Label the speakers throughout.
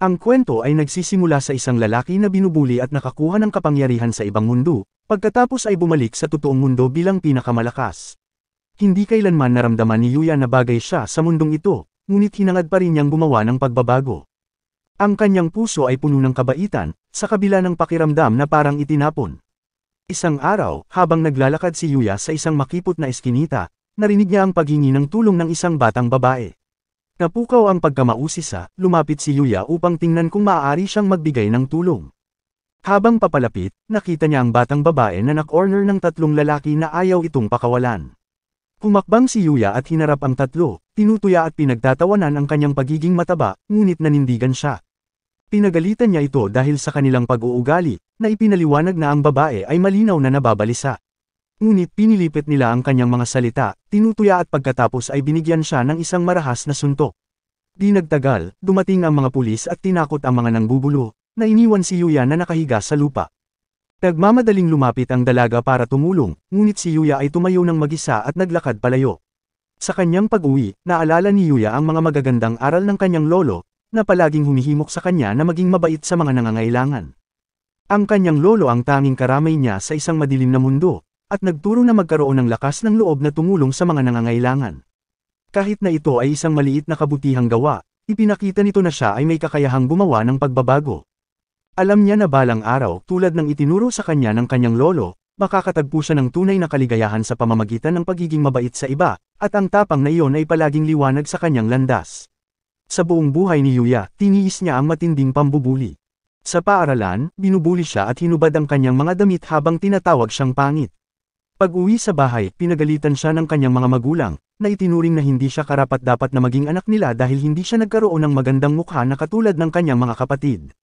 Speaker 1: Ang kwento ay nagsisimula sa isang lalaki na binubuli at nakakuha ng kapangyarihan sa ibang mundo, pagkatapos ay bumalik sa totoong mundo bilang pinakamalakas. Hindi kailanman naramdaman ni Yuya na bagay siya sa mundong ito, ngunit hinangad pa rin niyang gumawa ng pagbabago. Ang kanyang puso ay puno ng kabaitan, sa kabila ng pakiramdam na parang itinapon. Isang araw, habang naglalakad si Yuya sa isang makipot na eskinita, narinig niya ang paghingi ng tulong ng isang batang babae. Napukaw ang pagkamausisa, lumapit si Yuya upang tingnan kung maaari siyang magbigay ng tulong. Habang papalapit, nakita niya ang batang babae na nak-corner ng tatlong lalaki na ayaw itong pakawalan. Humakbang si Yuya at hinarap ang tatlo, tinutuya at pinagtatawanan ang kanyang pagiging mataba, ngunit nanindigan siya. Pinagalitan niya ito dahil sa kanilang pag-uugali, na ipinaliwanag na ang babae ay malinaw na nababalisa. Ngunit pinilipit nila ang kanyang mga salita, tinutuya at pagkatapos ay binigyan siya ng isang marahas na suntok. Di nagtagal, dumating ang mga pulis at tinakot ang mga nanggugulo, na iniwan si Yuya na nakahiga sa lupa. Nagmamadaling lumapit ang dalaga para tumulong, ngunit si Yuya ay tumayo ng mag-isa at naglakad palayo. Sa kanyang pag-uwi, naalala ni Yuya ang mga magagandang aral ng kanyang lolo, na palaging humihimok sa kanya na maging mabait sa mga nangangailangan. Ang kanyang lolo ang tanging karamay niya sa isang madilim na mundo, at nagturo na magkaroon ng lakas ng loob na tumulong sa mga nangangailangan. Kahit na ito ay isang maliit na kabutihang gawa, ipinakita nito na siya ay may kakayahang gumawa ng pagbabago. Alam niya na balang araw, tulad ng itinuro sa kanya ng kanyang lolo, makakatagpo siya ng tunay na kaligayahan sa pamamagitan ng pagiging mabait sa iba, at ang tapang na iyon ay palaging liwanag sa kanyang landas. Sa buong buhay ni Yuya, tiniis niya ang matinding pambubuli. Sa paaralan, binubuli siya at hinubad ang kanyang mga damit habang tinatawag siyang pangit. Pag-uwi sa bahay, pinagalitan siya ng kanyang mga magulang, na itinuring na hindi siya karapat-dapat na maging anak nila dahil hindi siya nagkaroon ng magandang mukha na katulad ng kanyang mga kapatid.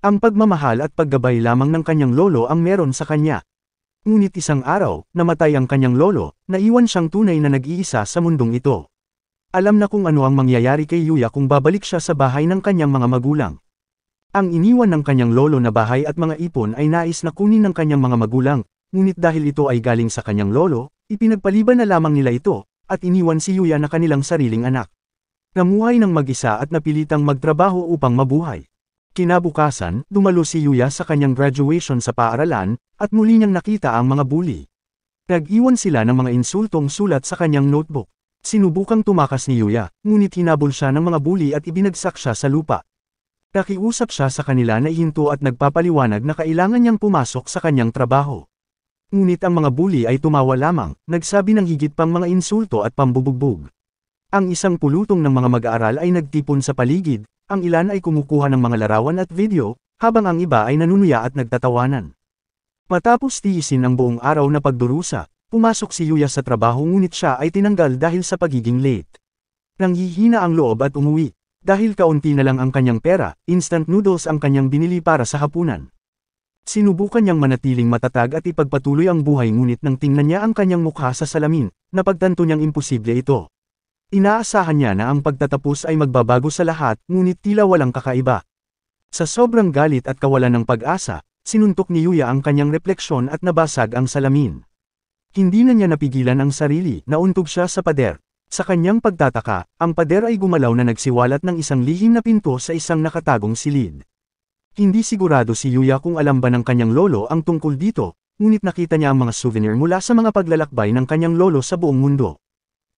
Speaker 1: Ang pagmamahal at paggabay lamang ng kanyang lolo ang meron sa kanya. Ngunit isang araw, namatay ang kanyang lolo, naiwan siyang tunay na nag-iisa sa mundong ito. Alam na kung ano ang mangyayari kay Yuya kung babalik siya sa bahay ng kanyang mga magulang. Ang iniwan ng kanyang lolo na bahay at mga ipon ay nais na kunin ng kanyang mga magulang, ngunit dahil ito ay galing sa kanyang lolo, ipinagpaliban na lamang nila ito, at iniwan si Yuya na kanilang sariling anak. Namuhay ng mag-isa at napilitang magtrabaho upang mabuhay. Kinabukasan, dumalo si Yuya sa kanyang graduation sa paaralan, at muli niyang nakita ang mga bully. Nag-iwan sila ng mga insultong sulat sa kanyang notebook. Sinubukang tumakas ni Yuya, ngunit hinabol siya ng mga bully at ibinagsak siya sa lupa. Nakiusap siya sa kanila na ihinto at nagpapaliwanag na kailangan niyang pumasok sa kanyang trabaho. Ngunit ang mga bully ay tumawa lamang, nagsabi ng higit pang mga insulto at pambubugbog. Ang isang pulutong ng mga mag-aaral ay nagtipon sa paligid, ang ilan ay kumukuha ng mga larawan at video, habang ang iba ay nanunuya at nagtatawanan. Matapos tiisin ang buong araw na pagdurusa, pumasok si Yuya sa trabaho ngunit siya ay tinanggal dahil sa pagiging late. Nanghihina ang loob at umuwi. Dahil kaunti na lang ang kanyang pera, instant noodles ang kanyang binili para sa hapunan. Sinubukan niyang manatiling matatag at ipagpatuloy ang buhay ngunit nang tingnan niya ang kanyang mukha sa salamin, napagtanto niyang imposible ito. Inaasahan niya na ang pagtatapos ay magbabago sa lahat, ngunit tila walang kakaiba. Sa sobrang galit at kawalan ng pag-asa, sinuntok ni Yuya ang kanyang refleksyon at nabasag ang salamin. Hindi na niya napigilan ang sarili, nauntog siya sa pader. Sa kanyang pagtataka, ang pader ay gumalaw na nagsiwalat ng isang lihim na pinto sa isang nakatagong silid. Hindi sigurado si Yuya kung alam ba ng kanyang lolo ang tungkol dito, ngunit nakita niya ang mga souvenir mula sa mga paglalakbay ng kanyang lolo sa buong mundo.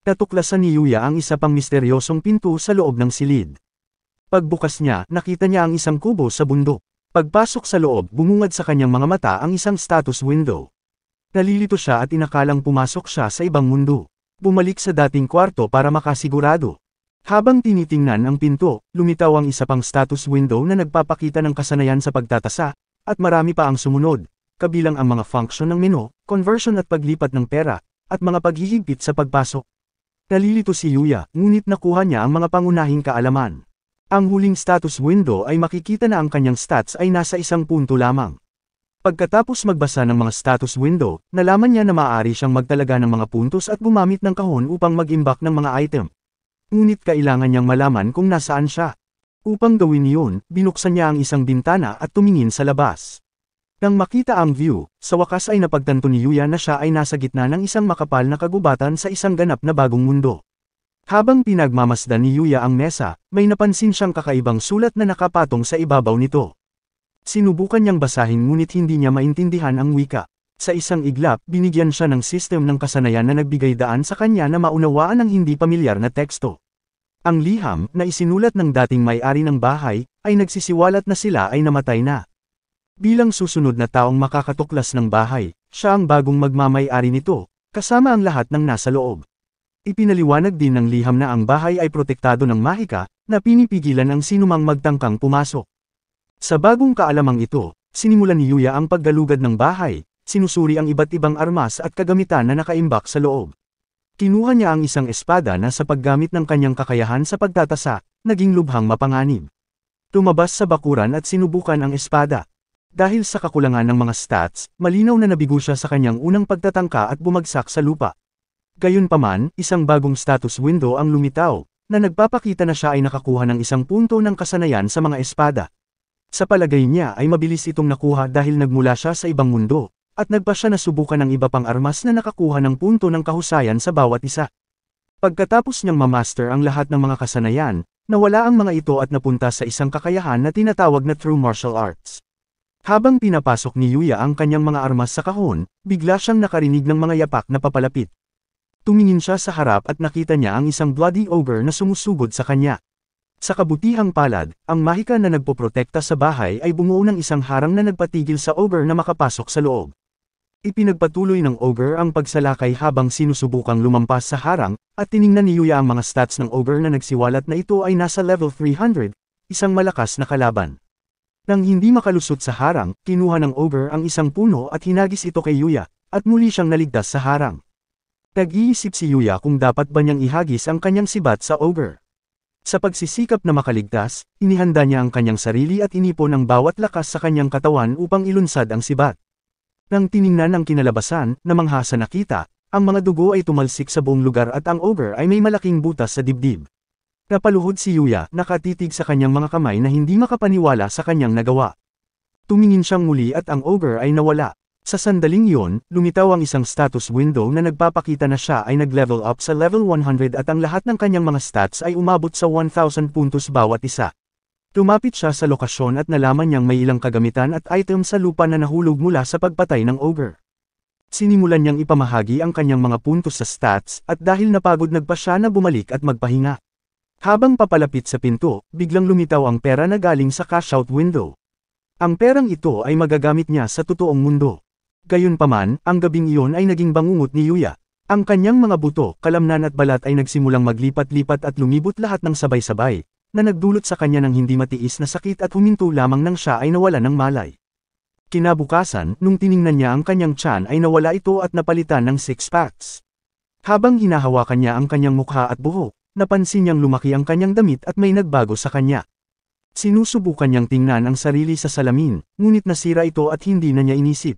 Speaker 1: Natuklasan ni Yuya ang isa pang misteryosong pinto sa loob ng silid. Pagbukas niya, nakita niya ang isang kubo sa bundok. Pagpasok sa loob, bumungad sa kanyang mga mata ang isang status window. Nalilito siya at inakalang pumasok siya sa ibang mundo. Bumalik sa dating kwarto para makasigurado. Habang tinitingnan ang pinto, lumitaw ang isa pang status window na nagpapakita ng kasanayan sa pagtatasa, at marami pa ang sumunod, kabilang ang mga function ng menu, conversion at paglipat ng pera, at mga paghihigpit sa pagpasok. Nalilito si Yuya, ngunit nakuha niya ang mga pangunahing kaalaman. Ang huling status window ay makikita na ang kanyang stats ay nasa 1 punto lamang. Pagkatapos magbasa ng mga status window, nalaman niya na maaari siyang magtalaga ng mga puntos at gumamit ng kahon upang mag-imbak ng mga item. Ngunit kailangan niyang malaman kung nasaan siya. Upang gawin iyon, binuksan niya ang isang bintana at tumingin sa labas. Nang makita ang view, sa wakas ay napagtanto ni Yuya na siya ay nasa gitna ng isang makapal na kagubatan sa isang ganap na bagong mundo. Habang pinagmamasdan ni Yuya ang mesa, may napansin siyang kakaibang sulat na nakapatong sa ibabaw nito. Sinubukan niyang basahin ngunit hindi niya maintindihan ang wika. Sa isang iglap, binigyan siya ng sistem ng kasanayan na nagbigay daan sa kanya na maunawaan ang hindi pamilyar na teksto. Ang liham, na isinulat ng dating may-ari ng bahay, ay nagsisiwalat na sila ay namatay na. Bilang susunod na taong makakatuklas ng bahay, siya ang bagong magmamay-ari nito, kasama ang lahat ng nasa loob. Ipinaliwanag din ng liham na ang bahay ay protektado ng mahika, na pinipigilan ang sinumang magtangkang pumasok. Sa bagong kaalamang ito, sinimulan ni Yuya ang paggalugad ng bahay, sinusuri ang iba't ibang armas at kagamitan na nakaimbak sa loob. Kinuha niya ang isang espada na sa paggamit ng kanyang kakayahan sa pagtatasa, naging lubhang mapanganib. Tumabas sa bakuran at sinubukan ang espada. Dahil sa kakulangan ng mga stats, malinaw na nabigo siya sa kanyang unang pagtatangka at bumagsak sa lupa. Gayunpaman, isang bagong status window ang lumitaw, na nagpapakita na siya ay nakakuha ng isang punto ng kasanayan sa mga espada. Sa palagay niya ay mabilis itong nakuha dahil nagmula siya sa ibang mundo, at nagpa siya na subukan ng iba pang armas na nakakuha ng punto ng kahusayan sa bawat isa. Pagkatapos niyang mamaster ang lahat ng mga kasanayan, nawala ang mga ito at napunta sa isang kakayahan na tinatawag na true martial arts. Habang pinapasok ni Yuya ang kanyang mga armas sa kahon, bigla siyang nakarinig ng mga yapak na papalapit. Tumingin siya sa harap at nakita niya ang isang bloody ogre na sumusugod sa kanya. Sa kabutihang palad, ang mahika na nagpoprotekta sa bahay ay bumuo ng isang harang na nagpatigil sa ogre na makapasok sa loob. Ipinagpatuloy ng ogre ang pagsalakay habang sinusubukang lumampas sa harang, at tiningnan ni Yuya ang mga stats ng ogre na nagsiwalat na ito ay nasa level 300, isang malakas na kalaban. Nang hindi makalusot sa harang, kinuha ng ogre ang isang puno at hinagis ito kay Yuya, at muli siyang naligtas sa harang. Nag-iisip si Yuya kung dapat ba niyang ihagis ang kanyang sibat sa ogre. Sa pagsisikap na makaligtas, inihanda niya ang kanyang sarili at inipon ang bawat lakas sa kanyang katawan upang ilunsad ang sibat. Nang tiningnan ang kinalabasan, namangha sa nakita, ang mga dugo ay tumalsik sa buong lugar at ang ogre ay may malaking butas sa dibdib. Napaluhod si Yuya, nakatitig sa kanyang mga kamay na hindi makapaniwala sa kanyang nagawa. Tumingin siyang muli at ang ogre ay nawala. Sa sandaling iyon, lumitaw ang isang status window na nagpapakita na siya ay nag-level up sa level 100 at ang lahat ng kanyang mga stats ay umabot sa 1,000 puntos bawat isa. Lumapit siya sa lokasyon at nalaman niyang may ilang kagamitan at item sa lupa na nahulog mula sa pagpatay ng ogre. Sinimulan niyang ipamahagi ang kanyang mga puntos sa stats at dahil napagod nagpa siya na bumalik at magpahinga. Habang papalapit sa pinto, biglang lumitaw ang pera na galing sa cash-out window. Ang perang ito ay magagamit niya sa totoong mundo. Gayunpaman, ang gabing iyon ay naging bangungot ni Yuya. Ang kanyang mga buto, kalamnan at balat ay nagsimulang maglipat-lipat at lumibot lahat ng sabay-sabay, na nagdulot sa kanya ng hindi matiis na sakit at huminto lamang nang siya ay nawala ng malay. Kinabukasan, nung tiningnan niya ang kanyang tiyan ay nawala ito at napalitan ng 6 packs. Habang hinahawakan niya ang kanyang mukha at buhok, napansin niyang lumaki ang kanyang damit at may nagbago sa kanya. Sinusubukan niyang tingnan ang sarili sa salamin, ngunit nasira ito at hindi na niya inisip.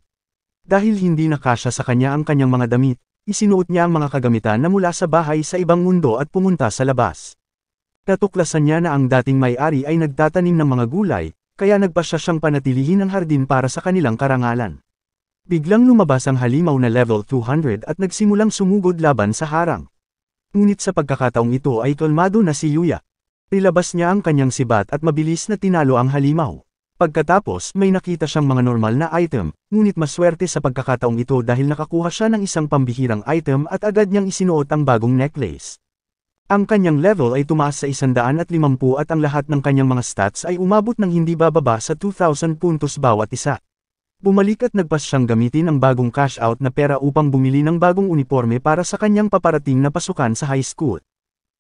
Speaker 1: Dahil hindi nakasya sa kanya ang kanyang mga damit, isinuot niya ang mga kagamitan na mula sa bahay sa ibang mundo at pumunta sa labas. Natuklasan niya na ang dating may-ari ay nagtatanim ng mga gulay, kaya nagpasya siyang panatilihin ang hardin para sa kanilang karangalan. Biglang lumabas ang halimaw na level 200 at nagsimulang sumugod laban sa harang. Ngunit sa pagkakataong ito ay kalmado na si Yuya. Nilabas niya ang kanyang sibat at mabilis na tinalo ang halimaw. Pagkatapos, may nakita siyang mga normal na item, ngunit maswerte sa pagkakataong ito dahil nakakuha siya ng isang pambihirang item at agad niyang isinuot ang bagong necklace. Ang kanyang level ay tumaas sa 150 at ang lahat ng kanyang mga stats ay umabot ng hindi bababa sa 2,000 puntos bawat isa. Bumalik at nagpas siyang gamitin ang bagong cash out na pera upang bumili ng bagong uniforme para sa kanyang paparating na pasukan sa high school.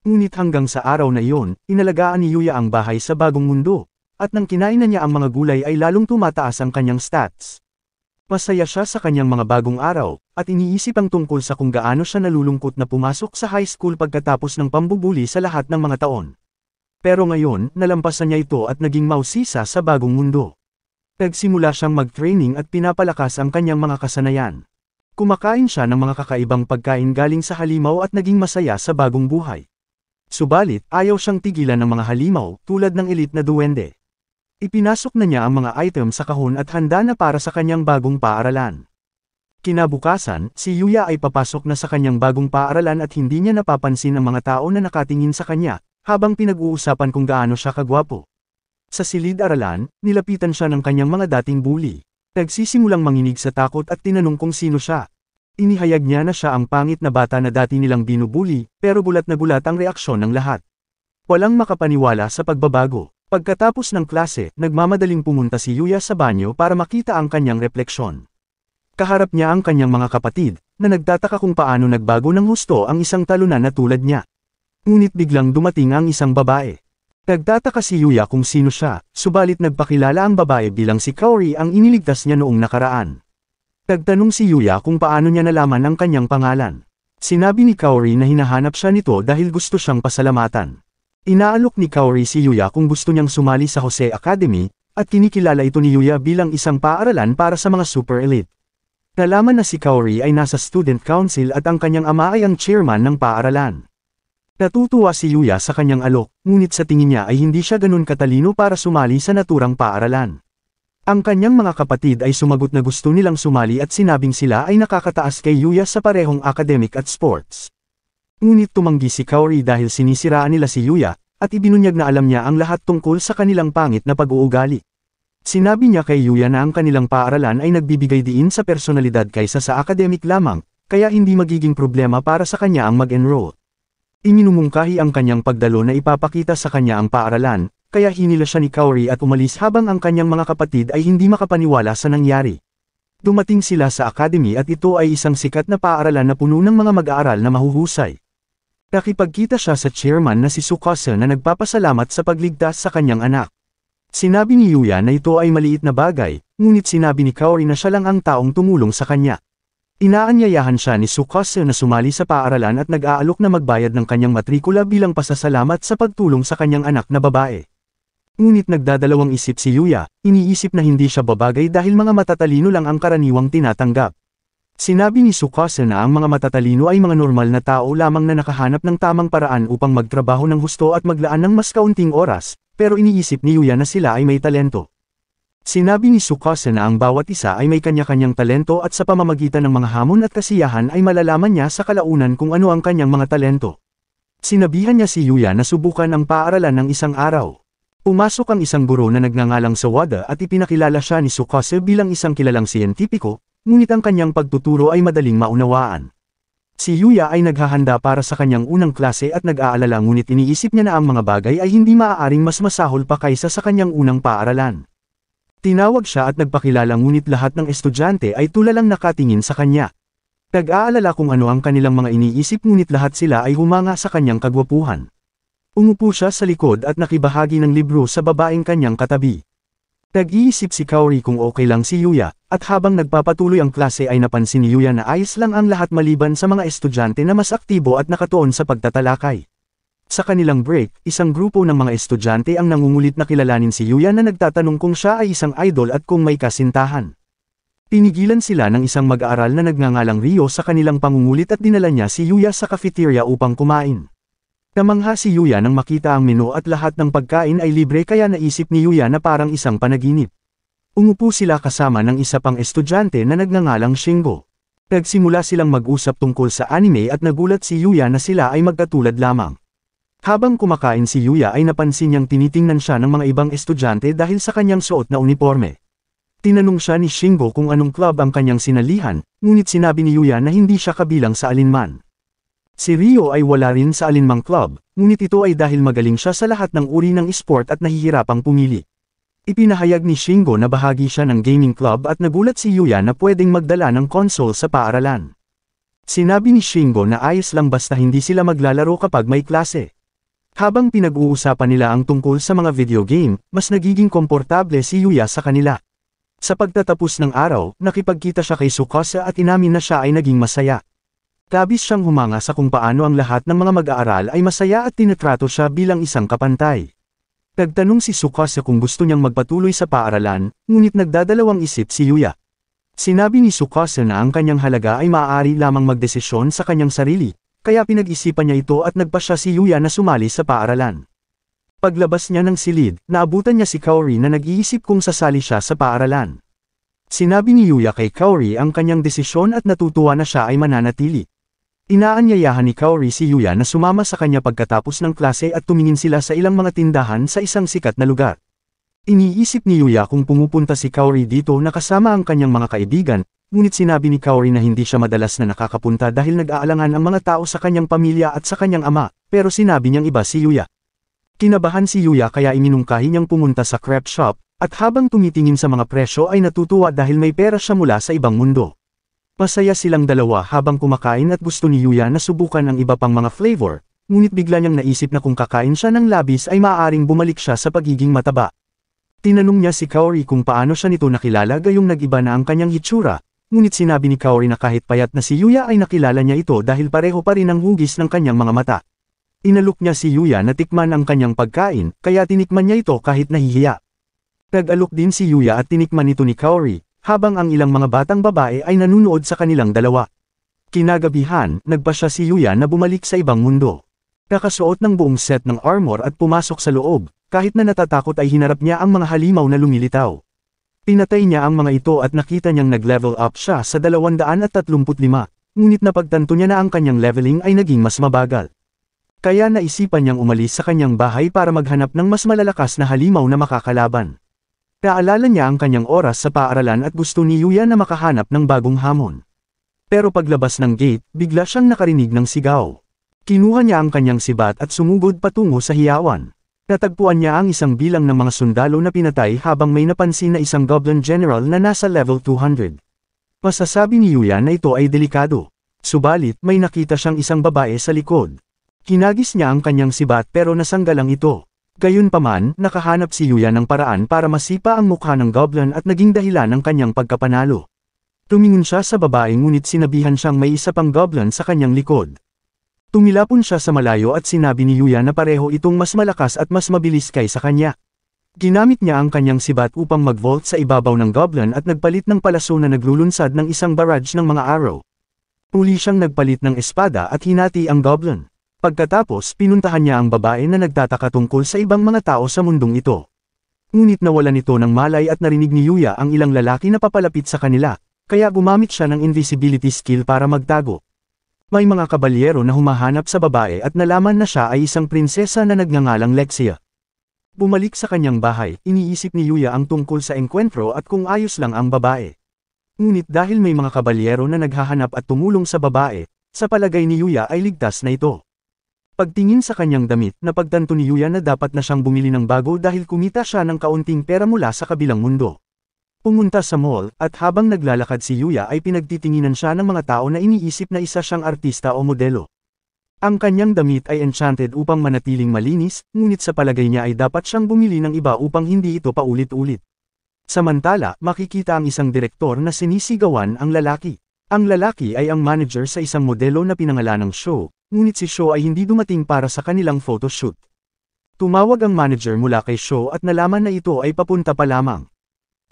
Speaker 1: Ngunit hanggang sa araw na iyon, inalagaan ni Yuya ang bahay sa bagong mundo. At nang kinain na niya ang mga gulay ay lalong tumataas ang kanyang stats. Masaya siya sa kanyang mga bagong araw, at iniisip ang tungkol sa kung gaano siya nalulungkot na pumasok sa high school pagkatapos ng pambubuli sa lahat ng mga taon. Pero ngayon, nalampasan niya ito at naging mausisa sa bagong mundo. Nagsimula siyang mag-training at pinapalakas ang kanyang mga kasanayan. Kumakain siya ng mga kakaibang pagkain galing sa halimaw at naging masaya sa bagong buhay. Subalit, ayaw siyang tigilan ng mga halimaw tulad ng elite na duwende. Ipinasok na niya ang mga item sa kahon at handa na para sa kanyang bagong paaralan. Kinabukasan, si Yuya ay papasok na sa kanyang bagong paaralan at hindi niya napapansin ang mga tao na nakatingin sa kanya, habang pinag-uusapan kung gaano siya kagwapo. Sa silid-aralan, nilapitan siya ng kanyang mga dating bully. Nagsisimulang manginig sa takot at tinanong kung sino siya. Inihayag niya na siya ang pangit na bata na dati nilang binubuli, pero gulat na gulat ang reaksyon ng lahat. Walang makapaniwala sa pagbabago. Pagkatapos ng klase, nagmamadaling pumunta si Yuya sa banyo para makita ang kanyang refleksyon. Kaharap niya ang kanyang mga kapatid, na nagtataka kung paano nagbago ng husto ang isang talunan na tulad niya. Ngunit biglang dumating ang isang babae. Nagtataka si Yuya kung sino siya, subalit nagpakilala ang babae bilang si Kaori ang iniligtas niya noong nakaraan. Nagtanong si Yuya kung paano niya nalaman ang kanyang pangalan. Sinabi ni Kaori na hinahanap siya nito dahil gusto siyang pasalamatan. Inaalok ni Kaori si Yuya kung gusto niyang sumali sa Hosei Academy, at kinikilala ito ni Yuya bilang isang paaralan para sa mga super elite. Nalaman na si Kaori ay nasa student council at ang kanyang ama ay ang chairman ng paaralan. Natutuwa si Yuya sa kanyang alok, ngunit sa tingin niya ay hindi siya ganun katalino para sumali sa naturang paaralan. Ang kanyang mga kapatid ay sumagot na gusto nilang sumali at sinabing sila ay nakakataas kay Yuya sa parehong academic at sports. Ngunit tumanggi si Kaori dahil sinisiraan nila si Yuya, at ibinunyag na alam niya ang lahat tungkol sa kanilang pangit na pag-uugali. Sinabi niya kay Yuya na ang kanilang paaralan ay nagbibigay diin sa personalidad kaysa sa academic lamang, kaya hindi magiging problema para sa kanya ang mag-enroll. Iminumungkahi ang kanyang pagdalo na ipapakita sa kanya ang paaralan, kaya hinila siya ni Kaori at umalis habang ang kanyang mga kapatid ay hindi makapaniwala sa nangyari. Dumating sila sa academy at ito ay isang sikat na paaralan na puno ng mga mag-aaral na mahuhusay. Nakipagkita siya sa chairman na si Tsukasa na nagpapasalamat sa pagligtas sa kanyang anak. Sinabi ni Yuya na ito ay maliit na bagay, ngunit sinabi ni Kaori na siya lang ang taong tumulong sa kanya. Inaanyayahan siya ni Tsukasa na sumali sa paaralan at nag-aalok na magbayad ng kanyang matrikula bilang pasasalamat sa pagtulong sa kanyang anak na babae. Ngunit nagdadalawang isip si Yuya, iniisip na hindi siya babagay dahil mga matatalino lang ang karaniwang tinatanggap. Sinabi ni Tsukasa na ang mga matatalino ay mga normal na tao lamang na nakahanap ng tamang paraan upang magtrabaho ng husto at maglaan ng mas kaunting oras, pero iniisip ni Yuya na sila ay may talento. Sinabi ni Tsukasa na ang bawat isa ay may kanya-kanyang talento at sa pamamagitan ng mga hamon at kasiyahan ay malalaman niya sa kalaunan kung ano ang kanyang mga talento. Sinabihan niya si Yuya na subukan ang paaralan ng isang araw. Pumasok ang isang guro na nagngangalang Sawada at ipinakilala siya ni Tsukasa bilang isang kilalang siyentipiko, ngunit ang kanyang pagtuturo ay madaling maunawaan. Si Yuya ay naghahanda para sa kanyang unang klase at nag-aalala ngunit iniisip niya na ang mga bagay ay hindi maaaring mas masahol pa kaysa sa kanyang unang paaralan. Tinawag siya at nagpakilala ngunit lahat ng estudyante ay tulalang nakatingin sa kanya. Nag-aalala kung ano ang kanilang mga iniisip ngunit lahat sila ay humanga sa kanyang kagwapuhan. Umupo siya sa likod at nakibahagi ng libro sa babaeng kanyang katabi. Nag-iisip si Kaori kung okay lang si Yuya, at habang nagpapatuloy ang klase ay napansin ni Yuya na ayos lang ang lahat maliban sa mga estudyante na mas aktibo at nakatuon sa pagtatalakay. Sa kanilang break, isang grupo ng mga estudyante ang nangungulit na kilalanin si Yuya na nagtatanong kung siya ay isang idol at kung may kasintahan. Pinigilan sila ng isang mag-aaral na nagngangalang Rio sa kanilang pangungulit at dinala niya si Yuya sa cafeteria upang kumain. Namangha si Yuya nang makita ang menu at lahat ng pagkain ay libre kaya naisip ni Yuya na parang isang panaginip. Umupo sila kasama ng isa pang estudyante na nagngangalang Shingo. Nagsimula silang mag-usap tungkol sa anime at nagulat si Yuya na sila ay magkatulad lamang. Habang kumakain si Yuya ay napansin niyang tinitingnan siya ng mga ibang estudyante dahil sa kanyang suot na uniforme. Tinanong siya ni Shingo kung anong club ang kanyang sinalihan, ngunit sinabi ni Yuya na hindi siya kabilang sa alinman. Si Rio ay wala rin sa alinmang club, ngunit ito ay dahil magaling siya sa lahat ng uri ng sport at nahihirapang pumili. Ipinahayag ni Shingo na bahagi siya ng gaming club at nagulat si Yuya na pwedeng magdala ng console sa paaralan. Sinabi ni Shingo na ayos lang basta hindi sila maglalaro kapag may klase. Habang pinag-uusapan nila ang tungkol sa mga video game, mas nagiging komportable si Yuya sa kanila. Sa pagtatapos ng araw, nakipagkita siya kay Tsukasa at inamin na siya ay naging masaya. Labis siyang humanga sa kung paano ang lahat ng mga mag-aaral ay masaya at tinitrato siya bilang isang kapantay. Nagtanong si Tsukasa kung gusto niyang magpatuloy sa paaralan, ngunit nagdadalawang isip si Yuya. Sinabi ni Tsukasa na ang kanyang halaga ay maaari lamang magdesisyon sa kanyang sarili, kaya pinag-isipan niya ito at nagpasya si Yuya na sumali sa paaralan. Paglabas niya ng silid, naabutan niya si Kaori na nag-iisip kung sasali siya sa paaralan. Sinabi ni Yuya kay Kaori ang kanyang desisyon at natutuwa na siya ay mananatili. Inaanyayahan ni Kaori si Yuya na sumama sa kanya pagkatapos ng klase at tumingin sila sa ilang mga tindahan sa isang sikat na lugar. Iniisip ni Yuya kung pumupunta si Kaori dito na kasama ang kanyang mga kaibigan, ngunit sinabi ni Kaori na hindi siya madalas na nakakapunta dahil nag-aalangan ang mga tao sa kanyang pamilya at sa kanyang ama, pero sinabi niyang iba si Yuya. Kinabahan si Yuya kaya iminungkahi niyang pumunta sa crepe shop, at habang tumitingin sa mga presyo ay natutuwa dahil may pera siya mula sa ibang mundo. Masaya silang dalawa habang kumakain at gusto ni Yuya na subukan ang iba pang mga flavor, ngunit bigla niyang naisip na kung kakain siya ng labis ay maaaring bumalik siya sa pagiging mataba. Tinanong niya si Kaori kung paano siya nito nakilala gayong nag-iba na ang kanyang hitsura, ngunit sinabi ni Kaori na kahit payat na si Yuya ay nakilala niya ito dahil pareho pa rin ang hugis ng kanyang mga mata. Inalok niya si Yuya na tikman ang kanyang pagkain, kaya tinikman niya ito kahit nahihiya. Nag-alok din si Yuya at tinikman ito ni Kaori, habang ang ilang mga batang babae ay nanunood sa kanilang dalawa. Kinagabihan, nagpasya si Yuya na bumalik sa ibang mundo. Nakasuot ng buong set ng armor at pumasok sa loob, kahit na natatakot ay hinarap niya ang mga halimaw na lumilitaw. Pinatay niya ang mga ito at nakita niyang nag-level up siya sa 235, ngunit napagtanto niya na ang kanyang leveling ay naging mas mabagal. Kaya naisipan niyang umalis sa kanyang bahay para maghanap ng mas malalakas na halimaw na makakalaban. Naalala niya ang kanyang oras sa paaralan at gusto ni Yuya na makahanap ng bagong hamon. Pero paglabas ng gate, bigla siyang nakarinig ng sigaw. Kinuha niya ang kanyang sibat at sumugod patungo sa hiyawan. Natagpuan niya ang isang bilang ng mga sundalo na pinatay habang may napansin na isang goblin general na nasa level 200. Masasabi ni Yuya na ito ay delikado. Subalit, may nakita siyang isang babae sa likod. Kinagis niya ang kanyang sibat pero nasanggalang ito. Gayunpaman, nakahanap si Yuya ng paraan para masipa ang mukha ng goblin at naging dahilan ng kanyang pagkapanalo. Tumingin siya sa babae ngunit sinabihan siyang may isa pang goblin sa kanyang likod. Tumilapon siya sa malayo at sinabi ni Yuya na pareho itong mas malakas at mas mabilis kaysa kanya. Ginamit niya ang kanyang sibat upang mag-vault sa ibabaw ng goblin at nagpalit ng palaso na naglulunsad ng isang barrage ng mga arrow. Muli siyang nagpalit ng espada at hinati ang goblin. Pagkatapos, pinuntahan niya ang babae na nagtataka tungkol sa ibang mga tao sa mundong ito. Ngunit nawalan ito ng malay at narinig ni Yuya ang ilang lalaki na papalapit sa kanila, kaya gumamit siya ng invisibility skill para magtago. May mga kabalyero na humahanap sa babae at nalaman na siya ay isang prinsesa na nagngangalang Lexia. Bumalik sa kanyang bahay, iniisip ni Yuya ang tungkol sa engkwentro at kung ayos lang ang babae. Ngunit dahil may mga kabalyero na naghahanap at tumulong sa babae, sa palagay ni Yuya ay ligtas na ito. Pagtingin sa kanyang damit, napagtanto ni Yuya na dapat na siyang bumili ng bago dahil kumita siya ng kaunting pera mula sa kabilang mundo. Pumunta sa mall, at habang naglalakad si Yuya ay pinagtitinginan siya ng mga tao na iniisip na isa siyang artista o modelo. Ang kanyang damit ay enchanted upang manatiling malinis, ngunit sa palagay niya ay dapat siyang bumili ng iba upang hindi ito paulit-ulit. Samantala, makikita ang isang direktor na sinisigawan ang lalaki. Ang lalaki ay ang manager sa isang modelo na pinangalanang Sho, ngunit si Sho ay hindi dumating para sa kanilang photoshoot. Tumawag ang manager mula kay Sho at nalaman na ito ay papunta pa lamang.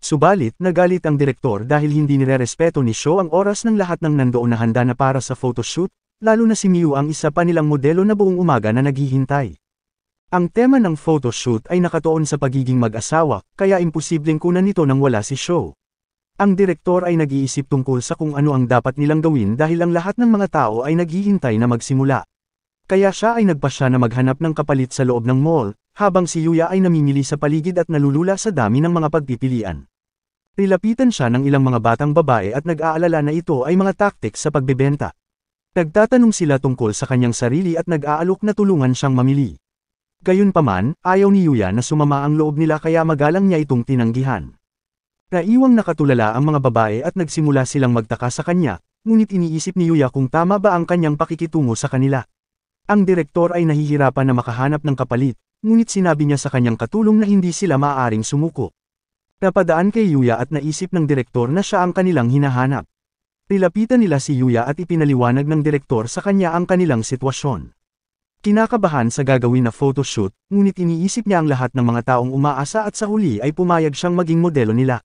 Speaker 1: Subalit, nagalit ang direktor dahil hindi nirerespeto ni Sho ang oras ng lahat ng nandoon na handa na para sa photoshoot, lalo na si Miu ang isa pa nilang modelo na buong umaga na naghihintay. Ang tema ng photoshoot ay nakatuon sa pagiging mag-asawa, kaya imposibleng kunan nito nang wala si Sho. Ang direktor ay nag-iisip tungkol sa kung ano ang dapat nilang gawin dahil ang lahat ng mga tao ay naghihintay na magsimula. Kaya siya ay nagpasya na maghanap ng kapalit sa loob ng mall, habang si Yuya ay namimili sa paligid at nalulula sa dami ng mga pagpipilian. Nilapitan siya ng ilang mga batang babae at nag-aalala na ito ay mga tactics sa pagbebenta. Nagtatanong sila tungkol sa kanyang sarili at nag-aalok na tulungan siyang mamili. Gayunpaman, ayaw ni Yuya na sumama ang loob nila kaya magalang niya itong tinanggihan. Naiwang nakatulala ang mga babae at nagsimula silang magtaka sa kanya, ngunit iniisip ni Yuya kung tama ba ang kanyang pakikitungo sa kanila. Ang direktor ay nahihirapan na makahanap ng kapalit, ngunit sinabi niya sa kanyang katulong na hindi sila maaaring sumuko. Napadaan kay Yuya at naisip ng direktor na siya ang kanilang hinahanap. Nilapitan nila si Yuya at ipinaliwanag ng direktor sa kanya ang kanilang sitwasyon. Kinakabahan sa gagawin na photoshoot, ngunit iniisip niya ang lahat ng mga taong umaasa at sa huli ay pumayag siyang maging modelo nila.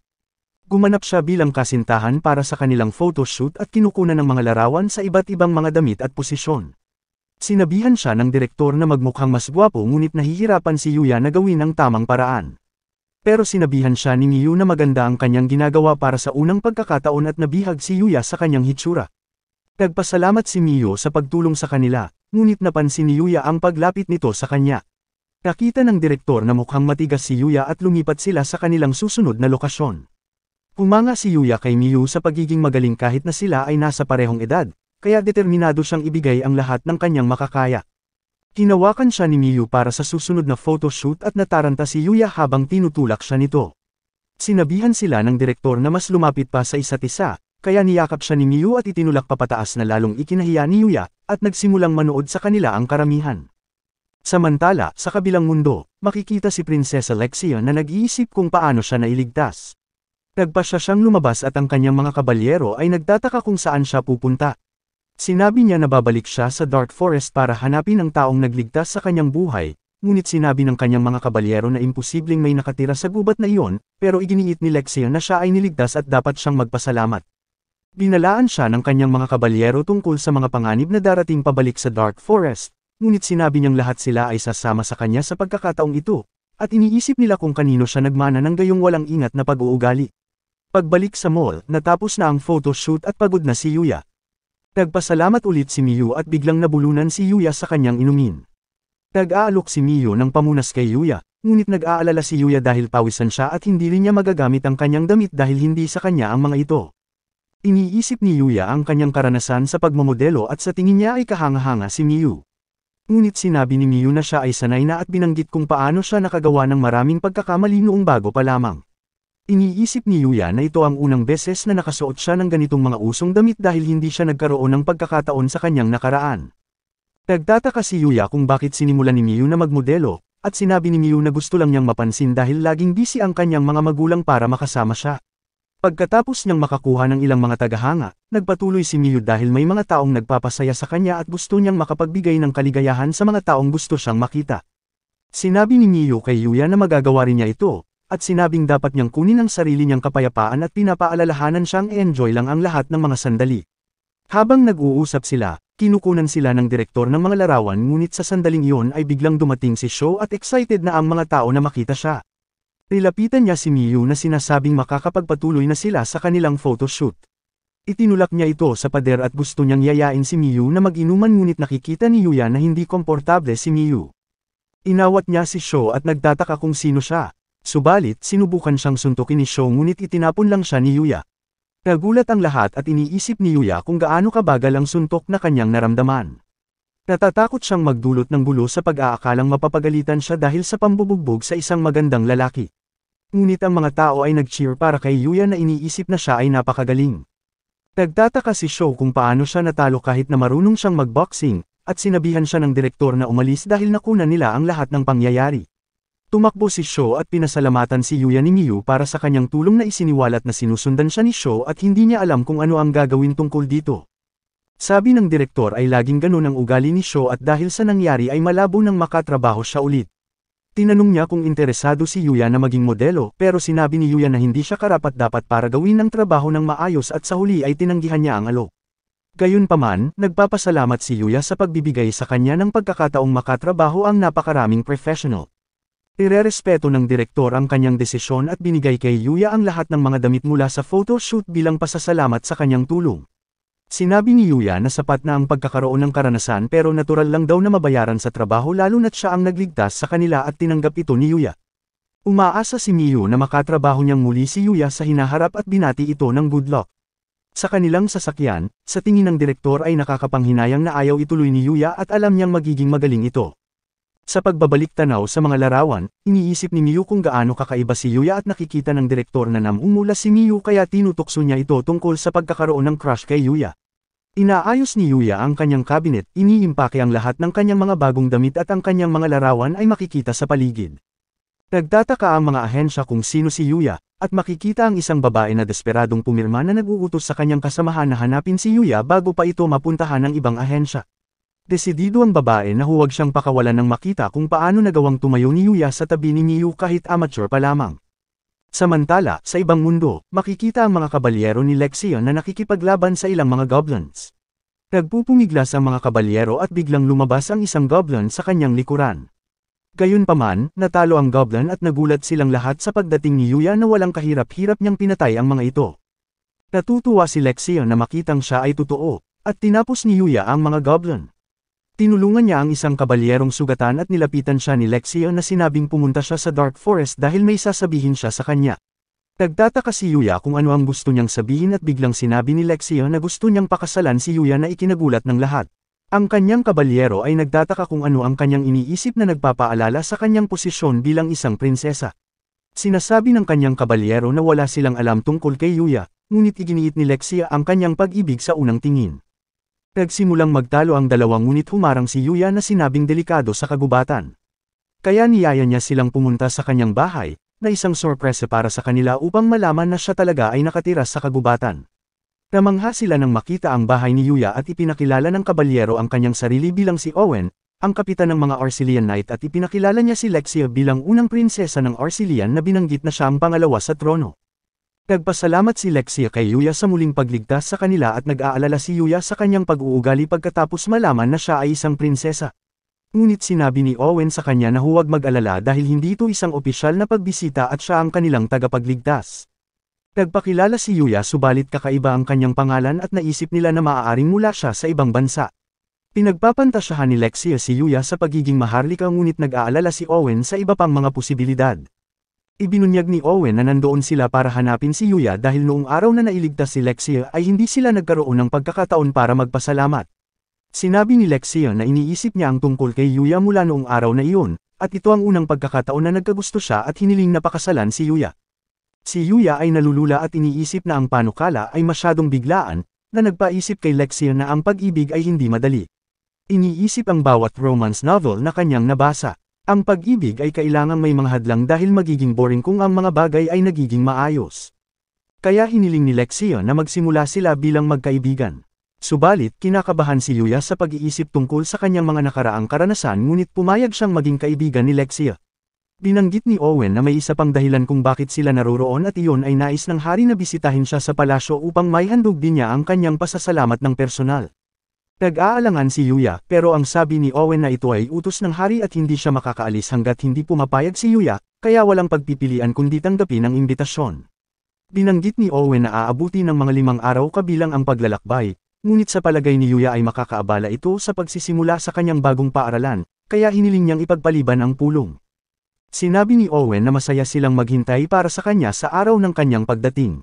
Speaker 1: Gumanap siya bilang kasintahan para sa kanilang photoshoot at kinukunan ng mga larawan sa iba't ibang mga damit at posisyon. Sinabihan siya ng direktor na magmukhang mas gwapo ngunit nahihirapan si Yuya na gawin ang tamang paraan. Pero sinabihan siya ni Miyu na maganda ang kanyang ginagawa para sa unang pagkakataon at nabihag si Yuya sa kanyang hitsura. Nagpasalamat si Miyu sa pagtulong sa kanila, ngunit napansin ni Yuya ang paglapit nito sa kanya. Nakita ng direktor na mukhang matigas si Yuya at lumipat sila sa kanilang susunod na lokasyon. Humanga si Yuya kay Miyu sa pagiging magaling kahit na sila ay nasa parehong edad, kaya determinado siyang ibigay ang lahat ng kanyang makakaya. Hinawakan siya ni Miyu para sa susunod na photoshoot at nataranta si Yuya habang tinutulak siya nito. Sinabihan sila ng direktor na mas lumapit pa sa isa't isa, kaya niyakap siya ni Miyu at itinulak papataas na lalong ikinahiya ni Yuya, at nagsimulang manood sa kanila ang karamihan. Samantala, sa kabilang mundo, makikita si Prinsesa Lexia na nag-iisip kung paano siya nailigtas. Nagpasya siyang lumabas at ang kanyang mga kabalyero ay nagtataka kung saan siya pupunta. Sinabi niya na babalik siya sa Dark Forest para hanapin ang taong nagligtas sa kanyang buhay, ngunit sinabi ng kanyang mga kabalyero na imposibleng may nakatira sa gubat na iyon, pero iginiit ni Lexia na siya ay niligtas at dapat siyang magpasalamat. Binalaan siya ng kanyang mga kabalyero tungkol sa mga panganib na darating pabalik sa Dark Forest, ngunit sinabi niyang lahat sila ay sasama sa kanya sa pagkakataong ito, at iniisip nila kung kanino siya nagmana ng gayong walang ingat na pag-uugali. Pagbalik sa mall, natapos na ang photoshoot at pagod na si Yuya. Nagpasalamat ulit si Miyu at biglang nabulunan si Yuya sa kanyang inumin. Nag-aalok si Miyu ng pamunas kay Yuya, ngunit nag-aalala si Yuya dahil pawisan siya at hindi rin niya magagamit ang kanyang damit dahil hindi sa kanya ang mga ito. Iniisip ni Yuya ang kanyang karanasan sa pagmamodelo at sa tingin niya ay kahanga-hanga si Miyu. Ngunit sinabi ni Miyu na siya ay sanay na at binanggit kung paano siya nakagawa ng maraming pagkakamali noong bago pa lamang. Iniisip ni Yuya na ito ang unang beses na nakasuot siya ng ganitong mga usong damit dahil hindi siya nagkaroon ng pagkakataon sa kanyang nakaraan. Nagtataka si Yuya kung bakit sinimulan ni Miyu na magmodelo, at sinabi ni Miyu na gusto lang niyang mapansin dahil laging busy ang kanyang mga magulang para makasama siya. Pagkatapos niyang makakuha ng ilang mga tagahanga, nagpatuloy si Miyu dahil may mga taong nagpapasaya sa kanya at gusto niyang makapagbigay ng kaligayahan sa mga taong gusto siyang makita. Sinabi ni Miyu kay Yuya na magagawa rin niya ito, at sinabing dapat niyang kunin ang sarili niyang kapayapaan at pinapaalalahanan siyang enjoy lang ang lahat ng mga sandali. Habang nag-uusap sila, kinukunan sila ng direktor ng mga larawan ngunit sa sandaling iyon ay biglang dumating si Sho at excited na ang mga tao na makita siya. Nilapitan niya si Miyu na sinasabing makakapagpatuloy na sila sa kanilang photoshoot. Itinulak niya ito sa pader at gusto niyang yayain si Miyu na mag-inuman ngunit nakikita ni Yuya na hindi komportable si Miyu. Inawat niya si Sho at nagtataka kung sino siya. Subalit, sinubukan siyang suntukin ni Sho ngunit itinapon lang siya ni Yuya. Nagulat ang lahat at iniisip ni Yuya kung gaano kabagal ang suntok na kanyang naramdaman. Natatakot siyang magdulot ng gulo sa pag-aakalang mapapagalitan siya dahil sa pambubugbog sa isang magandang lalaki. Ngunit ang mga tao ay nag-cheer para kay Yuya na iniisip na siya ay napakagaling. Nagtataka si Sho kung paano siya natalo kahit na marunong siyang magboxing, at sinabihan siya ng direktor na umalis dahil nakunan nila ang lahat ng pangyayari. Tumakbo si Sho at pinasalamatan si Yuya ni Miyu para sa kanyang tulong na isiniwalat na sinusundan siya ni Sho at hindi niya alam kung ano ang gagawin tungkol dito. Sabi ng direktor ay laging ganun ang ugali ni Sho at dahil sa nangyari ay malabo nang makatrabaho siya ulit. Tinanong niya kung interesado si Yuya na maging modelo pero sinabi ni Yuya na hindi siya karapat-dapat para gawin ang trabaho ng maayos at sa huli ay tinanggihan niya ang alok. Gayunpaman, nagpapasalamat si Yuya sa pagbibigay sa kanya ng pagkakataong makatrabaho ang napakaraming professional. Irerespeto ng direktor ang kanyang desisyon at binigay kay Yuya ang lahat ng mga damit mula sa photoshoot bilang pasasalamat sa kanyang tulong. Sinabi ni Yuya na sapat na ang pagkakaroon ng karanasan pero natural lang daw na mabayaran sa trabaho lalo na't siya ang nagligtas sa kanila at tinanggap ito ni Yuya. Umaasa si Miyu na makatrabaho niyang muli si Yuya sa hinaharap at binati ito ng good luck. Sa kanilang sasakyan, sa tingin ng direktor ay nakakapanghinayang na ayaw ituloy ni Yuya at alam niyang magiging magaling ito. Sa pagbabalik tanaw sa mga larawan, iniisip ni Miyu kung gaano kakaiba si Yuya at nakikita ng direktor na namumula si Miyu kaya tinutokso niya ito tungkol sa pagkakaroon ng crush kay Yuya. Inaayos ni Yuya ang kanyang cabinet, iniimpake ang lahat ng kanyang mga bagong damit at ang kanyang mga larawan ay makikita sa paligid. Nagtataka ang mga ahensya kung sino si Yuya, at makikita ang isang babae na desperadong pumirma na nag-uutos sa kanyang kasamahan na hanapin si Yuya bago pa ito mapuntahan ng ibang ahensya. Desidido ang babae na huwag siyang pakawalan ng makita kung paano nagawang tumayo ni Yuya sa tabi ni Miyu kahit amateur pa lamang. Samantala, sa ibang mundo, makikita ang mga kabalyero ni Lexia na nakikipaglaban sa ilang mga goblins. Nagpupumiglas ang mga kabalyero at biglang lumabas ang isang goblin sa kanyang likuran. Gayunpaman, natalo ang Goblin at nagulat silang lahat sa pagdating ni Yuya na walang kahirap-hirap niyang pinatay ang mga ito. Natutuwa si Lexia na makitang siya ay totoo, at tinapos ni Yuya ang mga Goblin. Tinulungan niya ang isang kabalyerong sugatan at nilapitan siya ni Lexia na sinabing pumunta siya sa Dark Forest dahil may sasabihin siya sa kanya. Nagtataka si Yuya kung ano ang gusto niyang sabihin at biglang sinabi ni Lexia na gusto niyang pakasalan si Yuya na ikinagulat ng lahat. Ang kanyang kabalyero ay nagtataka kung ano ang kanyang iniisip na nagpapaalala sa kanyang posisyon bilang isang prinsesa. Sinasabi ng kanyang kabalyero na wala silang alam tungkol kay Yuya, ngunit iginiit ni Lexia ang kanyang pag-ibig sa unang tingin. Nagsimulang magtalo ang dalawang ngunit humarang si Yuya na sinabing delikado sa kagubatan. Kaya niyaya niya silang pumunta sa kanyang bahay, na isang sorpresa para sa kanila upang malaman na siya talaga ay nakatira sa kagubatan. Namangha sila nang makita ang bahay ni Yuya at ipinakilala ng kabalyero ang kanyang sarili bilang si Owen, ang kapitan ng mga Arcelian Knight at ipinakilala niya si Lexia bilang unang prinsesa ng Arcelian na binanggit na siya ang pangalawa sa trono. Nagpasalamat si Lexia kay Yuya sa muling pagligtas sa kanila at nag-aalala si Yuya sa kanyang pag-uugali pagkatapos malaman na siya ay isang prinsesa. Ngunit sinabi ni Owen sa kanya na huwag mag-alala dahil hindi ito isang opisyal na pagbisita at siya ang kanilang tagapagligtas. Nagpakilala si Yuya subalit kakaiba ang kanyang pangalan at naisip nila na maaaring mula siya sa ibang bansa. Pinagpapantasyahan ni Lexia si Yuya sa pagiging maharlika ngunit nag-aalala si Owen sa iba pang mga posibilidad. Ibinunyag ni Owen na nandoon sila para hanapin si Yuya dahil noong araw na nailigtas si Lexia ay hindi sila nagkaroon ng pagkakataon para magpasalamat. Sinabi ni Lexia na iniisip niya ang tungkol kay Yuya mula noong araw na iyon, at ito ang unang pagkakataon na nagkagusto siya at hiniling na pakasalan si Yuya. Si Yuya ay nalulula at iniisip na ang panukala ay masyadong biglaan, na nagpaisip kay Lexia na ang pag-ibig ay hindi madali. Iniisip ang bawat romance novel na kanyang nabasa. Ang pag-ibig ay kailangang may mga hadlang dahil magiging boring kung ang mga bagay ay nagiging maayos. Kaya hiniling ni Lexia na magsimula sila bilang magkaibigan. Subalit, kinakabahan si Yuya sa pag-iisip tungkol sa kanyang mga nakaraang karanasan ngunit pumayag siyang maging kaibigan ni Lexia. Binanggit ni Owen na may isa pang dahilan kung bakit sila naroroon at iyon ay nais ng hari na bisitahin siya sa palasyo upang maihandog din niya ang kanyang pasasalamat ng personal. Nag-aalangan si Yuya pero ang sabi ni Owen na ito ay utos ng hari at hindi siya makakaalis hanggat hindi pumapayag si Yuya, kaya walang pagpipilian kundi tanggapin ang imbitasyon. Binanggit ni Owen na aabuti ng mga 5 araw kabilang ang paglalakbay, ngunit sa palagay ni Yuya ay makakaabala ito sa pagsisimula sa kanyang bagong paaralan, kaya hiniling niyang ipagpaliban ang pulong. Sinabi ni Owen na masaya silang maghintay para sa kanya sa araw ng kanyang pagdating.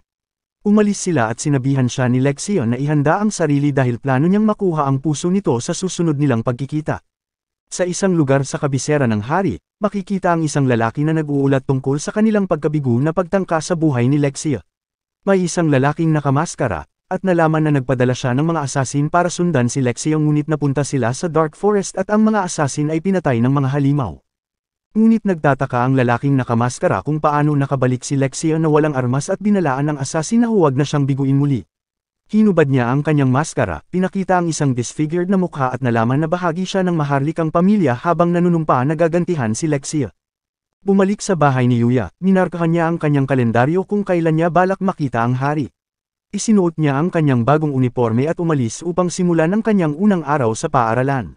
Speaker 1: Umalis sila at sinabihan siya ni Lexia na ihanda ang sarili dahil plano niyang makuha ang puso nito sa susunod nilang pagkikita. Sa isang lugar sa kabisera ng hari, makikita ang isang lalaki na nag-uulat tungkol sa kanilang pagkabigo na pagtangka sa buhay ni Lexia. May isang lalaking nakamaskara, at nalaman na nagpadala siya ng mga asasin para sundan si Lexia ngunit napunta sila sa Dark Forest at ang mga asasin ay pinatay ng mga halimaw. Ngunit nagtataka ang lalaking nakamaskara kung paano nakabalik si Lexia na walang armas at binalaan ng asasin na huwag na siyang biguin muli. Hinubad niya ang kanyang maskara, pinakita ang isang disfigured na mukha at nalaman na bahagi siya ng maharlikang pamilya habang nanunumpa na gagantihan si Lexia. Bumalik sa bahay ni Yuya, minarkahan niya ang kanyang kalendaryo kung kailan niya balak makita ang hari. Isinuot niya ang kanyang bagong uniforme at umalis upang simulan ang kanyang unang araw sa paaralan.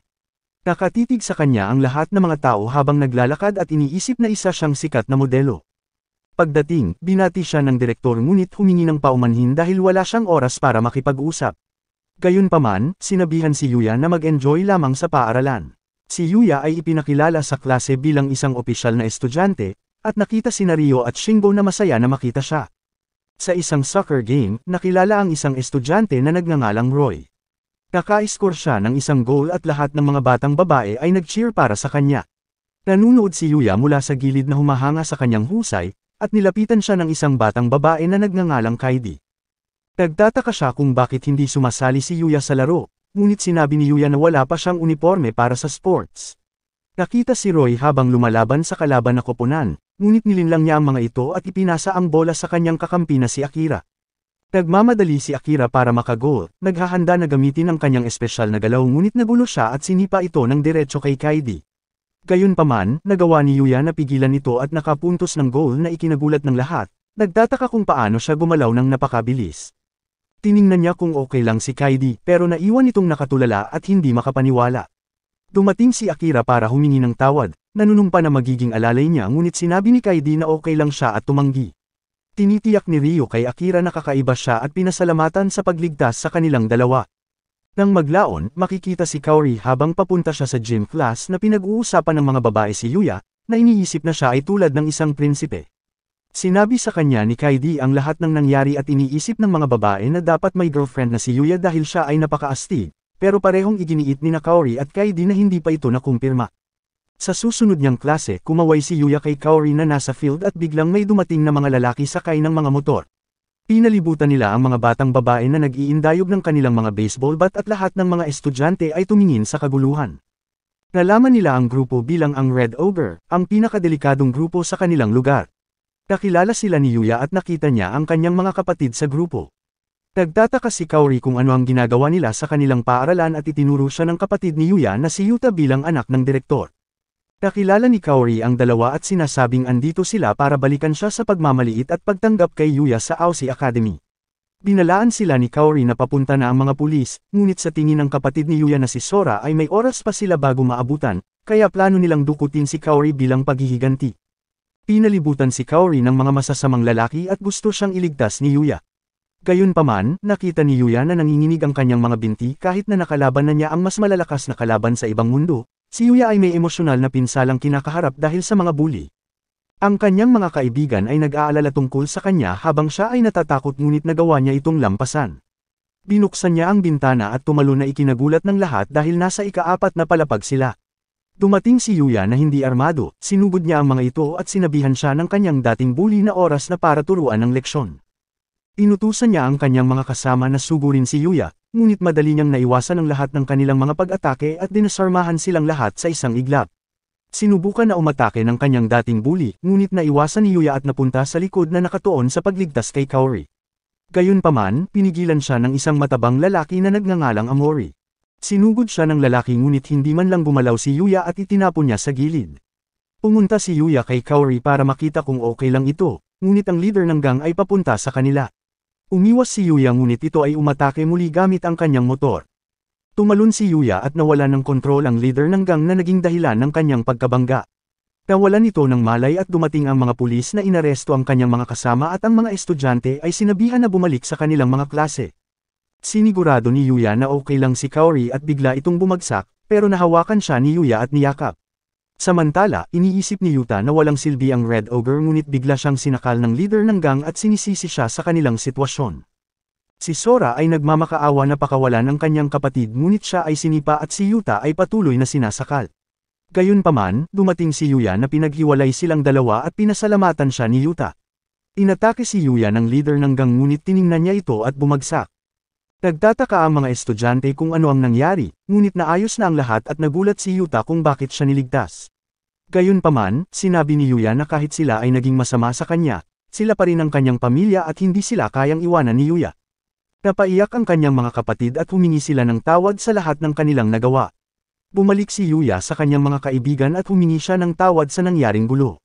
Speaker 1: Nakatitig sa kanya ang lahat ng mga tao habang naglalakad at iniisip na isa siyang sikat na modelo. Pagdating, binati siya ng direktor ngunit humingi ng paumanhin dahil wala siyang oras para makipag-usap. Gayunpaman, sinabihan si Yuya na mag-enjoy lamang sa paaralan. Si Yuya ay ipinakilala sa klase bilang isang opisyal na estudyante, at nakita si Rio at Shingo na masaya na makita siya. Sa isang soccer game, nakilala ang isang estudyante na nagngangalang Roy. Naka-score siya ng isang goal at lahat ng mga batang babae ay nag-cheer para sa kanya. Nanunood si Yuya mula sa gilid na humahanga sa kanyang husay, at nilapitan siya ng isang batang babae na nagngangalang Kaidi. Nagtataka siya kung bakit hindi sumasali si Yuya sa laro, ngunit sinabi ni Yuya na wala pa siyang uniforme para sa sports. Nakita si Roy habang lumalaban sa kalaban na koponan, ngunit nilinlang niya ang mga ito at ipinasa ang bola sa kanyang kakampi na si Akira. Nagmamadali si Akira para makagol, naghahanda na gamitin ang kanyang espesyal na galaw ngunit nagulo siya at sinipa ito ng diretso kay Kaidi. Gayunpaman, nagawa ni Yuya na pigilan ito at nakapuntos ng goal na ikinagulat ng lahat, nagtataka kung paano siya gumalaw ng napakabilis. Tiningnan niya kung okay lang si Kaidi pero naiwan itong nakatulala at hindi makapaniwala. Dumating si Akira para humingi ng tawad, Nanunumpa na magiging alalay niya ngunit sinabi ni Kaidi na okay lang siya at tumanggi. Tinitiyak ni Ryo kay Akira na kakaiba siya at pinasalamatan sa pagligtas sa kanilang dalawa. Nang maglaon, makikita si Kaori habang papunta siya sa gym class na pinag-uusapan ng mga babae si Yuya, na iniisip na siya ay tulad ng isang prinsipe. Sinabi sa kanya ni Kaidi ang lahat ng nangyari at iniisip ng mga babae na dapat may girlfriend na si Yuya dahil siya ay napakaastig, pero parehong iginiit ni Kaori at Kaidi na hindi pa ito nakumpirma. Sa susunod niyang klase, kumaway si Yuya kay Kaori na nasa field at biglang may dumating na mga lalaki sakay ng mga motor. Pinalibutan nila ang mga batang babae na nag-iindayog ng kanilang mga baseball bat at lahat ng mga estudyante ay tumingin sa kaguluhan. Nalaman nila ang grupo bilang ang Red Ogre, ang pinakadelikadong grupo sa kanilang lugar. Nakilala sila ni Yuya at nakita niya ang kanyang mga kapatid sa grupo. Nagtataka si Kaori kung ano ang ginagawa nila sa kanilang paaralan at itinuro siya ng kapatid ni Yuya na si Yuta bilang anak ng direktor. Nakilala ni Kaori ang dalawa at sinasabing andito sila para balikan siya sa pagmamaliit at pagtanggap kay Yuya sa Aussie Academy. Binalaan sila ni Kaori na papunta na ang mga pulis, ngunit sa tingin ng kapatid ni Yuya na si Sora ay may oras pa sila bago maabutan, kaya plano nilang dukutin si Kaori bilang paghihiganti. Pinalibutan si Kaori ng mga masasamang lalaki at gusto siyang iligtas ni Yuya. Gayunpaman, nakita ni Yuya na nanginginig ang kanyang mga binti kahit na nakalaban na niya ang mas malalakas na kalaban sa ibang mundo. Si Yuya ay may emosyonal na pinsalang kinakaharap dahil sa mga bully. Ang kanyang mga kaibigan ay nag-aalala tungkol sa kanya habang siya ay natatakot ngunit nagawa niya itong lampasan. Binuksan niya ang bintana at tumalo na ikinagulat ng lahat dahil nasa ika-4 na palapag sila. Dumating si Yuya na hindi armado, sinugod niya ang mga ito at sinabihan siya ng kanyang dating bully na oras na para turuan ng leksyon. Inutusan niya ang kanyang mga kasama na sugurin si Yuya, ngunit madali niyang naiwasan ang lahat ng kanilang mga pag-atake at dinasarmahan silang lahat sa isang iglap. Sinubukan na umatake ng kanyang dating bully, ngunit naiwasan ni Yuya at napunta sa likod na nakatuon sa pagligtas kay Kaori. Gayunpaman, pinigilan siya ng isang matabang lalaki na nagngangalang Amori. Sinugod siya ng lalaki ngunit hindi man lang gumalaw si Yuya at itinapon niya sa gilid. Pumunta si Yuya kay Kaori para makita kung okay lang ito, ngunit ang leader ng gang ay papunta sa kanila. Umiwas si Yuya ngunit ito ay umatake muli gamit ang kanyang motor. Tumalon si Yuya at nawala ng kontrol ang leader ng gang na naging dahilan ng kanyang pagkabangga. Nawalan ito ng malay at dumating ang mga pulis na inaresto ang kanyang mga kasama at ang mga estudyante ay sinabihan na bumalik sa kanilang mga klase. Sinigurado ni Yuya na okay lang si Kaori at bigla itong bumagsak, pero nahawakan siya ni Yuya at niyakap. Samantala, iniisip ni Yuta na walang silbi ang Red Ogre ngunit bigla siyang sinakal ng leader ng gang at sinisisi siya sa kanilang sitwasyon. Si Sora ay nagmamakaawa na pakawalan ng kanyang kapatid ngunit siya ay sinipa at si Yuta ay patuloy na sinasakal. Gayunpaman, dumating si Yuya na pinaghiwalay silang dalawa at pinasalamatan siya ni Yuta. Inatake si Yuya ng leader ng gang ngunit tiningnan niya ito at bumagsak. Nagtataka ang mga estudyante kung ano ang nangyari, ngunit naayos na ang lahat at nagulat si Yuta kung bakit siya niligtas. Gayunpaman, sinabi ni Yuya na kahit sila ay naging masama sa kanya, sila pa rin ang kanyang pamilya at hindi sila kayang iwanan ni Yuya. Napaiyak ang kanyang mga kapatid at humingi sila ng tawad sa lahat ng kanilang nagawa. Bumalik si Yuya sa kanyang mga kaibigan at humingi siya ng tawad sa nangyaring gulo.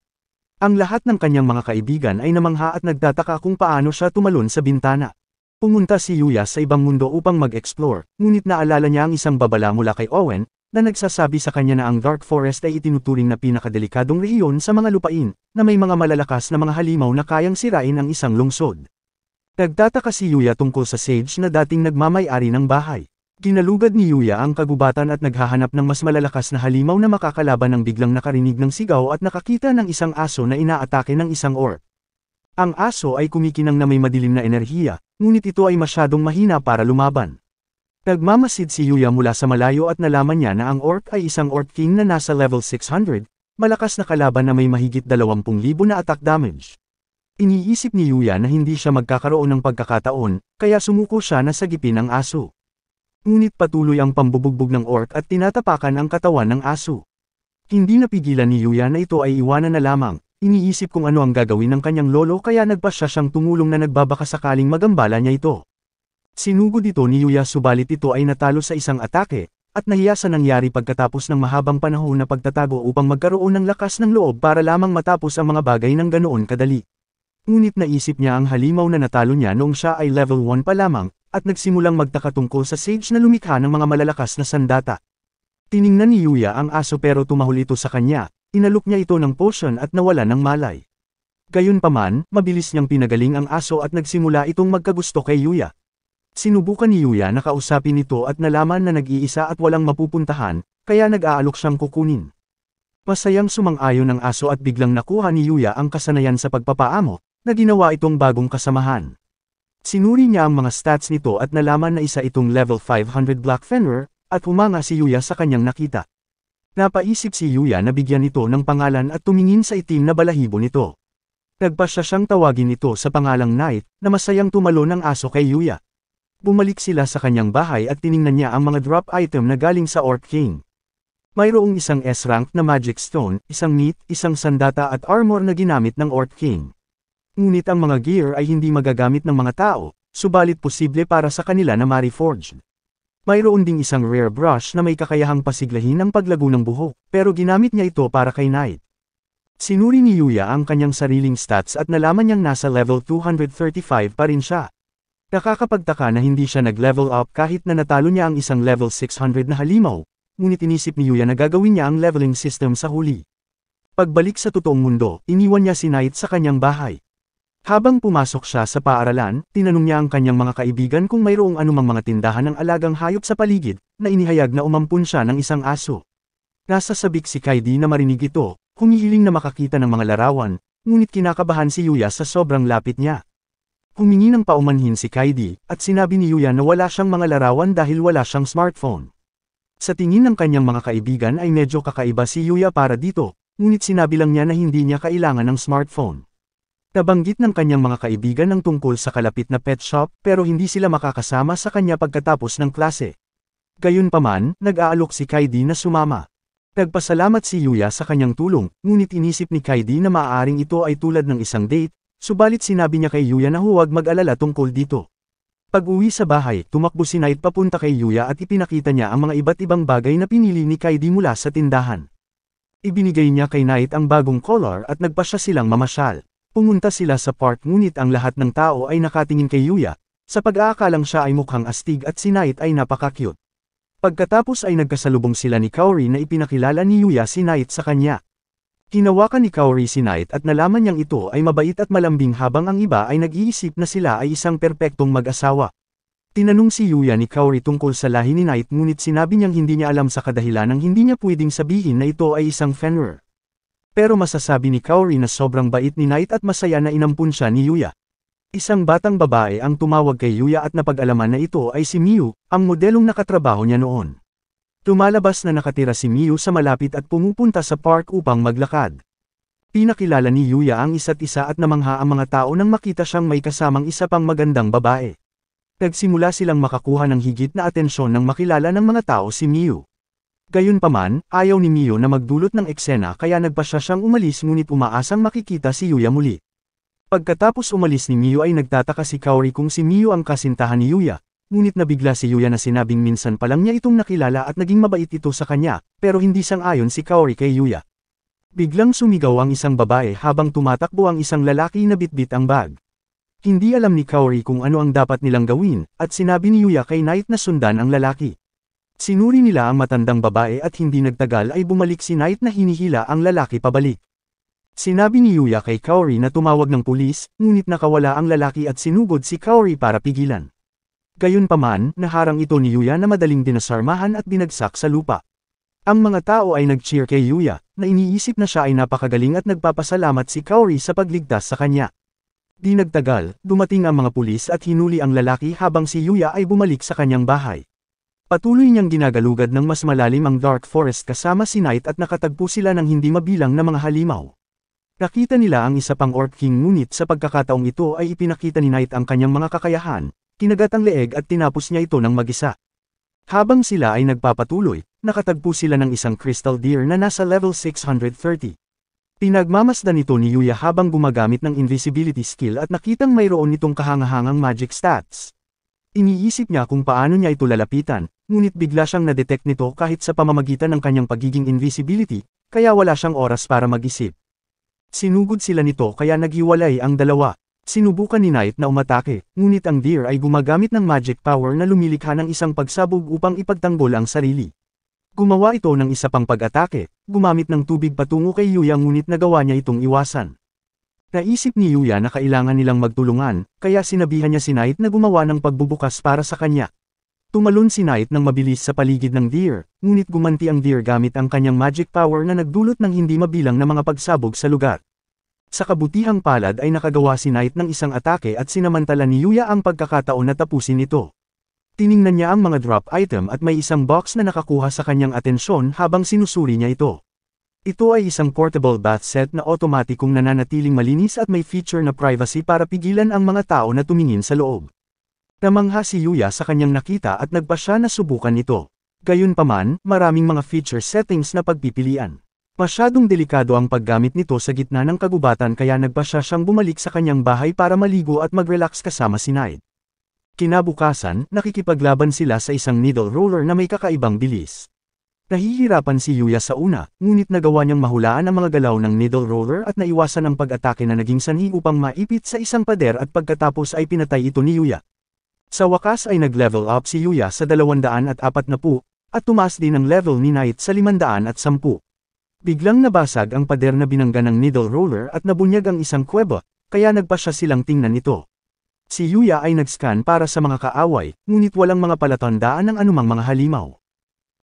Speaker 1: Ang lahat ng kanyang mga kaibigan ay namangha at nagtataka kung paano siya tumalon sa bintana. Pumunta si Yuya sa ibang mundo upang mag-explore, ngunit naalala niya ang isang babala mula kay Owen, na nagsasabi sa kanya na ang Dark Forest ay itinuturing na pinakadelikadong rehiyon sa mga lupain, na may mga malalakas na mga halimaw na kayang sirain ang isang lungsod. Nagtataka si Yuya tungkol sa Sage na dating nagmamay-ari ng bahay. Ginalugad ni Yuya ang kagubatan at naghahanap ng mas malalakas na halimaw na makakalaban nang biglang nakarinig ng sigaw at nakakita ng isang aso na inaatake ng isang orc. Ang aso ay kumikinang na may madilim na enerhiya, ngunit ito ay masyadong mahina para lumaban. Nagmamasid si Yuya mula sa malayo at nalaman niya na ang orc ay isang orc king na nasa level 600, malakas na kalaban na may mahigit 20,000 na attack damage. Iniisip ni Yuya na hindi siya magkakaroon ng pagkakataon, kaya sumuko siya na sagipin ang aso. Ngunit patuloy ang pambubugbog ng orc at tinatapakan ang katawan ng aso. Hindi napigilan ni Yuya na ito ay iwanan na lamang. Iniisip kung ano ang gagawin ng kanyang lolo kaya nagpasya siyang tumulong na nagbabaka sakaling magambala niya ito. Sinugod ito ni Yuya subalit ito ay natalo sa isang atake, at nahiya sa nangyari pagkatapos ng mahabang panahon na pagtatago upang magkaroon ng lakas ng loob para lamang matapos ang mga bagay ng ganoon kadali. Ngunit naisip niya ang halimaw na natalo niya noong siya ay level 1 pa lamang, at nagsimulang magtaka tungkol sa Sage na lumikha ng mga malalakas na sandata. Tiningnan ni Yuya ang aso pero tumahol ito sa kanya. Inalok niya ito ng potion at nawala ng malay. Gayunpaman, mabilis niyang pinagaling ang aso at nagsimula itong magkagusto kay Yuya. Sinubukan ni Yuya na kausapin ito at nalaman na nag-iisa at walang mapupuntahan, kaya nag-aalok siyang kukunin. Masayang sumang-ayon ang aso at biglang nakuha ni Yuya ang kasanayan sa pagpapaamo, na ginawa itong bagong kasamahan. Sinuri niya ang mga stats nito at nalaman na isa itong level 500 Black Fenrir, at humanga si Yuya sa kanyang nakita. Napaisip si Yuya na bigyan ito ng pangalan at tumingin sa itim na balahibo nito. Nagpasya siyang tawagin ito sa pangalang Knight, na masayang tumalo ng aso kay Yuya. Bumalik sila sa kanyang bahay at tiningnan niya ang mga drop item na galing sa Orc King. Mayroong isang S-rank na Magic Stone, isang meat, isang sandata at armor na ginamit ng Orc King. Ngunit ang mga gear ay hindi magagamit ng mga tao, subalit posible para sa kanila na ma-reforged. Mayroon ding isang rare brush na may kakayahang pasiglahin ang paglago ng buhok, pero ginamit niya ito para kay Knight. Sinuri ni Yuya ang kanyang sariling stats at nalaman niyang nasa level 235 pa rin siya. Nakakapagtaka na hindi siya nag-level up kahit na natalo niya ang isang level 600 na halimaw, ngunit inisip ni Yuya na gagawin niya ang leveling system sa huli. Pagbalik sa totoong mundo, iniwan niya si Knight sa kanyang bahay. Habang pumasok siya sa paaralan, tinanong niya ang kanyang mga kaibigan kung mayroong anumang mga tindahan ng alagang hayop sa paligid, na inihayag na umampun siya ng isang aso. Nasa sabik si Kaidi na marinig ito, humihiling na makakita ng mga larawan, ngunit kinakabahan si Yuya sa sobrang lapit niya. Humingi ng paumanhin si Kaidi, at sinabi ni Yuya na wala siyang mga larawan dahil wala siyang smartphone. Sa tingin ng kanyang mga kaibigan ay medyo kakaiba si Yuya para dito, ngunit sinabi lang niya na hindi niya kailangan ng smartphone. Nabanggit ng kanyang mga kaibigan ng tungkol sa kalapit na pet shop pero hindi sila makakasama sa kanya pagkatapos ng klase. Gayunpaman, nag-aalok si Kaidi na sumama. Nagpasalamat si Yuya sa kanyang tulong, ngunit inisip ni Kaidi na maaaring ito ay tulad ng isang date, subalit sinabi niya kay Yuya na huwag mag-alala tungkol dito. Pag-uwi sa bahay, tumakbo si Knight papunta kay Yuya at ipinakita niya ang mga iba't ibang bagay na pinili ni Kaidi mula sa tindahan. Ibinigay niya kay Knight ang bagong collar at nagpasya silang mamasyal. Pumunta sila sa park ngunit ang lahat ng tao ay nakatingin kay Yuya, sa pag-aakalang siya ay mukhang astig at si Knight ay napaka-cute. Pagkatapos ay nagkasalubong sila ni Kaori na ipinakilala ni Yuya si Knight sa kanya. Hinawakan ni Kaori si Knight at nalaman niyang ito ay mabait at malambing habang ang iba ay nag-iisip na sila ay isang perpektong mag-asawa. Tinanong si Yuya ni Kaori tungkol sa lahi ni Knight ngunit sinabi niyang hindi niya alam sa kadahilanang hindi niya pwedeng sabihin na ito ay isang Fenrir. Pero masasabi ni Kaori na sobrang bait ni Knight at masaya na inampun siya ni Yuya. Isang batang babae ang tumawag kay Yuya at napag-alaman na ito ay si Miu, ang modelong nakatrabaho niya noon. Lumalabas na nakatira si Miu sa malapit at pumupunta sa park upang maglakad. Pinakilala ni Yuya ang isa't isa at namangha ang mga tao nang makita siyang may kasamang isa pang magandang babae. Nagsimula silang makakuha ng higit na atensyon nang makilala ng mga tao si Miu. Gayunpaman, ayaw ni Miu na magdulot ng eksena kaya nagpasya siyang umalis ngunit umaasang makikita si Yuya muli. Pagkatapos umalis ni Miu ay nagtataka si Kaori kung si Miu ang kasintahan ni Yuya, ngunit nabigla si Yuya na sinabing minsan pa lang niya itong nakilala at naging mabait ito sa kanya, pero hindi sang-ayon si Kaori kay Yuya. Biglang sumigaw ang isang babae habang tumatakbo ang isang lalaki na bitbit ang bag. Hindi alam ni Kaori kung ano ang dapat nilang gawin, at sinabi ni Yuya kay Knight na sundan ang lalaki. Sinuri nila ang matandang babae at hindi nagtagal ay bumalik si Knight na hinihila ang lalaki pabalik. Sinabi ni Yuya kay Kaori na tumawag ng pulis, ngunit nakawala ang lalaki at sinugod si Kaori para pigilan. Gayunpaman, naharang ito ni Yuya na madaling dinasarmahan at binagsak sa lupa. Ang mga tao ay nag-cheer kay Yuya, na iniisip na siya ay napakagaling at nagpapasalamat si Kaori sa pagligtas sa kanya. Di nagtagal, dumating ang mga pulis at hinuli ang lalaki habang si Yuya ay bumalik sa kanyang bahay. Patuloy niyang ginagalugad ng mas malalim ang Dark Forest kasama si Knight at nakatagpo sila ng hindi mabilang na mga halimaw. Nakita nila ang isa pang Orc King ngunit sa pagkakataong ito ay ipinakita ni Knight ang kanyang mga kakayahan, kinagat ang leeg at tinapos niya ito ng mag-isa. Habang sila ay nagpapatuloy, nakatagpo sila ng isang Crystal Deer na nasa level 630. Pinagmamasdan ito ni Yuya habang gumagamit ng invisibility skill at nakitang mayroon itong kahangahangang magic stats. Iniisip niya kung paano niya ito lalapitan, ngunit bigla siyang na-detect nito kahit sa pamamagitan ng kanyang pagiging invisibility, kaya wala siyang oras para mag-isip. Sinugod sila nito kaya naghiwalay ang dalawa. Sinubukan ni Knight na umatake, ngunit ang deer ay gumagamit ng magic power na lumilikha ng isang pagsabog upang ipagtanggol ang sarili. Gumawa ito ng isa pang pag-atake, gumamit ng tubig patungo kay Yuya ngunit nagawa niya itong iwasan. Naisip ni Yuya na kailangan nilang magtulungan, kaya sinabihan niya si Knight na gumawa ng pagbubukas para sa kanya. Tumalon si Knight ng mabilis sa paligid ng deer, ngunit gumanti ang deer gamit ang kanyang magic power na nagdulot ng hindi mabilang na mga pagsabog sa lugar. Sa kabutihang palad ay nakagawa si Knight ng isang atake at sinamantala ni Yuya ang pagkakataon na tapusin ito. Tiningnan niya ang mga drop item at may isang box na nakakuha sa kanyang atensyon habang sinusuri niya ito. Ito ay isang portable bath set na otomatikong nananatiling malinis at may feature na privacy para pigilan ang mga tao na tumingin sa loob. Namangha si Yuya sa kanyang nakita at nagpasya na subukan ito. Gayunpaman, maraming mga feature settings na pagpipilian. Masyadong delikado ang paggamit nito sa gitna ng kagubatan kaya nagpasya siyang bumalik sa kanyang bahay para maligo at mag-relax kasama si Knight. Kinabukasan, nakikipaglaban sila sa isang needle roller na may kakaibang bilis. Nahihirapan si Yuya sa una, ngunit nagawa niyang mahulaan ang mga galaw ng needle roller at naiwasan ang pag-atake na naging sanhi upang maipit sa isang pader at pagkatapos ay pinatay ito ni Yuya. Sa wakas ay nag-level up si Yuya sa 240 at tumaas din ang level ni Knight sa 510. Biglang nabasag ang pader na binangga ng needle roller at nabunyag ang isang kuweba, kaya nagpasya silang tingnan ito. Si Yuya ay nag-scan para sa mga kaaway, ngunit walang mga palatandaan ng anumang mga halimaw.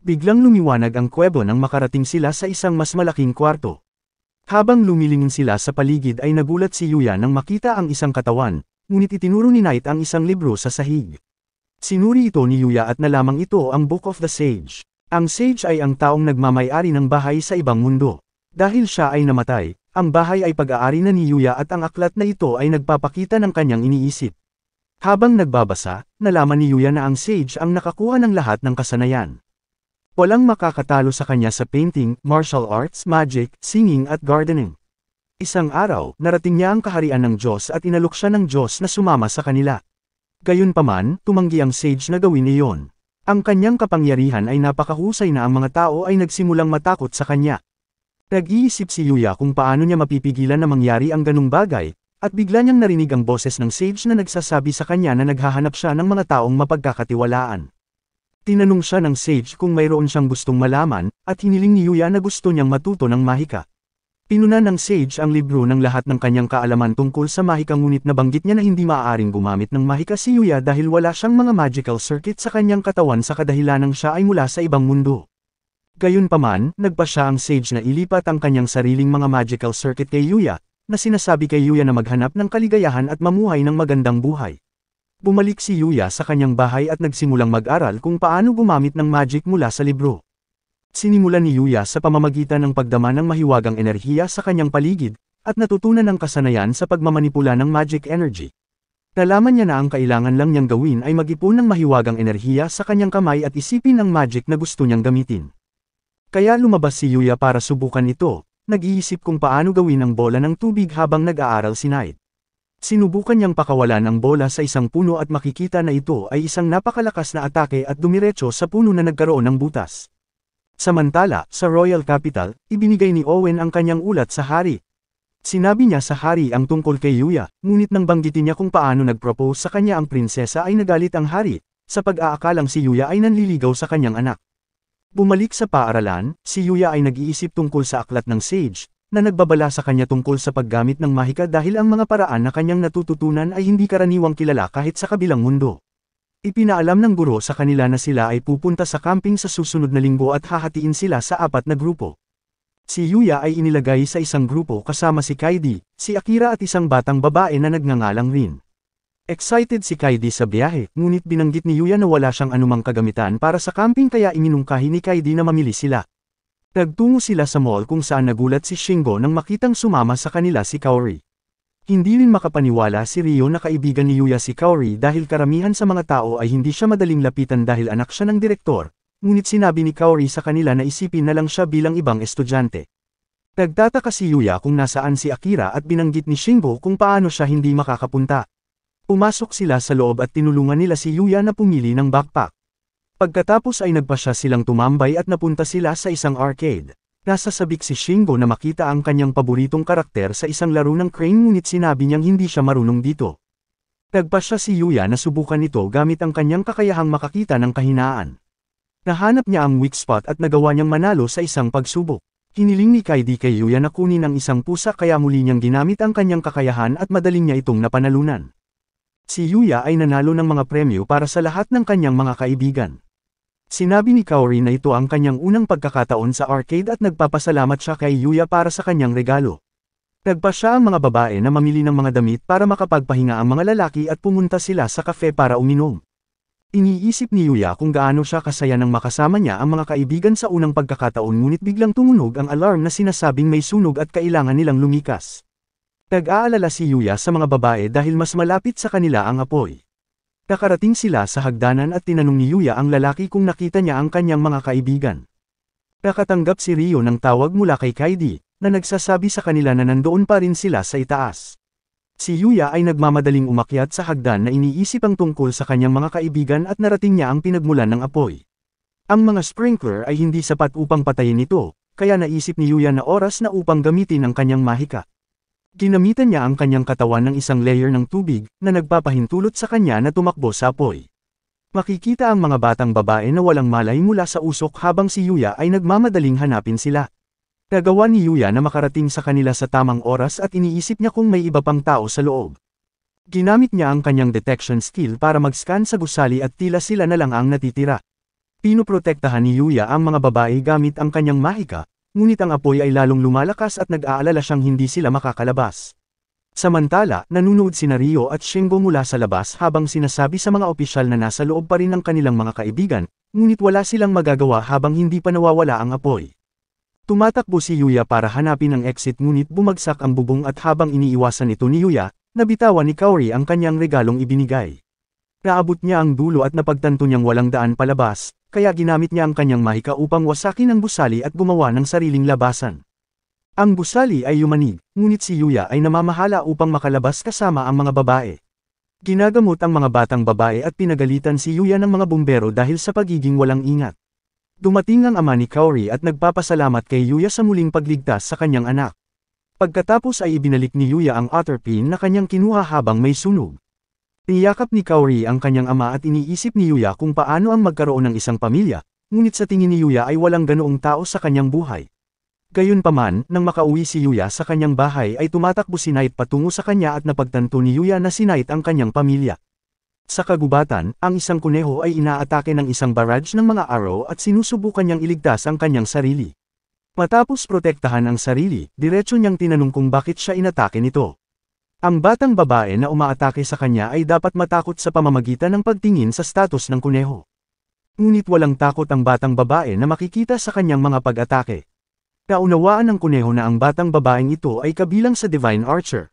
Speaker 1: Biglang lumiwanag ang kuweba nang makarating sila sa isang mas malaking kwarto. Habang lumilingin sila sa paligid ay nagulat si Yuya nang makita ang isang katawan, ngunit itinuro ni Knight ang isang libro sa sahig. Sinuri ito ni Yuya at nalamang ito ang Book of the Sage. Ang Sage ay ang taong nagmamay-ari ng bahay sa ibang mundo. Dahil siya ay namatay, ang bahay ay pag-aari na ni Yuya at ang aklat na ito ay nagpapakita ng kanyang iniisip. Habang nagbabasa, nalaman ni Yuya na ang Sage ang nakakuha ng lahat ng kasanayan. Walang makakatalo sa kanya sa painting, martial arts, magic, singing at gardening. Isang araw, narating niya ang kaharian ng Diyos at inalok siya ng Diyos na sumama sa kanila. Gayunpaman, tumanggi ang Sage na gawin iyon. Ang kanyang kapangyarihan ay napakahusay na ang mga tao ay nagsimulang matakot sa kanya. Nag-iisip si Yuya kung paano niya mapipigilan na mangyari ang ganung bagay, at bigla niyang narinig ang boses ng Sage na nagsasabi sa kanya na naghahanap siya ng mga taong mapagkakatiwalaan. Tinanong siya ng Sage kung mayroon siyang gustong malaman, at hiniling ni Yuya na gusto niyang matuto ng mahika. Pinunan ng Sage ang libro ng lahat ng kanyang kaalaman tungkol sa mahika ngunit nabanggit niya na hindi maaaring gumamit ng mahika si Yuya dahil wala siyang mga magical circuit sa kanyang katawan sa kadahilanang siya ay mula sa ibang mundo. Gayunpaman, nagpasya ang Sage na ilipat ang kanyang sariling mga magical circuit kay Yuya, na sinasabi kay Yuya na maghanap ng kaligayahan at mamuhay ng magandang buhay. Bumalik si Yuya sa kanyang bahay at nagsimulang mag-aral kung paano gumamit ng magic mula sa libro. Sinimulan ni Yuya sa pamamagitan ng pagdama ng mahiwagang enerhiya sa kanyang paligid, at natutunan ng kasanayan sa pagmamanipula ng magic energy. Nalaman niya na ang kailangan lang niyang gawin ay mag-ipon ng mahiwagang enerhiya sa kanyang kamay at isipin ang magic na gusto niyang gamitin. Kaya lumabas si Yuya para subukan ito, nag-iisip kung paano gawin ang bola ng tubig habang nag-aaral si Knight. Sinubukan niyang pakawalan ang bola sa isang puno at makikita na ito ay isang napakalakas na atake at dumiretso sa puno na nagkaroon ng butas. Samantala, sa Royal Capital, ibinigay ni Owen ang kanyang ulat sa hari. Sinabi niya sa hari ang tungkol kay Yuya, ngunit nang banggitin niya kung paano nag-propose sa kanya ang prinsesa ay nagalit ang hari, sa pag-aakalang si Yuya ay nanliligaw sa kanyang anak. Bumalik sa paaralan, si Yuya ay nag-iisip tungkol sa aklat ng Sage, na nagbabala sa kanya tungkol sa paggamit ng mahika dahil ang mga paraan na kanyang natututunan ay hindi karaniwang kilala kahit sa kabilang mundo. Ipinaalam ng guro sa kanila na sila ay pupunta sa camping sa susunod na linggo at hahatiin sila sa 4 na grupo. Si Yuya ay inilagay sa isang grupo kasama si Kaidi, si Akira at isang batang babae na nagngangalang Rin. Excited si Kaidi sa biyahe, ngunit binanggit ni Yuya na wala siyang anumang kagamitan para sa camping kaya iminungkahi ni Kaidi na mamili sila. Nagtungo sila sa mall kung saan nagulat si Shingo nang makitang sumama sa kanila si Kaori. Hindi rin makapaniwala si Ryo na kaibigan ni Yuya si Kaori dahil karamihan sa mga tao ay hindi siya madaling lapitan dahil anak siya ng direktor, ngunit sinabi ni Kaori sa kanila na isipin na lang siya bilang ibang estudyante. Nagtataka si Yuya kung nasaan si Akira at binanggit ni Shingo kung paano siya hindi makakapunta. Pumasok sila sa loob at tinulungan nila si Yuya na pumili ng backpack. Pagkatapos ay nagpasya silang tumambay at napunta sila sa isang arcade. Nasa sabik si Shingo na makita ang kanyang paboritong karakter sa isang laro ng crane ngunit sinabi niyang hindi siya marunong dito. Nagpasya si Yuya na subukan ito gamit ang kanyang kakayahang makakita ng kahinaan. Nahanap niya ang weak spot at nagawa niyang manalo sa isang pagsubok. Hiniling ni Kaidi kay Yuya na kunin ang isang pusa kaya muli niyang ginamit ang kanyang kakayahan at madaling niya itong napanalunan. Si Yuya ay nanalo ng mga premyo para sa lahat ng kanyang mga kaibigan. Sinabi ni Kaori na ito ang kanyang unang pagkakataon sa arcade at nagpapasalamat siya kay Yuya para sa kanyang regalo. Nagpa siya ang mga babae na mamili ng mga damit para makapagpahinga ang mga lalaki at pumunta sila sa kafe para uminom. Iniisip ni Yuya kung gaano siya kasaya nang makasama niya ang mga kaibigan sa unang pagkakataon ngunit biglang tumunog ang alarm na sinasabing may sunog at kailangan nilang lumikas. Nag-aalala si Yuya sa mga babae dahil mas malapit sa kanila ang apoy. Nakarating sila sa hagdanan at tinanong ni Yuya ang lalaki kung nakita niya ang kanyang mga kaibigan. Nakatanggap si Ryo ng tawag mula kay Kaidi, na nagsasabi sa kanila na nandoon pa rin sila sa itaas. Si Yuya ay nagmamadaling umakyat sa hagdan na iniisip ang tungkol sa kanyang mga kaibigan at narating niya ang pinagmulan ng apoy. Ang mga sprinkler ay hindi sapat upang patayin ito, kaya naisip ni Yuya na oras na upang gamitin ang kanyang mahika. Ginamitan niya ang kanyang katawan ng isang layer ng tubig na nagpapahintulot sa kanya na tumakbo sa apoy. Makikita ang mga batang babae na walang malay mula sa usok habang si Yuya ay nagmamadaling hanapin sila. Nagawa ni Yuya na makarating sa kanila sa tamang oras at iniisip niya kung may iba pang tao sa loob. Ginamit niya ang kanyang detection skill para mag-scan sa gusali at tila sila na lang ang natitira. Pinoprotektahan ni Yuya ang mga babae gamit ang kanyang mahika, ngunit ang apoy ay lalong lumalakas at nag-aalala siyang hindi sila makakalabas. Samantala, nanunood sina Ryo at Shingo mula sa labas habang sinasabi sa mga opisyal na nasa loob pa rin ng kanilang mga kaibigan, ngunit wala silang magagawa habang hindi pa nawawala ang apoy. Tumatakbo si Yuya para hanapin ang exit ngunit bumagsak ang bubong at habang iniiwasan ito ni Yuya, nabitawan ni Kaori ang kanyang regalong ibinigay. Naabot niya ang dulo at napagtanto niyang walang daan palabas, kaya ginamit niya ang kanyang mahika upang wasakin ang gusali at gumawa ng sariling labasan. Ang gusali ay yumanig, ngunit si Yuya ay namamahala upang makalabas kasama ang mga babae. Ginagamot ang mga batang babae at pinagalitan si Yuya ng mga bumbero dahil sa pagiging walang ingat. Dumating ang ama ni Kaori at nagpapasalamat kay Yuya sa muling pagligtas sa kanyang anak. Pagkatapos ay ibinalik ni Yuya ang otter pin na kanyang kinuha habang may sunog. Niyakap ni Kaori ang kanyang ama at iniisip ni Yuya kung paano ang magkaroon ng isang pamilya, ngunit sa tingin ni Yuya ay walang ganoong tao sa kanyang buhay. Gayunpaman, nang makauwi si Yuya sa kanyang bahay ay tumatakbo si Knight patungo sa kanya at napagtanto ni Yuya na si Knight ang kanyang pamilya. Sa kagubatan, ang isang kuneho ay inaatake ng isang barrage ng mga arrow at sinusubukan niyang iligtas ang kanyang sarili. Matapos protektahan ang sarili, diretso niyang tinanong kung bakit siya inatake nito. Ang batang babae na umaatake sa kanya ay dapat matakot sa pamamagitan ng pagtingin sa status ng kuneho. Ngunit walang takot ang batang babae na makikita sa kanyang mga pag-atake. Naunawaan ng kuneho na ang batang babaeng ito ay kabilang sa Divine Archer.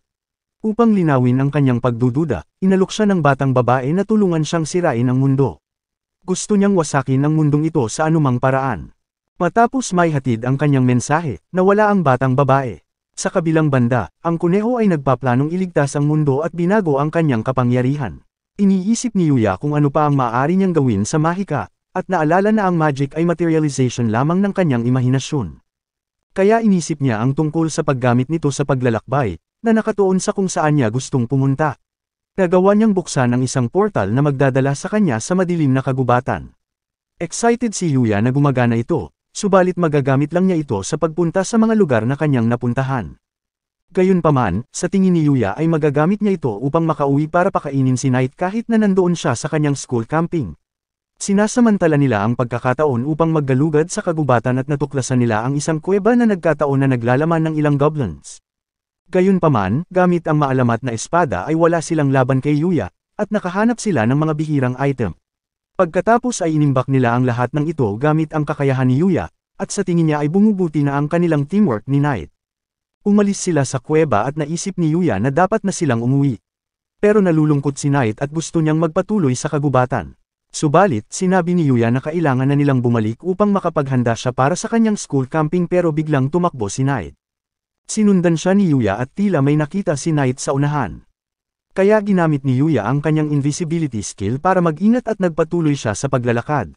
Speaker 1: Upang linawin ang kanyang pagdududa, inalok siya ng batang babae na tulungan siyang sirain ang mundo. Gusto niyang wasakin ang mundong ito sa anumang paraan. Matapos may hatid ang kanyang mensahe, nawala ang batang babae. Sa kabilang banda, ang kuneho ay nagpaplanong iligtas ang mundo at binago ang kanyang kapangyarihan. Iniisip ni Yuya kung ano pa ang maaari niyang gawin sa mahika, at naalala na ang magic ay materialization lamang ng kanyang imahinasyon. Kaya inisip niya ang tungkol sa paggamit nito sa paglalakbay, na nakatuon sa kung saan niya gustong pumunta. Nagawa niyang buksan ang isang portal na magdadala sa kanya sa madilim na kagubatan. Excited si Yuya na gumagana ito, subalit magagamit lang niya ito sa pagpunta sa mga lugar na kanyang napuntahan. Gayunpaman, sa tingin ni Yuya ay magagamit niya ito upang makauwi para pakainin si Knight kahit na nandoon siya sa kanyang school camping. Sinasamantala nila ang pagkakataon upang maggalugad sa kagubatan at natuklasan nila ang isang kuweba na nagkataon na naglalaman ng ilang goblins. Gayunpaman, gamit ang maalamat na espada ay wala silang laban kay Yuya, at nakahanap sila ng mga bihirang item. Pagkatapos ay inimbak nila ang lahat ng ito gamit ang kakayahan ni Yuya, at sa tingin niya ay bumubuti na ang kanilang teamwork ni Knight. Umalis sila sa kuweba at naisip ni Yuya na dapat na silang umuwi. Pero nalulungkot si Knight at gusto niyang magpatuloy sa kagubatan. Subalit, sinabi ni Yuya na kailangan na nilang bumalik upang makapaghanda siya para sa kanyang school camping pero biglang tumakbo si Knight. Sinundan siya ni Yuya at tila may nakita si Knight sa unahan. Kaya ginamit ni Yuya ang kanyang invisibility skill para mag-ingat at nagpatuloy siya sa paglalakad.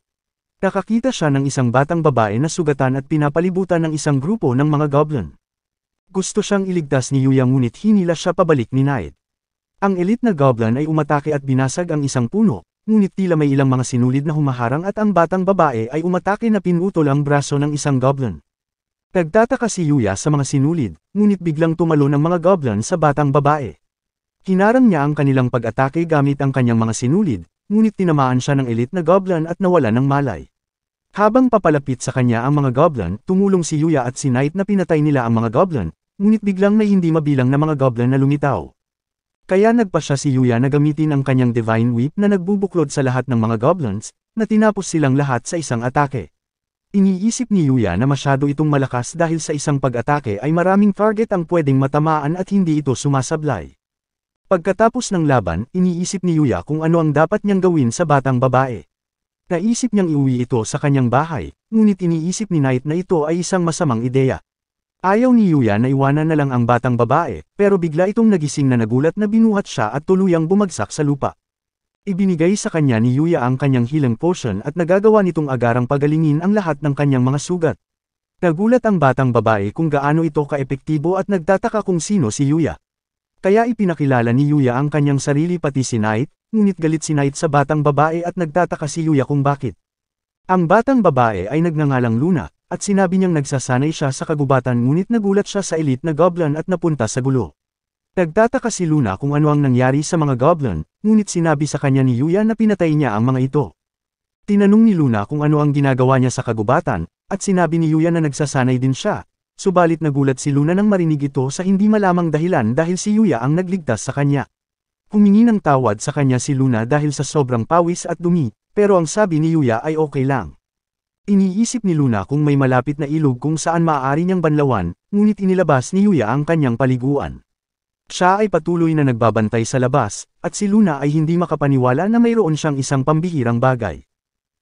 Speaker 1: Nakakita siya ng isang batang babae na sugatan at pinapalibutan ng isang grupo ng mga goblin. Gusto siyang iligtas ni Yuya ngunit hinila siya pabalik ni Knight. Ang elite na goblin ay umatake at binasag ang isang puno, ngunit tila may ilang mga sinulid na humaharang at ang batang babae ay umatake na pinutol ang braso ng isang goblin. Nagtataka si Yuya sa mga sinulid, ngunit biglang tumalo ng mga goblin sa batang babae. Hinarang niya ang kanilang pag-atake gamit ang kanyang mga sinulid, ngunit tinamaan siya ng elite na goblin at nawala ng malay. Habang papalapit sa kanya ang mga goblin, tumulong si Yuya at si Knight na pinatay nila ang mga goblin, ngunit biglang may hindi mabilang na mga goblin na lumitaw. Kaya nagpasya si Yuya na gamitin ang kanyang Divine Whip na nagbubuklod sa lahat ng mga goblins, na tinapos silang lahat sa isang atake. Iniisip ni Yuya na masyado itong malakas dahil sa isang pag-atake ay maraming target ang pwedeng matamaan at hindi ito sumasablay. Pagkatapos ng laban, iniisip ni Yuya kung ano ang dapat niyang gawin sa batang babae. Naisip niyang iuwi ito sa kanyang bahay, ngunit iniisip ni Knight na ito ay isang masamang ideya. Ayaw ni Yuya na iwanan na lang ang batang babae, pero bigla itong nagising na nagulat na binuhat siya at tuluyang bumagsak sa lupa. Ibinigay sa kanya ni Yuya ang kanyang healing potion at nagagawa nitong agarang pagalingin ang lahat ng kanyang mga sugat. Nagulat ang batang babae kung gaano ito kaepektibo at nagtataka kung sino si Yuya. Kaya ipinakilala ni Yuya ang kanyang sarili pati si Knight, ngunit galit si Knight sa batang babae at nagtataka si Yuya kung bakit. Ang batang babae ay nagngangalang Luna, at sinabi niyang nagsasanay siya sa kagubatan ngunit nagulat siya sa elite na goblin at napunta sa gulo. Nagtataka si Luna kung ano ang nangyari sa mga goblin, ngunit sinabi sa kanya ni Yuya na pinatay niya ang mga ito. Tinanong ni Luna kung ano ang ginagawa niya sa kagubatan, at sinabi ni Yuya na nagsasanay din siya, subalit nagulat si Luna nang marinig ito sa hindi malamang dahilan dahil si Yuya ang nagligtas sa kanya. Humingi ng tawad sa kanya si Luna dahil sa sobrang pawis at dumi, pero ang sabi ni Yuya ay okay lang. Iniisip ni Luna kung may malapit na ilog kung saan maaari niyang banlawan, ngunit inilabas ni Yuya ang kanyang paliguan. Siya ay patuloy na nagbabantay sa labas, at si Luna ay hindi makapaniwala na mayroon siyang isang pambihirang bagay.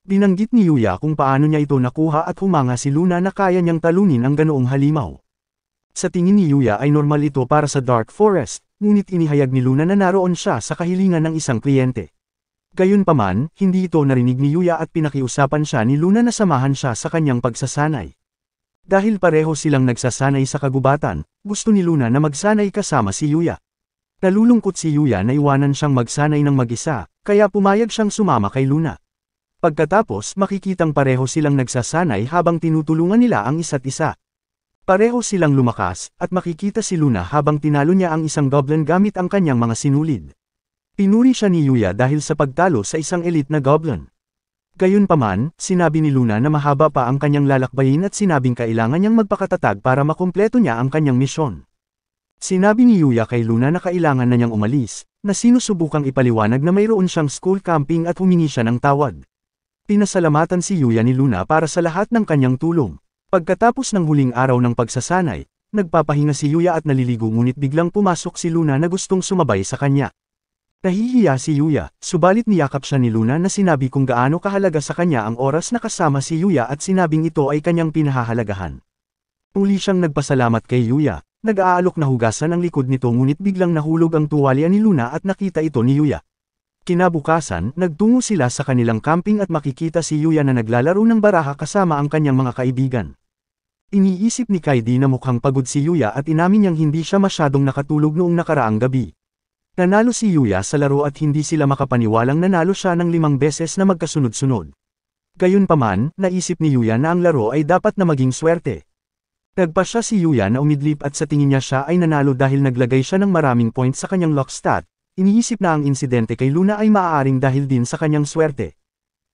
Speaker 1: Binanggit ni Yuya kung paano niya ito nakuha at humanga si Luna na kaya niyang talunin ang ganoong halimaw. Sa tingin ni Yuya ay normal ito para sa Dark Forest, ngunit inihayag ni Luna na naroon siya sa kahilingan ng isang kliyente. Gayunpaman, hindi ito narinig ni Yuya at pinakiusapan siya ni Luna na samahan siya sa kanyang pagsasanay. Dahil pareho silang nagsasanay sa kagubatan, gusto ni Luna na magsanay kasama si Yuya. Nalulungkot si Yuya na iwanan siyang magsanay ng mag-isa, kaya pumayag siyang sumama kay Luna. Pagkatapos makikitang pareho silang nagsasanay habang tinutulungan nila ang isa't isa. Pareho silang lumakas, at makikita si Luna habang tinalo niya ang isang goblin gamit ang kanyang mga sinulid. Pinuri siya ni Yuya dahil sa pagtalo sa isang elite na goblin. Gayunpaman, sinabi ni Luna na mahaba pa ang kanyang lalakbayin at sinabing kailangan niyang magpakatatag para makumpleto niya ang kanyang misyon. Sinabi ni Yuya kay Luna na kailangan na niyang umalis, na sinusubukang ipaliwanag na mayroon siyang school camping at humingi siya ng tawad. Pinasalamatan si Yuya ni Luna para sa lahat ng kanyang tulong. Pagkatapos ng huling araw ng pagsasanay, nagpapahinga si Yuya at naliligo ngunit biglang pumasok si Luna na gustong sumabay sa kanya. Nahihiya si Yuya, subalit niyakap siya ni Luna na sinabi kung gaano kahalaga sa kanya ang oras na kasama si Yuya at sinabing ito ay kanyang pinahahalagahan. Uli siyang nagpasalamat kay Yuya, nag-aalok na hugasan ang likod nito ngunit biglang nahulog ang tuwalya ni Luna at nakita ito ni Yuya. Kinabukasan, nagtungo sila sa kanilang camping at makikita si Yuya na naglalaro ng baraha kasama ang kanyang mga kaibigan. Iniisip ni Kaidi na mukhang pagod si Yuya at inamin niyang hindi siya masyadong nakatulog noong nakaraang gabi. Nanalo si Yuya sa laro at hindi sila makapaniwalang nanalo siya ng 5 beses na magkasunod-sunod. Gayunpaman, naisip ni Yuya na ang laro ay dapat na maging swerte. Nagpasya si Yuya na umidlip at sa tingin niya siya ay nanalo dahil naglagay siya ng maraming points sa kanyang luck stat. Iniisip na ang insidente kay Luna ay maaaring dahil din sa kanyang swerte.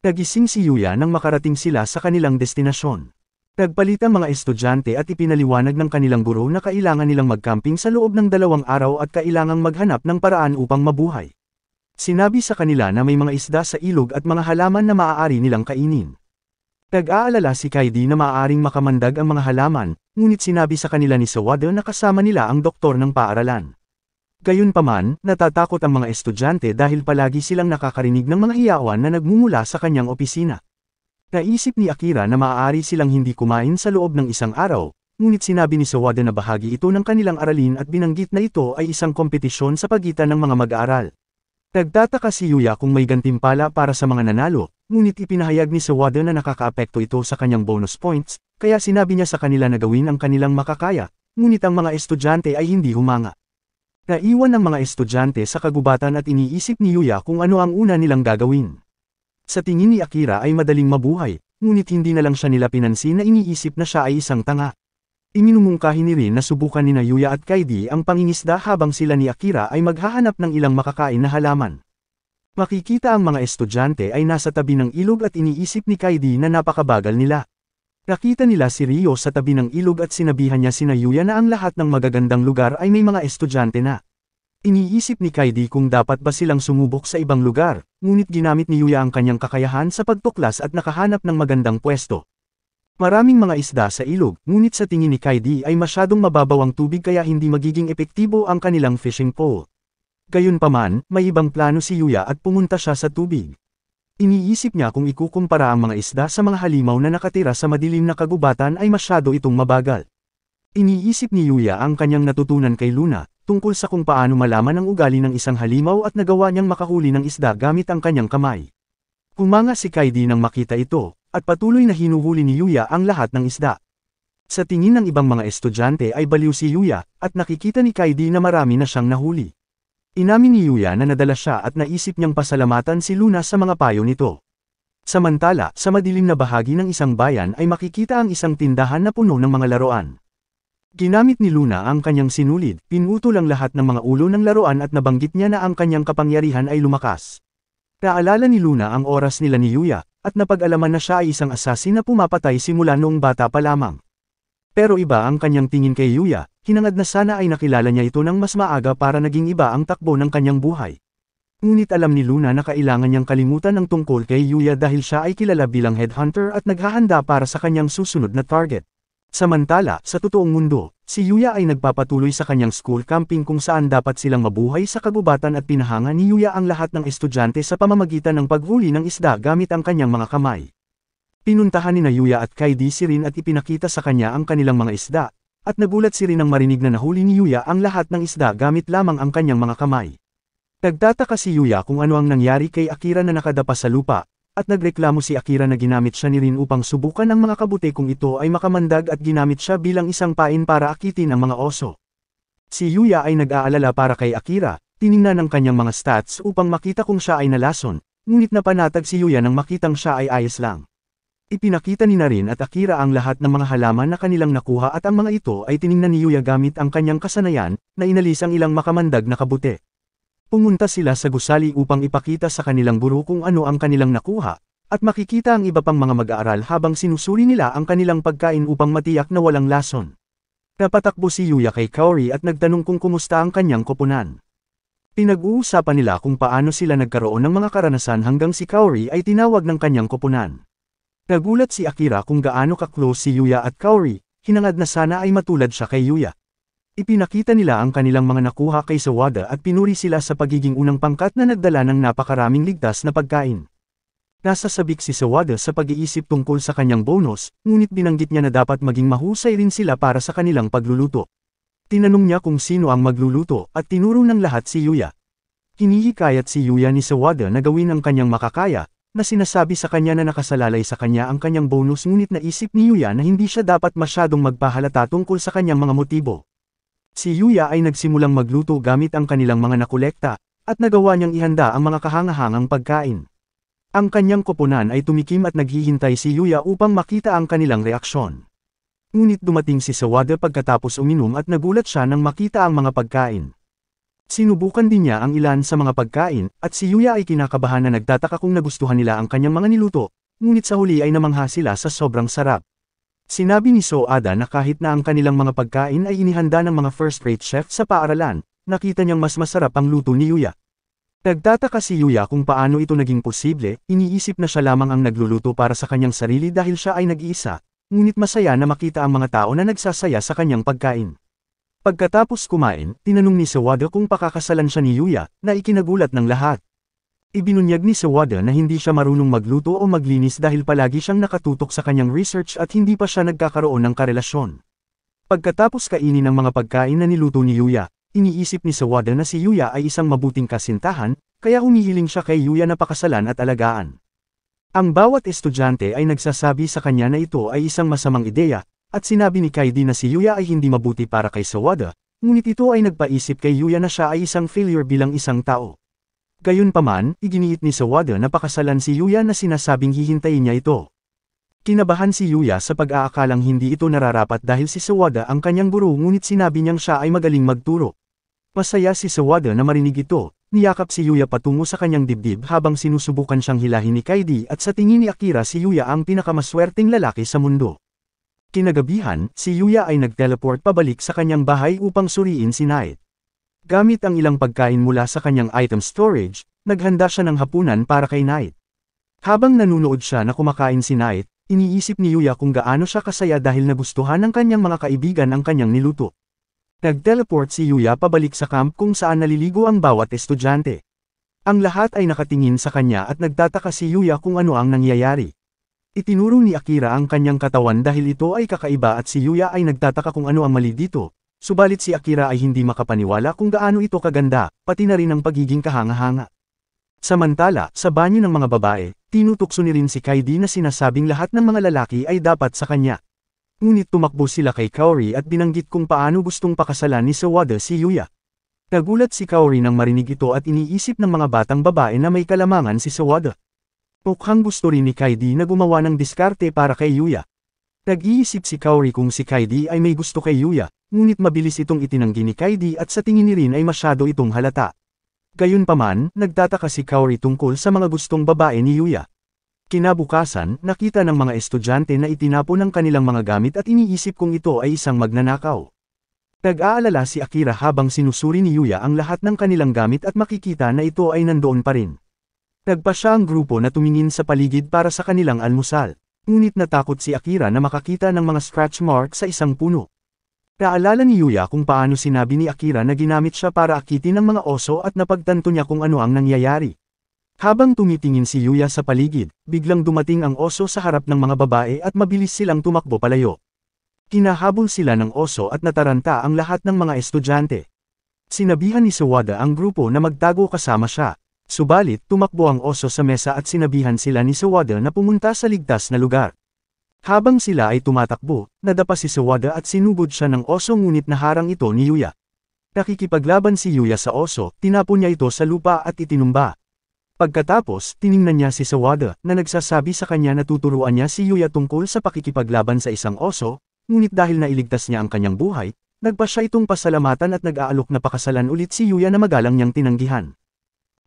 Speaker 1: Nagising si Yuya nang makarating sila sa kanilang destinasyon. Nagpalit ang mga estudyante at ipinaliwanag ng kanilang guro na kailangan nilang magcamping sa loob ng 2 araw at kailangang maghanap ng paraan upang mabuhay. Sinabi sa kanila na may mga isda sa ilog at mga halaman na maaari nilang kainin. Nag-aalala si Kaidi na maaaring makamandag ang mga halaman, ngunit sinabi sa kanila ni Sawada na kasama nila ang doktor ng paaralan. Gayunpaman, natatakot ang mga estudyante dahil palagi silang nakakarinig ng mga hiyawan na nagmumula sa kanyang opisina. Naisip ni Akira na maaari silang hindi kumain sa loob ng 1 araw, ngunit sinabi ni Sawada na bahagi ito ng kanilang aralin at binanggit na ito ay isang kompetisyon sa pagitan ng mga mag-aaral. Nagtataka si Yuya kung may gantimpala para sa mga nanalo, ngunit ipinahayag ni Sawada na nakakaapekto ito sa kanyang bonus points, kaya sinabi niya sa kanila na gawin ang kanilang makakaya, ngunit ang mga estudyante ay hindi humanga. Naiwan ang mga estudyante sa kagubatan at iniisip ni Yuya kung ano ang una nilang gagawin. Sa tingin ni Akira ay madaling mabuhay, ngunit hindi na lang siya nila pinansin na iniisip na siya ay isang tanga. Iminumungkahi ni Rin na subukan ni Yuya at Kaidi ang pangingisda habang sila ni Akira ay maghahanap ng ilang makakain na halaman. Makikita ang mga estudyante ay nasa tabi ng ilog at iniisip ni Kaidi na napakabagal nila. Nakita nila si Ryo sa tabi ng ilog at sinabihan niya sina Yuya na ang lahat ng magagandang lugar ay may mga estudyante na. Iniisip ni Kaidi kung dapat ba silang sumubok sa ibang lugar, ngunit ginamit ni Yuya ang kanyang kakayahan sa pagtuklas at nakahanap ng magandang pwesto. Maraming mga isda sa ilog, ngunit sa tingin ni Kaidi ay masyadong mababaw ang tubig kaya hindi magiging epektibo ang kanilang fishing pole. Gayunpaman, may ibang plano si Yuya at pumunta siya sa tubig. Iniisip niya kung ikukumpara ang mga isda sa mga halimaw na nakatira sa madilim na kagubatan ay masyado itong mabagal. Iniisip ni Yuya ang kanyang natutunan kay Luna, tungkol sa kung paano malaman ang ugali ng isang halimaw at nagawa niyang makahuli ng isda gamit ang kanyang kamay. Humanga si Kaidi nang makita ito, at patuloy na hinuhuli ni Yuya ang lahat ng isda. Sa tingin ng ibang mga estudyante ay baliw si Yuya, at nakikita ni Kaidi na marami na siyang nahuli. Inamin ni Yuya na nadala siya at naisip niyang pasalamatan si Luna sa mga payo nito. Samantala, sa madilim na bahagi ng isang bayan ay makikita ang isang tindahan na puno ng mga laruan. Ginamit ni Luna ang kanyang sinulid, pinutol ang lahat ng mga ulo ng laruan at nabanggit niya na ang kanyang kapangyarihan ay lumakas. Naalala ni Luna ang oras nila ni Yuya, at napag-alaman na siya ay isang assassin na pumapatay simula noong bata pa lamang. Pero iba ang kanyang tingin kay Yuya, hinangad na sana ay nakilala niya ito ng mas maaga para naging iba ang takbo ng kanyang buhay. Ngunit alam ni Luna na kailangan niyang kalimutan ang tungkol kay Yuya dahil siya ay kilala bilang headhunter at naghahanda para sa kanyang susunod na target. Samantala, sa totoong mundo, si Yuya ay nagpapatuloy sa kanyang school camping kung saan dapat silang mabuhay sa kagubatan at pinahanga ni Yuya ang lahat ng estudyante sa pamamagitan ng paghuli ng isda gamit ang kanyang mga kamay. Pinuntahan ni Yuya at Kaidi si Rin at ipinakita sa kanya ang kanilang mga isda, at nagulat si Rin nang marinig na nahuli ni Yuya ang lahat ng isda gamit lamang ang kanyang mga kamay. Nagtataka si Yuya kung ano ang nangyari kay Akira na nakadapa sa lupa, at nagreklamo si Akira na ginamit siya ni Rin upang subukan ang mga kabute kung ito ay makamandag at ginamit siya bilang isang pain para akitin ang mga oso. Si Yuya ay nag-aalala para kay Akira, tiningnan ang kanyang mga stats upang makita kung siya ay nalason, ngunit napanatag si Yuya nang makitang siya ay ayos lang. Ipinakita ni Rin at Akira ang lahat ng mga halaman na kanilang nakuha at ang mga ito ay tiningnan ni Yuya gamit ang kanyang kasanayan, na inalis ang ilang makamandag na kabute. Pumunta sila sa gusali upang ipakita sa kanilang guro kung ano ang kanilang nakuha, at makikita ang iba pang mga mag-aaral habang sinusuri nila ang kanilang pagkain upang matiyak na walang lason. Napatakbo si Yuya kay Kaori at nagtanong kung kumusta ang kanyang koponan. Pinag-uusapan nila kung paano sila nagkaroon ng mga karanasan hanggang si Kaori ay tinawag ng kanyang koponan. Nagulat si Akira kung gaano ka-close si Yuya at Kaori, hinangad na sana ay matulad siya kay Yuya. Ipinakita nila ang kanilang mga nakuha kay Sawada at pinuri sila sa pagiging unang pangkat na nagdala ng napakaraming ligtas na pagkain. Nasasabik si Sawada sa pag-iisip tungkol sa kanyang bonus, ngunit binanggit niya na dapat maging mahusay rin sila para sa kanilang pagluluto. Tinanong niya kung sino ang magluluto at tinuro ng lahat si Yuya. Hinihikayat si Yuya ni Sawada na gawin ang kanyang makakaya, na sinasabi sa kanya na nakasalalay sa kanya ang kanyang bonus ngunit naisip ni Yuya na hindi siya dapat masyadong magpahalata tungkol sa kanyang mga motibo. Si Yuya ay nagsimulang magluto gamit ang kanilang mga nakolekta, at nagawa niyang ihanda ang mga kahangahangang pagkain. Ang kanyang koponan ay tumikim at naghihintay si Yuya upang makita ang kanilang reaksyon. Ngunit dumating si Sawada pagkatapos uminom at nagulat siya nang makita ang mga pagkain. Sinubukan din niya ang ilan sa mga pagkain, at si Yuya ay kinakabahan na nagtataka kung nagustuhan nila ang kanyang mga niluto, ngunit sa huli ay namangha sila sa sobrang sarap. Sinabi ni Soada na kahit na ang kanilang mga pagkain ay inihanda ng mga first-rate chef sa paaralan, nakita niyang mas masarap ang luto ni Yuya. Nagtataka si Yuya kung paano ito naging posible, iniisip na siya lamang ang nagluluto para sa kanyang sarili dahil siya ay nag-iisa, ngunit masaya na makita ang mga tao na nagsasaya sa kanyang pagkain. Pagkatapos kumain, tinanong ni Sawada kung pakakasalan siya ni Yuya, na ikinagulat ng lahat. Ibinunyag ni Sawada na hindi siya marunong magluto o maglinis dahil palagi siyang nakatutok sa kanyang research at hindi pa siya nagkakaroon ng karelasyon. Pagkatapos kainin ng mga pagkain na niluto ni Yuya, iniisip ni Sawada na si Yuya ay isang mabuting kasintahan, kaya humihiling siya kay Yuya na pakasalan at alagaan. Ang bawat estudyante ay nagsasabi sa kanya na ito ay isang masamang ideya, at sinabi ni Kaidi na si Yuya ay hindi mabuti para kay Sawada, ngunit ito ay nagpaisip kay Yuya na siya ay isang failure bilang isang tao. Gayunpaman, iginiit ni Sawada na pakasalan si Yuya na sinasabing hihintayin niya ito. Kinabahan si Yuya sa pag-aakalang hindi ito nararapat dahil si Sawada ang kanyang guro ngunit sinabi niyang siya ay magaling magturo. Masaya si Sawada na marinig ito, niyakap si Yuya patungo sa kanyang dibdib habang sinusubukan siyang hilahin ni Kaidi at sa tingin ni Akira si Yuya ang pinakamaswerteng lalaki sa mundo. Kinagabihan, si Yuya ay nag-teleport pabalik sa kanyang bahay upang suriin si Knight. Gamit ang ilang pagkain mula sa kanyang item storage, naghanda siya ng hapunan para kay Knight. Habang nanunood siya na kumakain si Knight, iniisip ni Yuya kung gaano siya kasaya dahil nagustuhan ng kanyang mga kaibigan ang kanyang niluto. Nag-teleport si Yuya pabalik sa camp kung saan naliligo ang bawat estudyante. Ang lahat ay nakatingin sa kanya at nagtataka si Yuya kung ano ang nangyayari. Itinuro ni Akira ang kanyang katawan dahil ito ay kakaiba at si Yuya ay nagtataka kung ano ang mali dito. Subalit si Akira ay hindi makapaniwala kung gaano ito kaganda, pati na rin ang pagiging kahanga-hanga. Samantala, sa banyo ng mga babae, tinutukso ni rin si Kaidi na sinasabing lahat ng mga lalaki ay dapat sa kanya. Ngunit tumakbo sila kay Kaori at binanggit kung paano gustong pakasalan ni Sawada si Yuya. Nagulat si Kaori nang marinig ito at iniisip ng mga batang babae na may kalamangan si Sawada. Mukhang gusto rin ni Kaidi na gumawa ng diskarte para kay Yuya. Nag-iisip si Kaori kung si Kaidi ay may gusto kay Yuya, ngunit mabilis itong itinanggi ni Kaidi at sa tingin ni rin ay masyado itong halata. Gayunpaman, nagtataka si Kaori tungkol sa mga gustong babae ni Yuya. Kinabukasan, nakita ng mga estudyante na itinapon ang kanilang mga gamit at iniisip kung ito ay isang magnanakaw. Nag-aalala si Akira habang sinusuri ni Yuya ang lahat ng kanilang gamit at makikita na ito ay nandoon pa rin. Nagpa siya ang grupo na tumingin sa paligid para sa kanilang almusal. Ngunit natakot si Akira na makakita ng mga scratch mark sa isang puno. Naalala ni Yuya kung paano sinabi ni Akira na ginamit siya para akitin ng mga oso at napagtanto niya kung ano ang nangyayari. Habang tumitingin si Yuya sa paligid, biglang dumating ang oso sa harap ng mga babae at mabilis silang tumakbo palayo. Kinahabol sila ng oso at nataranta ang lahat ng mga estudyante. Sinabihan ni Sawada ang grupo na magtago kasama siya. Subalit, tumakbo ang oso sa mesa at sinabihan sila ni Sawada na pumunta sa ligtas na lugar. Habang sila ay tumatakbo, nadapa si Sawada at sinugod siya ng oso ngunit naharang ito ni Yuya. Nakikipaglaban si Yuya sa oso, tinapon niya ito sa lupa at itinumba. Pagkatapos, tiningnan niya si Sawada na nagsasabi sa kanya na tuturuan niya si Yuya tungkol sa pakikipaglaban sa isang oso, ngunit dahil nailigtas niya ang kanyang buhay, nagpa siya itong pasalamatan at nag-aalok na pakasalan ulit si Yuya na magalang niyang tinanggihan.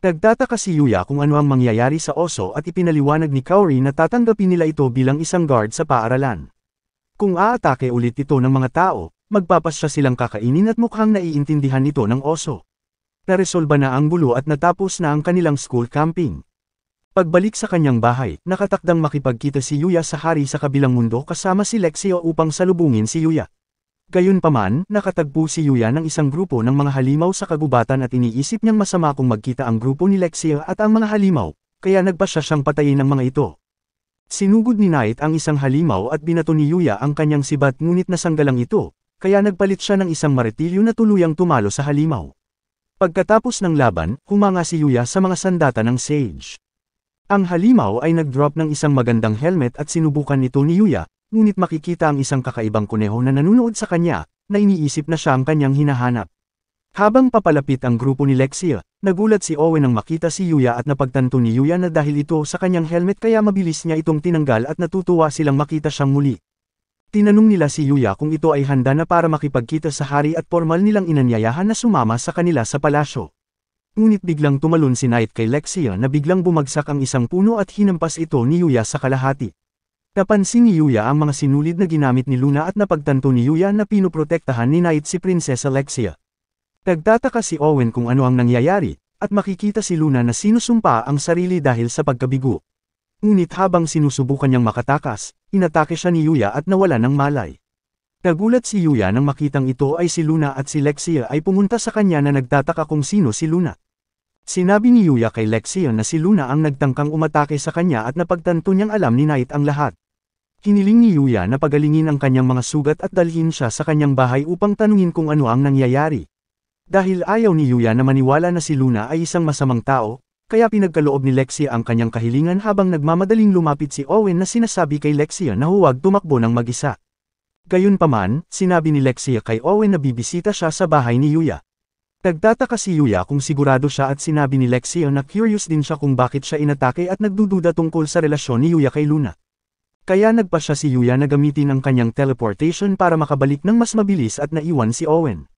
Speaker 1: Nagtataka si Yuya kung ano ang mangyayari sa oso at ipinaliwanag ni Kaori na tatanggapin nila ito bilang isang guard sa paaralan. Kung aatake ulit ito ng mga tao, magpapasya silang kakainin at mukhang naiintindihan ito ng oso. Naresolba na ang gulo at natapos na ang kanilang school camping. Pagbalik sa kanyang bahay, nakatakdang makipagkita si Yuya sa hari sa kabilang mundo kasama si Lexio upang salubungin si Yuya. Gayunpaman, nakatagpo si Yuya ng isang grupo ng mga halimaw sa kagubatan at iniisip niyang masama kung magkita ang grupo ni Lexia at ang mga halimaw, kaya nagpasya siyang patayin ng mga ito. Sinugod ni Knight ang isang halimaw at binato ni Yuya ang kanyang sibat ngunit nasanggalang ito, kaya nagpalit siya ng isang martilyo na tuluyang tumalo sa halimaw. Pagkatapos ng laban, humanga si Yuya sa mga sandata ng Sage. Ang halimaw ay nag-drop ng isang magandang helmet at sinubukan nito ni Yuya, ngunit makikita ang isang kakaibang kuneho na nanunood sa kanya, na iniisip na siya ang kanyang hinahanap. Habang papalapit ang grupo ni Lexia, nagulat si Owen nang makita si Yuya at napagtanto ni Yuya na dahil ito sa kanyang helmet kaya mabilis niya itong tinanggal at natutuwa silang makita siyang muli. Tinanong nila si Yuya kung ito ay handa na para makipagkita sa hari at formal nilang inanyayahan na sumama sa kanila sa palasyo. Ngunit biglang tumalon si Knight kay Lexia na biglang bumagsak ang isang puno at hinampas ito ni Yuya sa kalahati. Napansin ni Yuya ang mga sinulid na ginamit ni Luna at napagtanto ni Yuya na pinoprotektahan ni Knight si Prinsesa Lexia. Nagtataka si Owen kung ano ang nangyayari, at makikita si Luna na sinusumpa ang sarili dahil sa pagkabigo. Ngunit habang sinusubukan niyang makatakas, inatake siya ni Yuya at nawala ng malay. Nagulat si Yuya nang makitang ito ay si Luna at si Lexia ay pumunta sa kanya na nagtataka kung sino si Luna. Sinabi ni Yuya kay Lexia na si Luna ang nagtangkang umatake sa kanya at napagtanto niyang alam ni Knight ang lahat. Hiniling ni Yuya na pagalingin ang kanyang mga sugat at dalhin siya sa kanyang bahay upang tanungin kung ano ang nangyayari. Dahil ayaw ni Yuya na maniwala na si Luna ay isang masamang tao, kaya pinagkaloob ni Lexia ang kanyang kahilingan habang nagmamadaling lumapit si Owen na sinasabi kay Lexia na huwag tumakbo ng mag-isa. Gayunpaman, sinabi ni Lexia kay Owen na bibisita siya sa bahay ni Yuya. Nagtataka si Yuya kung sigurado siya at sinabi ni Lexia na curious din siya kung bakit siya inatake at nagdududa tungkol sa relasyon ni Yuya kay Luna. Kaya nagpa siya si Yuya na gamitin ang kanyang teleportation para makabalik ng mas mabilis at naiwan si Owen.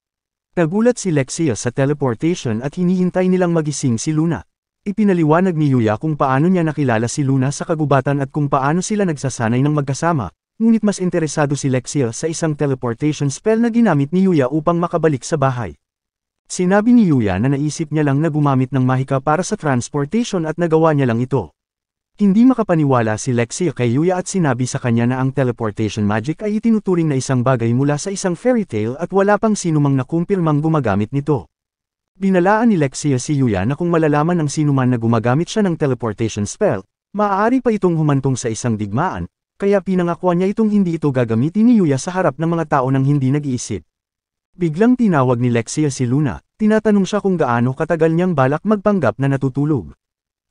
Speaker 1: Nagulat si Lexia sa teleportation at hinihintay nilang magising si Luna. Ipinaliwanag ni Yuya kung paano niya nakilala si Luna sa kagubatan at kung paano sila nagsasanay ng magkasama, ngunit mas interesado si Lexia sa isang teleportation spell na ginamit ni Yuya upang makabalik sa bahay. Sinabi ni Yuya na naisip niya lang na gumamit ng mahika para sa transportation at nagawa niya lang ito. Hindi makapaniwala si Lexia kay Yuya at sinabi sa kanya na ang teleportation magic ay itinuturing na isang bagay mula sa isang fairy tale at wala pang sinumang nakumpirmang gumagamit nito. Binalaan ni Lexia si Yuya na kung malalaman ng sinuman na gumagamit siya ng teleportation spell, maaari pa itong humantong sa isang digmaan, kaya pinangakuan niya itong hindi ito gagamitin ni Yuya sa harap ng mga tao nang hindi nag-iisip. Biglang tinawag ni Lexia si Luna, tinatanong siya kung gaano katagal niyang balak magpanggap na natutulog.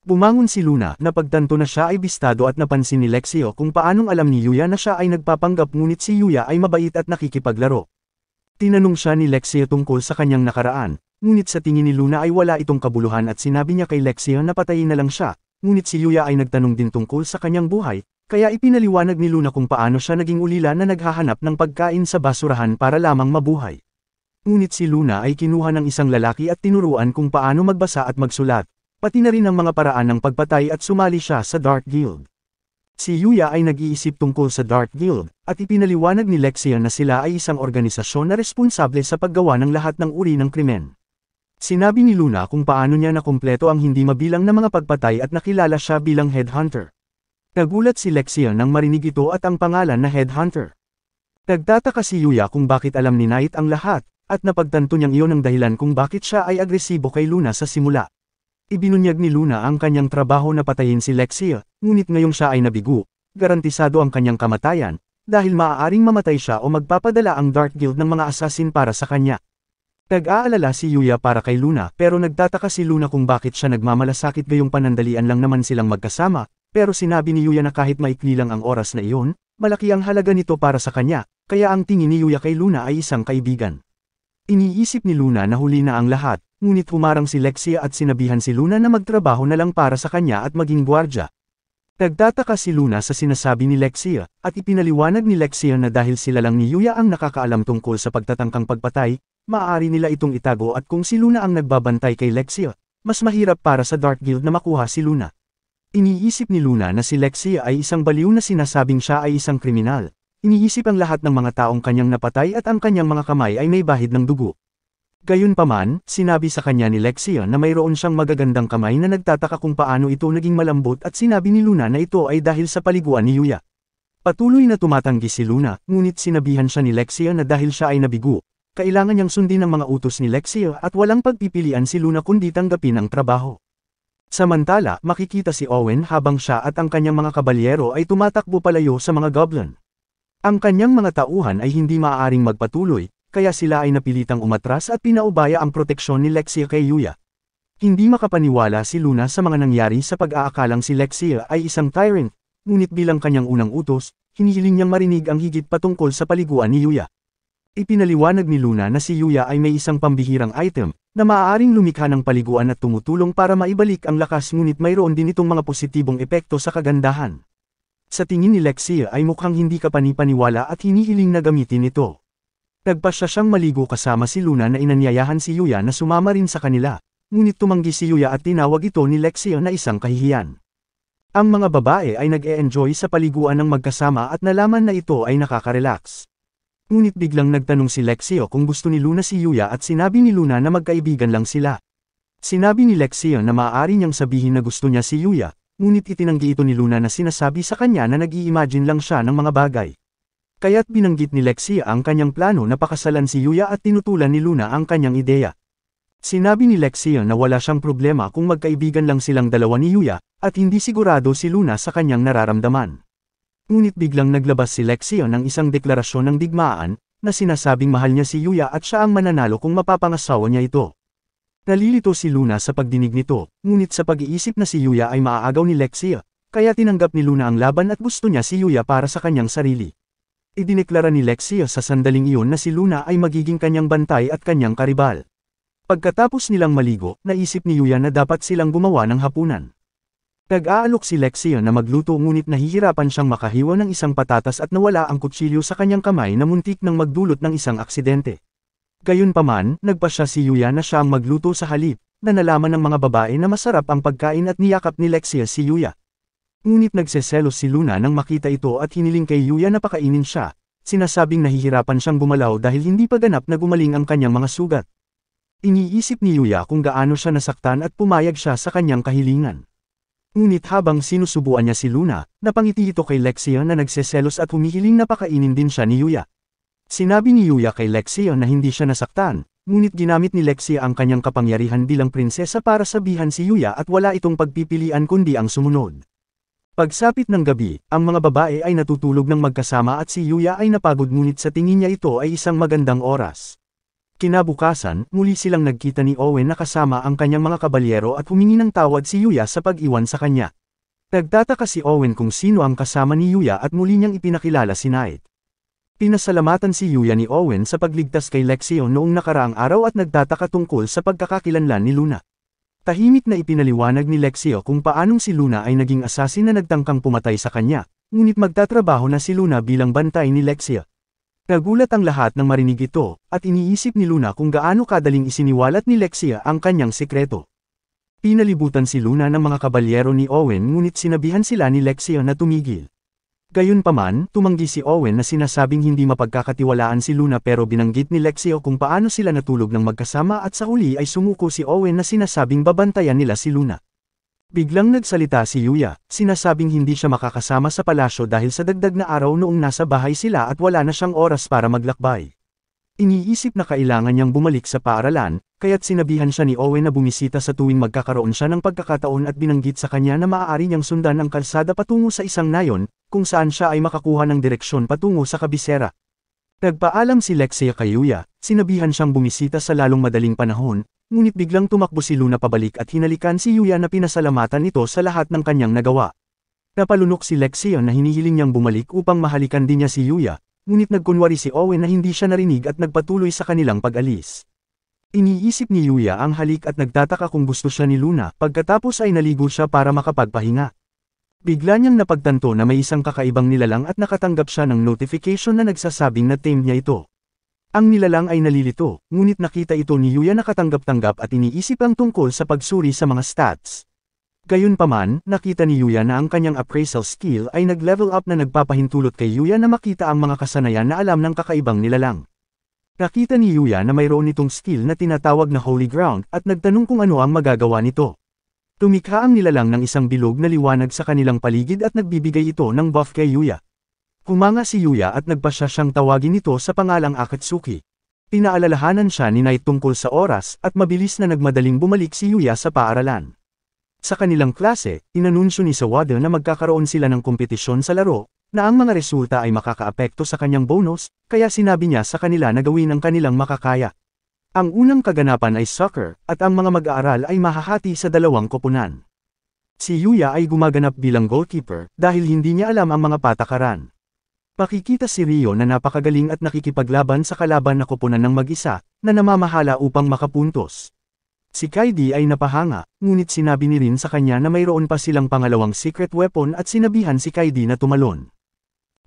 Speaker 1: Bumangon si Luna na pagtanto na siya ay bistado at napansin ni Lexia kung paanong alam ni Yuya na siya ay nagpapanggap ngunit si Yuya ay mabait at nakikipaglaro. Tinanong siya ni Lexia tungkol sa kanyang nakaraan, ngunit sa tingin ni Luna ay wala itong kabuluhan at sinabi niya kay Lexia na patayin na lang siya, ngunit si Yuya ay nagtanong din tungkol sa kanyang buhay, kaya ipinaliwanag ni Luna kung paano siya naging ulila na naghahanap ng pagkain sa basurahan para lamang mabuhay. Ngunit si Luna ay kinuha ng isang lalaki at tinuruan kung paano magbasa at magsulat, pati na rin ang mga paraan ng pagpatay at sumali siya sa Dark Guild. Si Yuya ay nag-iisip tungkol sa Dark Guild, at ipinaliwanag ni Lexia na sila ay isang organisasyon na responsable sa paggawa ng lahat ng uri ng krimen. Sinabi ni Luna kung paano niya nakumpleto ang hindi mabilang na mga pagpatay at nakilala siya bilang headhunter. Nagulat si Lexia nang marinig ito at ang pangalan na headhunter. Nagtataka si Yuya kung bakit alam ni Knight ang lahat, at napagtanto niyang iyon ang dahilan kung bakit siya ay agresibo kay Luna sa simula. Ibinunyag ni Luna ang kanyang trabaho na patayin si Lexia, ngunit ngayong siya ay nabigo, garantisado ang kanyang kamatayan, dahil maaaring mamatay siya o magpapadala ang Dark Guild ng mga assassin para sa kanya. Nag-aalala si Yuya para kay Luna pero nagtataka si Luna kung bakit siya nagmamalasakit gayong panandalian lang naman silang magkasama, pero sinabi ni Yuya na kahit maikli lang ang oras na iyon, malaki ang halaga nito para sa kanya, kaya ang tingin ni Yuya kay Luna ay isang kaibigan. Iniisip ni Luna na huli na ang lahat, ngunit humarang si Lexia at sinabihan si Luna na magtrabaho na lang para sa kanya at maging gwardya. Nagtataka si Luna sa sinasabi ni Lexia, at ipinaliwanag ni Lexia na dahil sila lang ni Yuya ang nakakaalam tungkol sa pagtatangkang pagpatay, maaari nila itong itago at kung si Luna ang nagbabantay kay Lexia, mas mahirap para sa Dark Guild na makuha si Luna. Iniisip ni Luna na si Lexia ay isang baliw na sinasabing siya ay isang kriminal. Iniisip ang lahat ng mga taong kanyang napatay at ang kanyang mga kamay ay may bahid ng dugo. Gayunpaman, sinabi sa kanya ni Lexia na mayroon siyang magagandang kamay na nagtataka kung paano ito naging malambot at sinabi ni Luna na ito ay dahil sa paliguan ni Yuya. Patuloy na tumatanggi si Luna, ngunit sinabihan siya ni Lexia na dahil siya ay nabigo, kailangan niyang sundin ang mga utos ni Lexia at walang pagpipilian si Luna kundi tanggapin ang trabaho. Samantala, makikita si Owen habang siya at ang kanyang mga kabalyero ay tumatakbo palayo sa mga goblin. Ang kanyang mga tauhan ay hindi maaaring magpatuloy, kaya sila ay napilitang umatras at pinaubaya ang proteksyon ni Lexia kay Yuya. Hindi makapaniwala si Luna sa mga nangyari sa pag-aakalang si Lexia ay isang tyrant, ngunit bilang kanyang unang utos, hinihiling niyang marinig ang higit patungkol sa paliguan ni Yuya. Ipinaliwanag ni Luna na si Yuya ay may isang pambihirang item, na maaaring lumikha ng paliguan at tumutulong para maibalik ang lakas ngunit mayroon din itong mga positibong epekto sa kagandahan. Sa tingin ni Lexia ay mukhang hindi kapani-paniwala at hinihiling na gamitin ito. Nagpasya siyang maligo kasama si Luna na inanyayahan si Yuya na sumama rin sa kanila, ngunit tumanggi si Yuya at tinawag ito ni Lexia na isang kahihiyan. Ang mga babae ay nag-e-enjoy sa paliguan ng magkasama at nalaman na ito ay nakaka-relax. Ngunit biglang nagtanong si Lexia kung gusto ni Luna si Yuya at sinabi ni Luna na magkaibigan lang sila. Sinabi ni Lexia na maaari niyang sabihin na gusto niya si Yuya, ngunit itinanggi ito ni Luna na sinasabi sa kanya na nag-i-imagine lang siya ng mga bagay. Kaya't binanggit ni Lexia ang kanyang plano na pakasalan si Yuya at tinutulan ni Luna ang kanyang ideya. Sinabi ni Lexia na wala siyang problema kung magkaibigan lang silang dalawa ni Yuya, at hindi sigurado si Luna sa kanyang nararamdaman. Ngunit biglang naglabas si Lexia ng isang deklarasyon ng digmaan, na sinasabing mahal niya si Yuya at siya ang mananalo kung mapapangasawa niya ito. Nalilito si Luna sa pagdinig nito, ngunit sa pag-iisip na si Yuya ay maaagaw ni Lexia, kaya tinanggap ni Luna ang laban at gusto niya si Yuya para sa kanyang sarili. Idineklara ni Lexia sa sandaling iyon na si Luna ay magiging kanyang bantay at kanyang karibal. Pagkatapos nilang maligo, naisip ni Yuya na dapat silang gumawa ng hapunan. Nag-aalok si Lexia na magluto ngunit nahihirapan siyang makahiwa ng isang patatas at nawala ang kutsilyo sa kanyang kamay na muntik nang magdulot ng isang aksidente. Gayunpaman, nagpasya si Yuya na siya ang magluto sa halip, na nalaman ng mga babae na masarap ang pagkain at niyakap ni Lexia si Yuya. Ngunit nagseselos si Luna nang makita ito at hiniling kay Yuya na pakainin siya, sinasabing nahihirapan siyang gumalaw dahil hindi pa ganap na gumaling ang kanyang mga sugat. Iniisip ni Yuya kung gaano siya nasaktan at pumayag siya sa kanyang kahilingan. Ngunit habang sinusubuan niya si Luna, napangiti ito kay Lexia na nagseselos at humihiling na pakainin din siya ni Yuya. Sinabi ni Yuya kay Lexia na hindi siya nasaktan, ngunit ginamit ni Lexia ang kanyang kapangyarihan bilang prinsesa para sabihan si Yuya at wala itong pagpipilian kundi ang sumunod. Pagsapit ng gabi, ang mga babae ay natutulog ng magkasama at si Yuya ay napagod ngunit sa tingin niya ito ay isang magandang oras. Kinabukasan, muli silang nagkita ni Owen na kasama ang kanyang mga kabalyero at humingi ng tawad si Yuya sa pag-iwan sa kanya. Nagtataka si Owen kung sino ang kasama ni Yuya at muli niyang ipinakilala si Knight. Pinasalamatan si Yuya ni Owen sa pagligtas kay Lexia noong nakaraang araw at nagtataka tungkol sa pagkakakilanlan ni Luna. Tahimik na ipinaliwanag ni Lexia kung paanong si Luna ay naging asasin na nagtangkang pumatay sa kanya, ngunit magtatrabaho na si Luna bilang bantay ni Lexia. Nagulat ang lahat nang marinig ito, at iniisip ni Luna kung gaano kadaling isiniwalat ni Lexia ang kanyang sikreto. Pinalibutan si Luna ng mga kabalyero ni Owen ngunit sinabihan sila ni Lexia na tumigil. Gayunpaman, tumanggi si Owen na sinasabing hindi mapagkakatiwalaan si Luna pero binanggit ni Lexia kung paano sila natulog ng magkasama at sa huli ay sumuko si Owen na sinasabing babantayan nila si Luna. Biglang nagsalita si Yuya, sinasabing hindi siya makakasama sa palasyo dahil sa dagdag na araw noong nasa bahay sila at wala na siyang oras para maglakbay. Iniisip na kailangan niyang bumalik sa paaralan, kaya't sinabihan siya ni Owen na bumisita sa tuwing magkakaroon siya ng pagkakataon at binanggit sa kanya na maaari niyang sundan ang kalsada patungo sa isang nayon, kung saan siya ay makakuha ng direksyon patungo sa kabisera. Nagpaalam si Lexia kay Yuya, sinabihan siyang bumisita sa lalong madaling panahon, ngunit biglang tumakbo si Luna pabalik at hinalikan si Yuya na pinasalamatan ito sa lahat ng kanyang nagawa. Napalunok si Lexia na hinihiling niyang bumalik upang mahalikan din niya si Yuya, ngunit nagkunwari si Owen na hindi siya narinig at nagpatuloy sa kanilang pag-alis. Iniisip ni Yuya ang halik at nagtataka kung gusto siya ni Luna, pagkatapos ay naligo siya para makapagpahinga. Bigla niyang napagtanto na may isang kakaibang nilalang at nakatanggap siya ng notification na nagsasabing na tame niya ito. Ang nilalang ay nalilito, ngunit nakita ito ni Yuya na katanggap-tanggap at iniisip ang tungkol sa pagsuri sa mga stats. Gayunpaman, nakita ni Yuya na ang kanyang appraisal skill ay nag-level up na nagpapahintulot kay Yuya na makita ang mga kasanayan na alam ng kakaibang nilalang. Nakita ni Yuya na mayroon itong skill na tinatawag na Holy Ground at nagtanong kung ano ang magagawa nito. Tumikha ang nilalang ng isang bilog na liwanag sa kanilang paligid at nagbibigay ito ng buff kay Yuya. Humanga si Yuya at nagpasya siyang tawagin ito sa pangalang Akatsuki. Pinaalalahanan siya ni Knight tungkol sa oras at mabilis na nagmadaling bumalik si Yuya sa paaralan. Sa kanilang klase, inanunsyo ni Sawada na magkakaroon sila ng kompetisyon sa laro, na ang mga resulta ay makakaapekto sa kanyang bonus, kaya sinabi niya sa kanila na gawin ang kanilang makakaya. Ang unang kaganapan ay soccer, at ang mga mag-aaral ay mahahati sa dalawang koponan. Si Yuya ay gumaganap bilang goalkeeper, dahil hindi niya alam ang mga patakaran. Pakikita si Rio na napakagaling at nakikipaglaban sa kalaban na koponan ng mag-isa, na namamahala upang makapuntos. Si Kaidi ay napahanga, ngunit sinabi ni Rin sa kanya na mayroon pa silang pangalawang secret weapon at sinabihan si Kaidi na tumalon.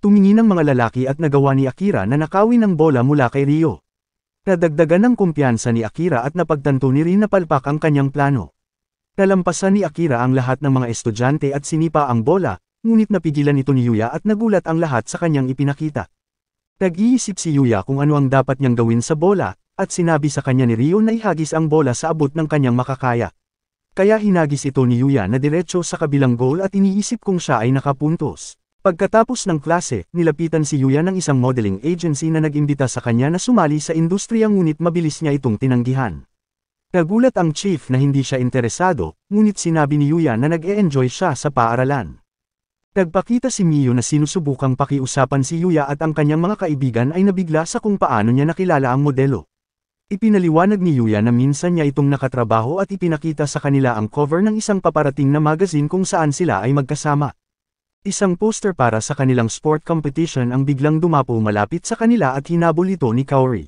Speaker 1: Tumingin ang mga lalaki at nagawa ni Akira na nakawin ang bola mula kay Rio. Nadagdagan ng kumpiyansa ni Akira at napagtanto ni Rin na palpak ang kanyang plano. Nalampasan ni Akira ang lahat ng mga estudyante at sinipa ang bola, ngunit napigilan ito ni Yuya at nagulat ang lahat sa kanyang ipinakita. Nag-iisip si Yuya kung ano ang dapat niyang gawin sa bola, at sinabi sa kanya ni Rio na ihagis ang bola sa abot ng kanyang makakaya. Kaya hinagis ito ni Yuya na diretso sa kabilang goal at iniisip kung siya ay nakapuntos. Pagkatapos ng klase, nilapitan si Yuya ng isang modeling agency na nag-imbita sa kanya na sumali sa industriya ngunit mabilis niya itong tinanggihan. Nagulat ang chief na hindi siya interesado, ngunit sinabi ni Yuya na nag-e-enjoy siya sa paaralan. Nagpakita si Miyo na sinusubukang pakiusapan si Yuya at ang kanyang mga kaibigan ay nabigla sa kung paano niya nakilala ang modelo. Ipinaliwanag ni Yuya na minsan niya itong nakatrabaho at ipinakita sa kanila ang cover ng isang paparating na magazine kung saan sila ay magkasama. Isang poster para sa kanilang sport competition ang biglang dumapo malapit sa kanila at hinabol ito ni Kaori.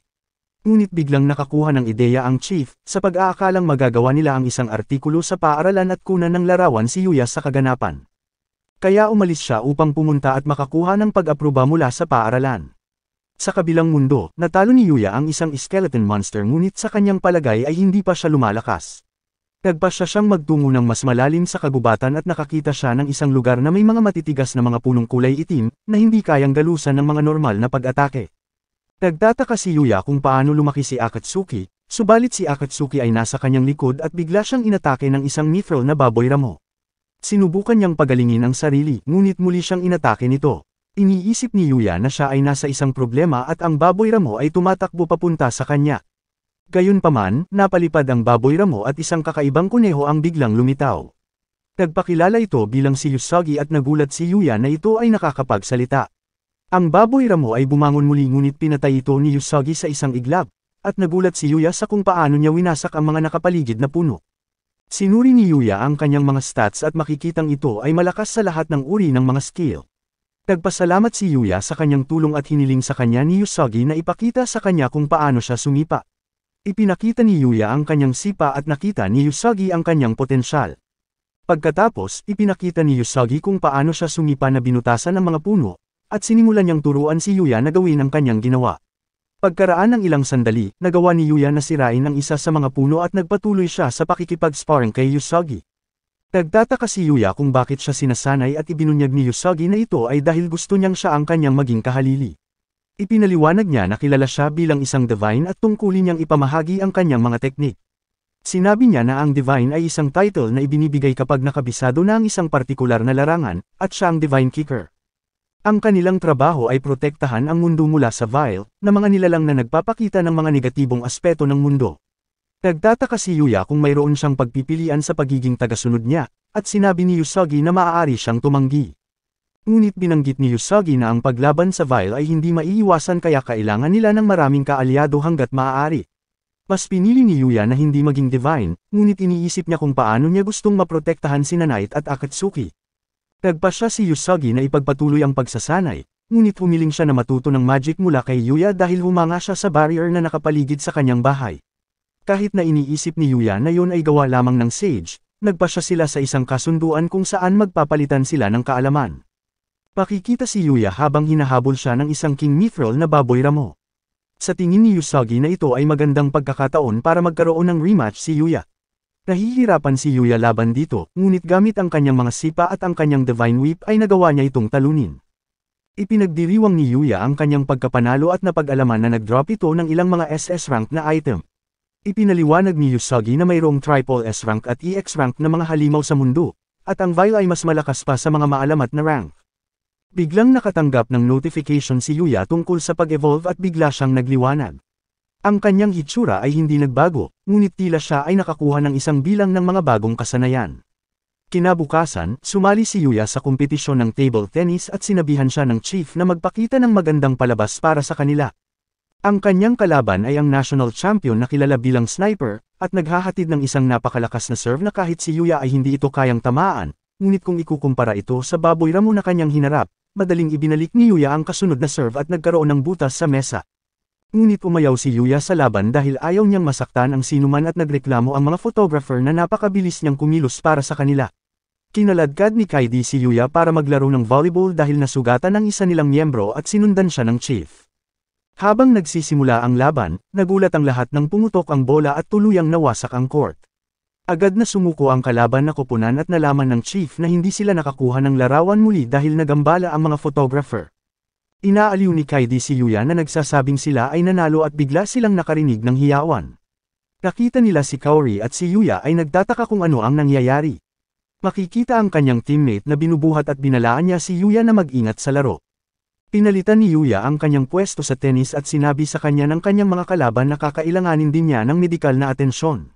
Speaker 1: Ngunit biglang nakakuha ng ideya ang chief, sa pag-aakalang magagawa nila ang isang artikulo sa paaralan at kunan ng larawan si Yuya sa kaganapan. Kaya umalis siya upang pumunta at makakuha ng pag-aproba mula sa paaralan. Sa kabilang mundo, natalo ni Yuya ang isang skeleton monster ngunit sa kanyang palagay ay hindi pa siya lumalakas. Nagpasya siyang magtungo ng mas malalim sa kagubatan at nakakita siya ng isang lugar na may mga matitigas na mga punong kulay itim, na hindi kayang galusan ng mga normal na pag-atake. Nagtataka si Yuya kung paano lumaki si Akatsuki, subalit si Akatsuki ay nasa kanyang likod at bigla siyang inatake ng isang mithril na baboy ramo. Sinubukan niyang pagalingin ang sarili, ngunit muli siyang inatake nito. Iniisip ni Yuya na siya ay nasa isang problema at ang baboy ramo ay tumatakbo papunta sa kanya. Gayunpaman, napalipad ang baboy ramo at isang kakaibang kuneho ang biglang lumitaw. Nagpakilala ito bilang si Usagi at nagulat si Yuya na ito ay nakakapagsalita. Ang baboy ramo ay bumangon muli ngunit pinatay ito ni Usagi sa isang iglap, at nagulat si Yuya sa kung paano niya winasak ang mga nakapaligid na puno. Sinuri ni Yuya ang kanyang mga stats at makikitang ito ay malakas sa lahat ng uri ng mga skill. Nagpasalamat si Yuya sa kanyang tulong at hiniling sa kanya ni Usagi na ipakita sa kanya kung paano siya sumipa. Ipinakita ni Yuya ang kanyang sipa at nakita ni Usagi ang kanyang potensyal. Pagkatapos, ipinakita ni Usagi kung paano siya sumipa na binutasan ng mga puno, at sinimulan niyang turuan si Yuya na gawin ang kanyang ginawa. Pagkaraan ng ilang sandali, nagawa ni Yuya na sirain ang isa sa mga puno at nagpatuloy siya sa pakikipag-sparring kay Usagi. Nagtataka si Yuya kung bakit siya sinasanay at ibinunyag ni Usagi na ito ay dahil gusto niyang siya ang kanyang maging kahalili. Ipinaliwanag niya na kilala siya bilang isang divine at tungkulin niyang ipamahagi ang kanyang mga teknik. Sinabi niya na ang divine ay isang title na ibinibigay kapag nakabisado na ang isang partikular na larangan, at siya ang divine kicker. Ang kanilang trabaho ay protektahan ang mundo mula sa vile, na mga nilalang na nagpapakita ng mga negatibong aspeto ng mundo. Nagtataka si Yuya kung mayroon siyang pagpipilian sa pagiging tagasunod niya, at sinabi ni Usagi na maaari siyang tumanggi. Ngunit binanggit ni Usagi na ang paglaban sa vile ay hindi maiiwasan kaya kailangan nila ng maraming kaalyado hanggat maaari. Mas pinili ni Yuya na hindi maging divine, ngunit iniisip niya kung paano niya gustong maprotektahan si Knight at Akatsuki. Nagpasya si Usagi na ipagpatuloy ang pagsasanay, ngunit humiling siya na matuto ng magic mula kay Yuya dahil humanga siya sa barrier na nakapaligid sa kanyang bahay. Kahit na iniisip ni Yuya na yon ay gawa lamang ng sage, nagpasya sila sa isang kasunduan kung saan magpapalitan sila ng kaalaman. Makikita si Yuya habang hinahabol siya ng isang king mithril na baboy ramo. Sa tingin ni Usagi na ito ay magandang pagkakataon para magkaroon ng rematch si Yuya. Nahihirapan si Yuya laban dito, ngunit gamit ang kanyang mga sipa at ang kanyang divine whip ay nagawa niya itong talunin. Ipinagdiriwang ni Yuya ang kanyang pagkapanalo at napag-alaman na nag-drop ito ng ilang mga SS rank na item. Ipinaliwanag ni Usagi na mayroong triple S rank at EX rank na mga halimaw sa mundo, at ang vile ay mas malakas pa sa mga maalamat na rank. Biglang nakatanggap ng notification si Yuya tungkol sa pag-evolve at bigla siyang nagliwanag. Ang kanyang hitsura ay hindi nagbago, ngunit tila siya ay nakakuha ng isang bilang ng mga bagong kasanayan. Kinabukasan, sumali si Yuya sa kompetisyon ng table tennis at sinabihan siya ng chief na magpakita ng magandang palabas para sa kanila. Ang kanyang kalaban ay ang national champion na kilala bilang sniper, at naghahatid ng isang napakalakas na serve na kahit si Yuya ay hindi ito kayang tamaan, ngunit kung ikukumpara ito sa baboy ramo na kanyang hinarap, madaling ibinalik ni Yuya ang kasunod na serve at nagkaroon ng butas sa mesa. Ngunit umayaw si Yuya sa laban dahil ayaw niyang masaktan ang sinuman at nagreklamo ang mga photographer na napakabilis niyang kumilos para sa kanila. Kinaladkad ni Kaidi si Yuya para maglaro ng volleyball dahil nasugatan ang isa nilang miyembro at sinundan siya ng chief. Habang nagsisimula ang laban, nagulat ang lahat nang pumutok ang bola at tuluyang nawasak ang court. Agad na sumuko ang kalaban na koponan at nalaman ng chief na hindi sila nakakuha ng larawan muli dahil nagambala ang mga photographer. Inaaliw ni Kaidi si Yuya na nagsasabing sila ay nanalo at bigla silang nakarinig ng hiyawan. Nakita nila si Kaori at si Yuya ay nagtataka kung ano ang nangyayari. Makikita ang kanyang teammate na binubuhat at binalaan niya si Yuya na mag-ingat sa laro. Pinalitan ni Yuya ang kanyang pwesto sa tennis at sinabi sa kanya ng kanyang mga kalaban na kakailanganin din niya ng medikal na atensyon.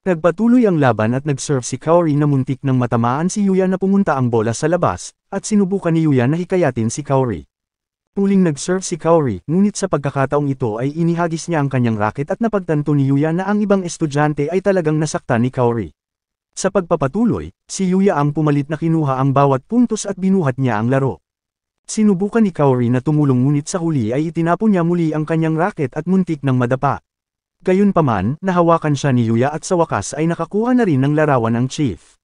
Speaker 1: Nagpatuloy ang laban at nag-serve si Kaori na muntik nang matamaan si Yuya na pumunta ang bola sa labas, at sinubukan ni Yuya na hikayatin si Kaori. Muling nag-serve si Kaori, ngunit sa pagkakataong ito ay inihagis niya ang kanyang racket at napagtanto ni Yuya na ang ibang estudyante ay talagang nasaktan ni Kaori. Sa pagpapatuloy, si Yuya ang pumalit na kinuha ang bawat puntos at binuhat niya ang laro. Sinubukan ni Kaori na tumulong ngunit sa huli ay itinapon niya muli ang kanyang racket at muntik ng madapa. Gayunpaman, nahawakan siya ni Yuya at sa wakas ay nakakuha na rin ng larawan ang chief.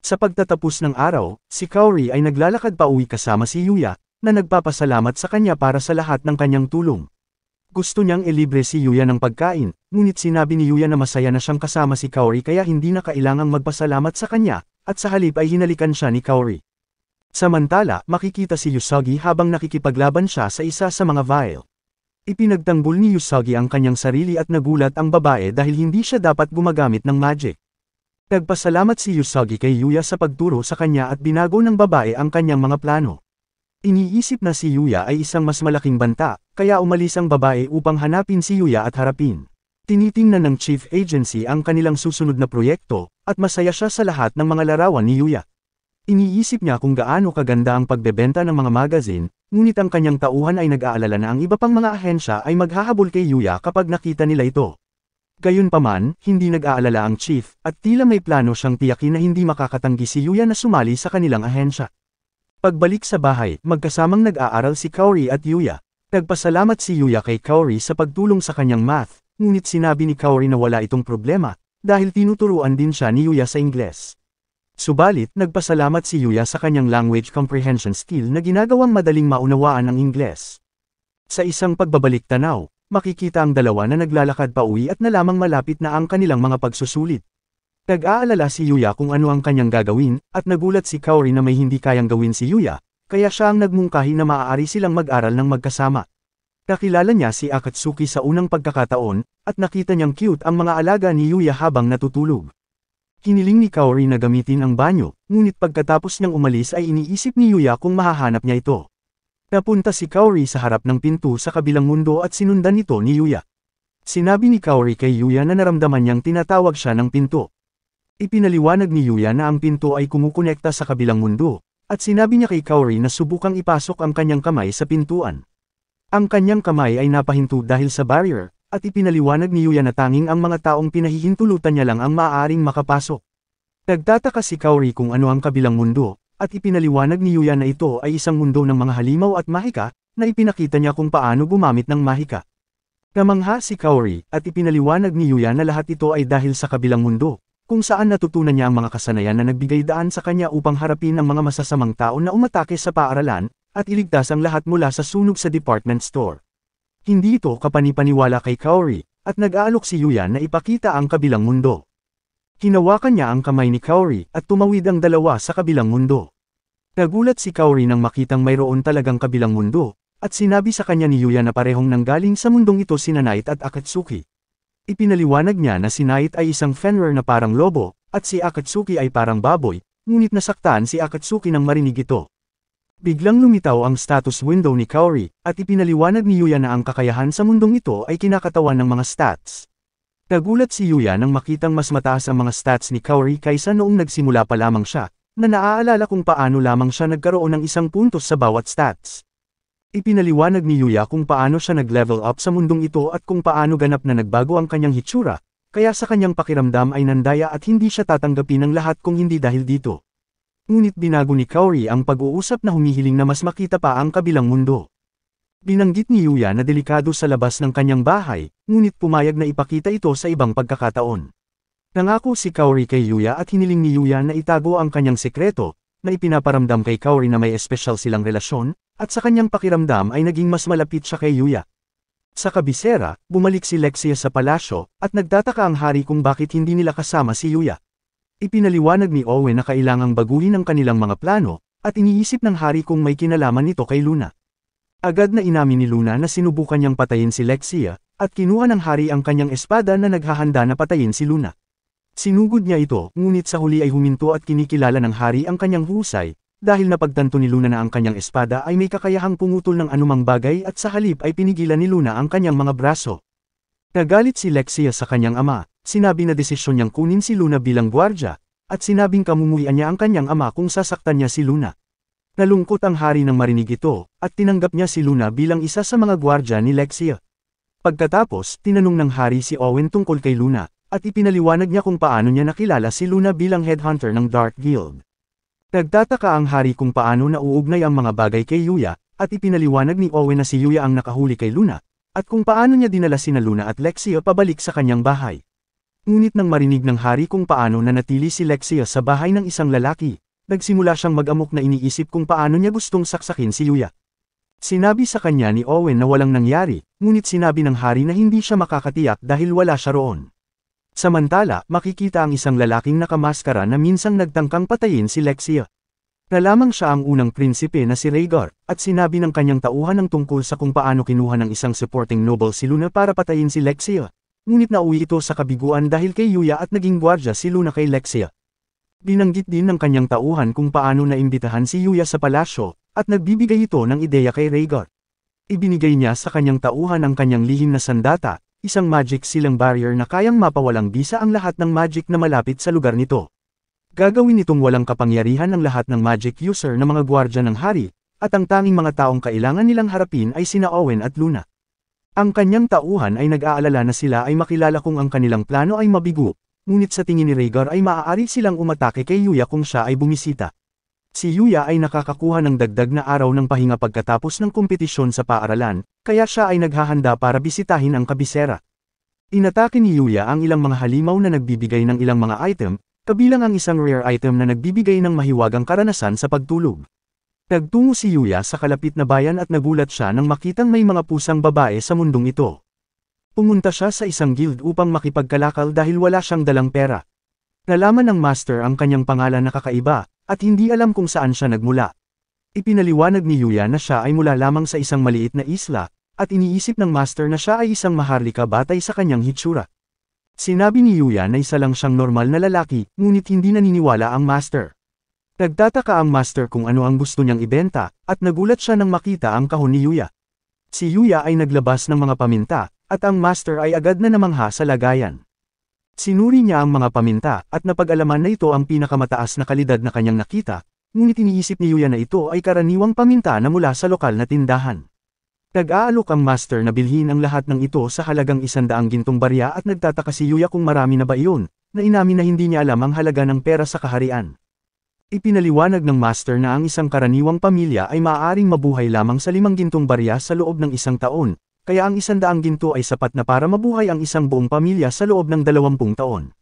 Speaker 1: Sa pagtatapos ng araw, si Kaori ay naglalakad pa uwi kasama si Yuya, na nagpapasalamat sa kanya para sa lahat ng kanyang tulong. Gusto niyang ilibre si Yuya ng pagkain, ngunit sinabi ni Yuya na masaya na siyang kasama si Kaori kaya hindi na kailangang magpasalamat sa kanya, at sa halip ay hinalikan siya ni Kaori. Samantala, makikita si Usagi habang nakikipaglaban siya sa isa sa mga vial. Ipinagtanggol ni Usagi ang kanyang sarili at nagulat ang babae dahil hindi siya dapat gumagamit ng magic. Nagpasalamat si Usagi kay Yuya sa pagturo sa kanya at binago ng babae ang kanyang mga plano. Iniisip na si Yuya ay isang mas malaking banta, kaya umalis ang babae upang hanapin si Yuya at harapin. Tinitingnan ng Chief Agency ang kanilang susunod na proyekto, at masaya siya sa lahat ng mga larawan ni Yuya. Iniisip niya kung gaano kaganda ang pagbebenta ng mga magazine, ngunit ang kanyang tauhan ay nag-aalala na ang iba pang mga ahensya ay maghahabol kay Yuya kapag nakita nila ito. Gayunpaman, hindi nag-aalala ang chief, at tila may plano siyang tiyakin na hindi makakatanggi si Yuya na sumali sa kanilang ahensya. Pagbalik sa bahay, magkasamang nag-aaral si Kaori at Yuya. Nagpasalamat si Yuya kay Kaori sa pagtulong sa kanyang math, ngunit sinabi ni Kaori na wala itong problema, dahil tinuturuan din siya ni Yuya sa Ingles. Subalit, nagpasalamat si Yuya sa kanyang language comprehension skill na ginagawang madaling maunawaan ang Ingles. Sa isang pagbabalik tanaw, makikita ang dalawa na naglalakad pa uwi at nalamang malapit na ang kanilang mga pagsusulit. Nag-aalala si Yuya kung ano ang kanyang gagawin, at nagulat si Kaori na may hindi kayang gawin si Yuya, kaya siya ang nagmungkahi na maaari silang mag-aral ng magkasama. Nakilala niya si Akatsuki sa unang pagkakataon, at nakita niyang cute ang mga alaga ni Yuya habang natutulog. Hiniling ni Kaori na gamitin ang banyo, ngunit pagkatapos niyang umalis ay iniisip ni Yuya kung mahahanap niya ito. Napunta si Kaori sa harap ng pinto sa kabilang mundo at sinundan ito ni Yuya. Sinabi ni Kaori kay Yuya na naramdaman niyang tinatawag siya ng pinto. Ipinaliwanag ni Yuya na ang pinto ay kumukonekta sa kabilang mundo, at sinabi niya kay Kaori na subukang ipasok ang kanyang kamay sa pintuan. Ang kanyang kamay ay napahinto dahil sa barrier, at ipinaliwanag ni Yuya na tanging ang mga taong pinahihintulutan niya lang ang maaaring makapasok. Nagtataka si Kaori kung ano ang kabilang mundo, at ipinaliwanag ni Yuya na ito ay isang mundo ng mga halimaw at mahika, na ipinakita niya kung paano gumamit ng mahika. Namangha si Kaori, at ipinaliwanag ni Yuya na lahat ito ay dahil sa kabilang mundo, kung saan natutunan niya ang mga kasanayan na nagbigay daan sa kanya upang harapin ang mga masasamang tao na umatake sa paaralan, at iligtas ang lahat mula sa sunog sa department store. Hindi ito kapanipaniwala kay Kaori, at nag-aalok si Yuya na ipakita ang kabilang mundo. Hinawakan niya ang kamay ni Kaori, at tumawid ang dalawa sa kabilang mundo. Nagulat si Kaori nang makitang mayroon talagang kabilang mundo, at sinabi sa kanya ni Yuya na parehong nanggaling sa mundong ito sina Knight at Akatsuki. Ipinaliwanag niya na si Knight ay isang fenrir na parang lobo, at si Akatsuki ay parang baboy, ngunit nasaktan si Akatsuki nang marinig ito. Biglang lumitaw ang status window ni Kaori, at ipinaliwanag ni Yuya na ang kakayahan sa mundong ito ay kinakatawan ng mga stats. Nagulat si Yuya nang makitang mas mataas ang mga stats ni Kaori kaysa noong nagsimula pa lamang siya, na naaalala kung paano lamang siya nagkaroon ng isang puntos sa bawat stats. Ipinaliwanag ni Yuya kung paano siya nag-level up sa mundong ito at kung paano ganap na nagbago ang kanyang hitsura, kaya sa kanyang pakiramdam ay nandaya at hindi siya tatanggapin ng lahat kung hindi dahil dito. Ngunit binago ni Kaori ang pag-uusap na humihiling na mas makita pa ang kabilang mundo. Binanggit ni Yuya na delikado sa labas ng kanyang bahay, ngunit pumayag na ipakita ito sa ibang pagkakataon. Nangako si Kaori kay Yuya at hiniling ni Yuya na itago ang kanyang sekreto, na ipinaparamdam kay Kaori na may espesyal silang relasyon, at sa kanyang pakiramdam ay naging mas malapit siya kay Yuya. Sa kabisera, bumalik si Lexia sa palasyo, at nagtataka ang hari kung bakit hindi nila kasama si Yuya. Ipinaliwanag ni Owen na kailangang baguhin ang kanilang mga plano, at iniisip ng hari kung may kinalaman nito kay Luna. Agad na inamin ni Luna na sinubukan niyang patayin si Lexia, at kinuha ng hari ang kanyang espada na naghahanda na patayin si Luna. Sinugod niya ito, ngunit sa huli ay huminto at kinikilala ng hari ang kanyang husay, dahil napagtanto ni Luna na ang kanyang espada ay may kakayahang pumutol ng anumang bagay at sa halip ay pinigilan ni Luna ang kanyang mga braso. Nagalit si Lexia sa kanyang ama, sinabi na desisyon niyang kunin si Luna bilang gwardya, at sinabing kamumuian niya ang kanyang ama kung sasaktan niya si Luna. Nalungkot ang hari nang marinig ito, at tinanggap niya si Luna bilang isa sa mga gwardya ni Lexia. Pagkatapos, tinanong ng hari si Owen tungkol kay Luna, at ipinaliwanag niya kung paano niya nakilala si Luna bilang headhunter ng Dark Guild. Nagtataka ang hari kung paano nauugnay ang mga bagay kay Yuya, at ipinaliwanag ni Owen na si Yuya ang nakahuli kay Luna, at kung paano niya dinala sina Luna at Lexia pabalik sa kanyang bahay. Ngunit nang marinig ng hari kung paano nanatili si Lexia sa bahay ng isang lalaki, nagsimula siyang mag-amok na iniisip kung paano niya gustong saksakin si Yuya. Sinabi sa kanya ni Owen na walang nangyari, ngunit sinabi ng hari na hindi siya makakatiyak dahil wala siya roon. Samantala, makikita ang isang lalaking nakamaskara na minsang nagtangkang patayin si Lexia. Nalamang siya ang unang prinsipe na si Rhaegar, at sinabi ng kanyang tauhan ng tungkol sa kung paano kinuha ng isang supporting noble si Luna para patayin si Lexia. Ngunit nauwi ito sa kabiguan dahil kay Yuya at naging gwardya si Luna kay Lexia. Binanggit din ng kanyang tauhan kung paano naimbitahan si Yuya sa palasyo, at nagbibigay ito ng ideya kay Rhaegar. Ibinigay niya sa kanyang tauhan ang kanyang lihim na sandata, isang magic sealing barrier na kayang mapawalang bisa ang lahat ng magic na malapit sa lugar nito. Gagawin nitong walang kapangyarihan ang lahat ng magic user na mga gwardya ng hari, at ang tanging mga taong kailangan nilang harapin ay sina Owen at Luna. Ang kanyang tauhan ay nag-aalala na sila ay makilala kung ang kanilang plano ay mabigo, ngunit sa tingin ni Rhaegar ay maaari silang umatake kay Yuya kung siya ay bumisita. Si Yuya ay nakakakuha ng dagdag na araw ng pahinga pagkatapos ng kompetisyon sa paaralan, kaya siya ay naghahanda para bisitahin ang kabisera. Inatake ni Yuya ang ilang mga halimaw na nagbibigay ng ilang mga item, kabilang ang isang rare item na nagbibigay ng mahiwagang karanasan sa pagtulog. Nagtungo si Yuya sa kalapit na bayan at nagulat siya nang makitang may mga pusang babae sa mundong ito. Pumunta siya sa isang guild upang makipagkalakal dahil wala siyang dalang pera. Nalaman ng master ang kanyang pangalan na kakaiba, at hindi alam kung saan siya nagmula. Ipinaliwanag ni Yuya na siya ay mula lamang sa isang maliit na isla, at iniisip ng master na siya ay isang maharlika batay sa kanyang hitsura. Sinabi ni Yuya na isa lang siyang normal na lalaki, ngunit hindi naniniwala ang master. Nagtataka ang master kung ano ang gusto niyang ibenta, at nagulat siya nang makita ang kahon ni Yuya. Si Yuya ay naglabas ng mga paminta, at ang master ay agad na namangha sa lagayan. Sinuri niya ang mga paminta, at napag-alaman na ito ang pinakamataas na kalidad na kanyang nakita, ngunit iniisip ni Yuya na ito ay karaniwang paminta na mula sa lokal na tindahan. Nag-aalok ang master na bilhin ang lahat ng ito sa halagang 100 gintong barya at nagtataka si Yuya kung marami na ba iyon, na inamin na hindi niya alam ang halaga ng pera sa kaharian. Ipinaliwanag ng master na ang isang karaniwang pamilya ay maaaring mabuhay lamang sa 5 gintong barya sa loob ng 1 taon, kaya ang 100 ginto ay sapat na para mabuhay ang isang buong pamilya sa loob ng 20 taon.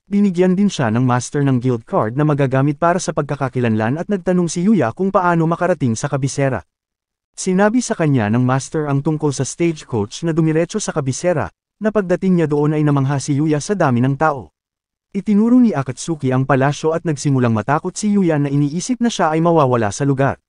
Speaker 1: Binigyan din siya ng master ng guild card na magagamit para sa pagkakakilanlan at nagtanong si Yuya kung paano makarating sa kabisera. Sinabi sa kanya ng master ang tungkol sa stagecoach na dumiretso sa kabisera, na pagdating niya doon ay namangha si Yuya sa dami ng tao. Itinuro ni Akatsuki ang palasyo at nagsimulang matakot si Yuya na iniisip na siya ay mawawala sa lugar.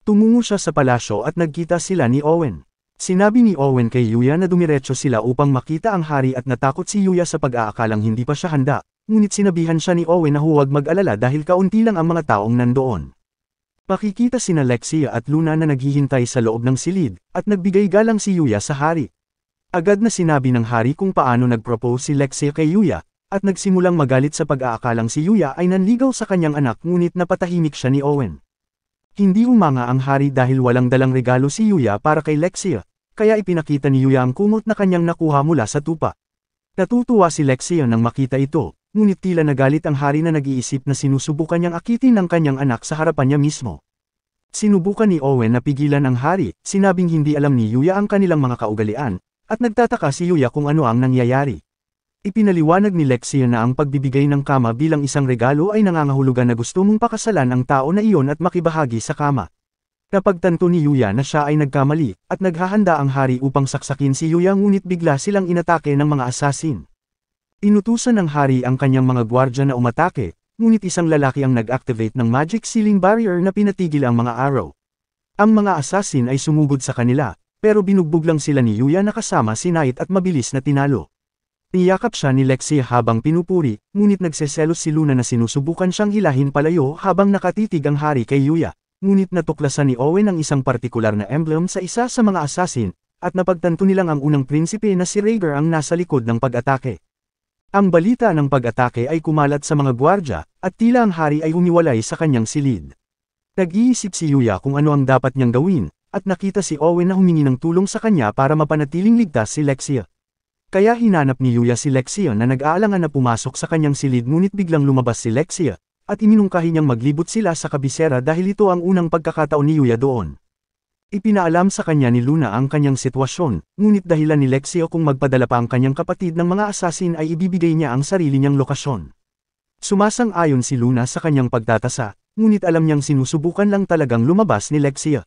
Speaker 1: Tumungo siya sa palasyo at nagkita sila ni Owen. Sinabi ni Owen kay Yuya na dumiretso sila upang makita ang hari at natakot si Yuya sa pag-aakalang hindi pa siya handa, ngunit sinabihan siya ni Owen na huwag mag-alala dahil kaunti lang ang mga taong nandoon. Makikita sina Lexia at Luna na naghihintay sa loob ng silid, at nagbigay galang si Yuya sa hari. Agad na sinabi ng hari kung paano nag-propose si Lexia kay Yuya, at nagsimulang magalit sa pag-aakalang si Yuya ay nanligaw sa kanyang anak ngunit napatahimik siya ni Owen. Hindi umanga ang hari dahil walang dalang regalo si Yuya para kay Lexia, kaya ipinakita ni Yuya ang kumot na kanyang nakuha mula sa tupa. Natutuwa si Lexia nang makita ito, ngunit tila nagalit ang hari na nag-iisip na sinusubukan niyang akitin ng kanyang anak sa harapan niya mismo. Sinubukan ni Owen na pigilan ang hari, sinabing hindi alam ni Yuya ang kanilang mga kaugalian, at nagtataka si Yuya kung ano ang nangyayari. Ipinaliwanag ni Lexia na ang pagbibigay ng kama bilang isang regalo ay nangangahulugan na gusto mong pakasalan ang tao na iyon at makibahagi sa kama. Napagtanto ni Yuya na siya ay nagkamali, at naghahanda ang hari upang saksakin si Yuya ngunit bigla silang inatake ng mga asasin. Inutusan ng hari ang kanyang mga gwardya na umatake, ngunit isang lalaki ang nag-activate ng magic sealing barrier na pinatigil ang mga arrow. Ang mga asasin ay sumugod sa kanila, pero binugbog lang sila ni Yuya na kasama si Knight at mabilis na tinalo. Niyakap siya ni Lexia habang pinupuri, ngunit nagseselos si Luna na sinusubukan siyang hilahin palayo habang nakatitig ang hari kay Yuya, ngunit natuklasan ni Owen ang isang partikular na emblem sa isa sa mga asasin, at napagtanto nilang ang unang prinsipe na si Rhaegar ang nasa likod ng pag-atake. Ang balita ng pag-atake ay kumalat sa mga gwardya, at tila ang hari ay humiwalay sa kanyang silid. Nag-iisip si Yuya kung ano ang dapat niyang gawin, at nakita si Owen na humingi ng tulong sa kanya para mapanatiling ligtas si Lexia. Kaya hinanap ni Yuya si Lexia na nag-aalangan na pumasok sa kanyang silid ngunit biglang lumabas si Lexia, at iminungkahi niyang maglibot sila sa kabisera dahil ito ang unang pagkakataon ni Yuya doon. Ipinaalam sa kanya ni Luna ang kanyang sitwasyon, ngunit dahilan ni Lexia kung magpadala pa ang kanyang kapatid ng mga asasin ay ibibigay niya ang sarili niyang lokasyon. Sumasang-ayon si Luna sa kanyang pagtatasa, ngunit alam niyang sinusubukan lang talagang lumabas ni Lexia.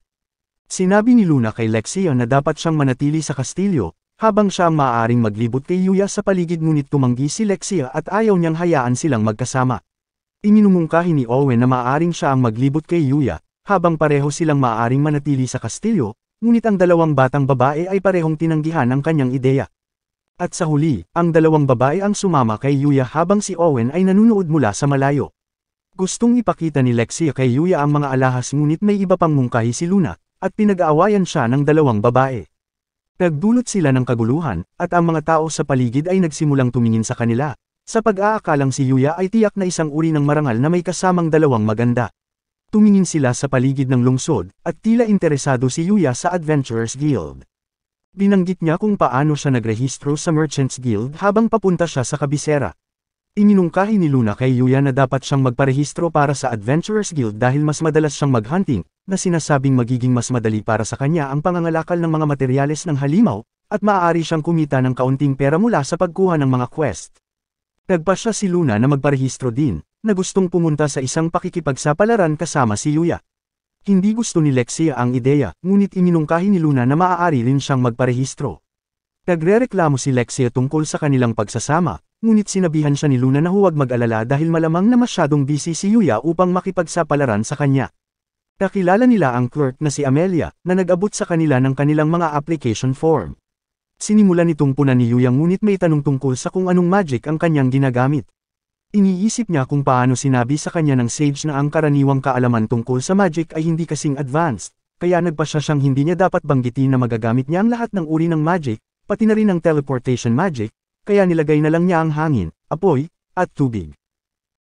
Speaker 1: Sinabi ni Luna kay Lexia na dapat siyang manatili sa kastilyo, habang siya ang maaaring maglibot kay Yuya sa paligid ngunit tumanggi si Lexia at ayaw niyang hayaan silang magkasama. Iminumungkahi ni Owen na maaaring siya ang maglibot kay Yuya, habang pareho silang maaaring manatili sa kastilyo, ngunit ang dalawang batang babae ay parehong tinanggihan ang kanyang ideya. At sa huli, ang dalawang babae ang sumama kay Yuya habang si Owen ay nanunood mula sa malayo. Gustong ipakita ni Lexia kay Yuya ang mga alahas ngunit may iba pang mungkahi si Luna, at pinag-aawayan siya ng dalawang babae. Nagdulot sila ng kaguluhan, at ang mga tao sa paligid ay nagsimulang tumingin sa kanila, sa pag-aakalang si Yuya ay tiyak na isang uri ng marangal na may kasamang dalawang maganda. Tumingin sila sa paligid ng lungsod, at tila interesado si Yuya sa Adventurers Guild. Binanggit niya kung paano siya nagrehistro sa Merchants Guild habang papunta siya sa kabisera. Iminungkahi ni Luna kay Yuya na dapat siyang magparehistro para sa Adventurers Guild dahil mas madalas siyang mag-hunting, na sinasabing magiging mas madali para sa kanya ang pangangalakal ng mga materyales ng halimaw, at maaari siyang kumita ng kaunting pera mula sa pagkuha ng mga quest. Nagpasya si Luna na magparehistro din, na gustong pumunta sa isang pakikipagsapalaran kasama si Yuya. Hindi gusto ni Lexia ang ideya, ngunit iminungkahi ni Luna na maaari rin siyang magparehistro. Nagrereklamo si Lexia tungkol sa kanilang pagsasama, ngunit sinabihan siya ni Luna na huwag mag-alala dahil malamang na masyadong busy si Yuya upang makipagsapalaran sa kanya. Nakilala nila ang clerk na si Amelia, na nag-abot sa kanila ng kanilang mga application form. Sinimulan nitong punan ni Yuya ngunit may tanong tungkol sa kung anong magic ang kanyang ginagamit. Iniisip niya kung paano sinabi sa kanya ng sage na ang karaniwang kaalaman tungkol sa magic ay hindi kasing advanced, kaya nagpasya siyang hindi niya dapat banggitin na magagamit niya ang lahat ng uri ng magic, pati na rin ang teleportation magic, kaya nilagay na lang niya ang hangin, apoy, at tubig.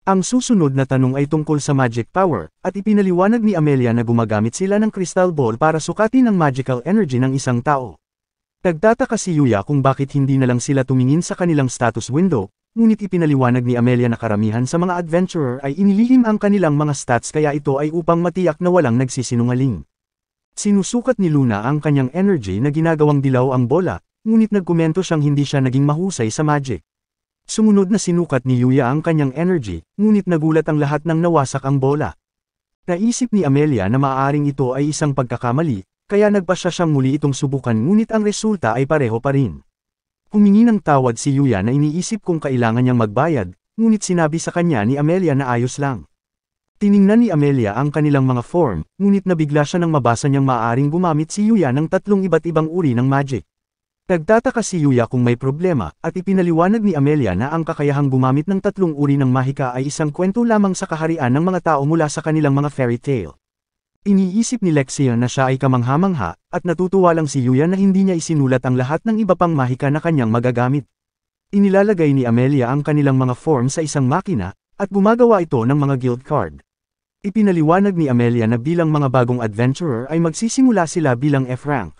Speaker 1: Ang susunod na tanong ay tungkol sa magic power, at ipinaliwanag ni Amelia na gumagamit sila ng crystal ball para sukatin ang magical energy ng isang tao. Nagtataka si Yuya kung bakit hindi na lang sila tumingin sa kanilang status window, ngunit ipinaliwanag ni Amelia na karamihan sa mga adventurer ay inilihim ang kanilang mga stats kaya ito ay upang matiyak na walang nagsisinungaling. Sinusukat ni Luna ang kanyang energy na ginagawang dilaw ang bola, ngunit nagkomento siyang hindi siya naging mahusay sa magic. Sumunod na sinukat ni Yuya ang kanyang energy, ngunit nagulat ang lahat nang nawasak ang bola. Naisip ni Amelia na maaaring ito ay isang pagkakamali, kaya nagpasya siyang muli itong subukan ngunit ang resulta ay pareho pa rin. Humingi ng tawad si Yuya na iniisip kung kailangan niyang magbayad, ngunit sinabi sa kanya ni Amelia na ayos lang. Tiningnan ni Amelia ang kanilang mga form, ngunit nabigla siya nang mabasa niyang maaaring gumamit si Yuya ng 3 iba't ibang uri ng magic. Nagtataka si Yuya kung may problema, at ipinaliwanag ni Amelia na ang kakayahang gumamit ng 3 uri ng mahika ay isang kwento lamang sa kaharian ng mga tao mula sa kanilang mga fairy tale. Iniisip ni Lexia na siya ay kamangha-mangha, at natutuwa lang si Yuya na hindi niya isinulat ang lahat ng iba pang mahika na kanyang magagamit. Inilalagay ni Amelia ang kanilang mga form sa isang makina, at gumagawa ito ng mga guild card. Ipinaliwanag ni Amelia na bilang mga bagong adventurer ay magsisimula sila bilang F-rank.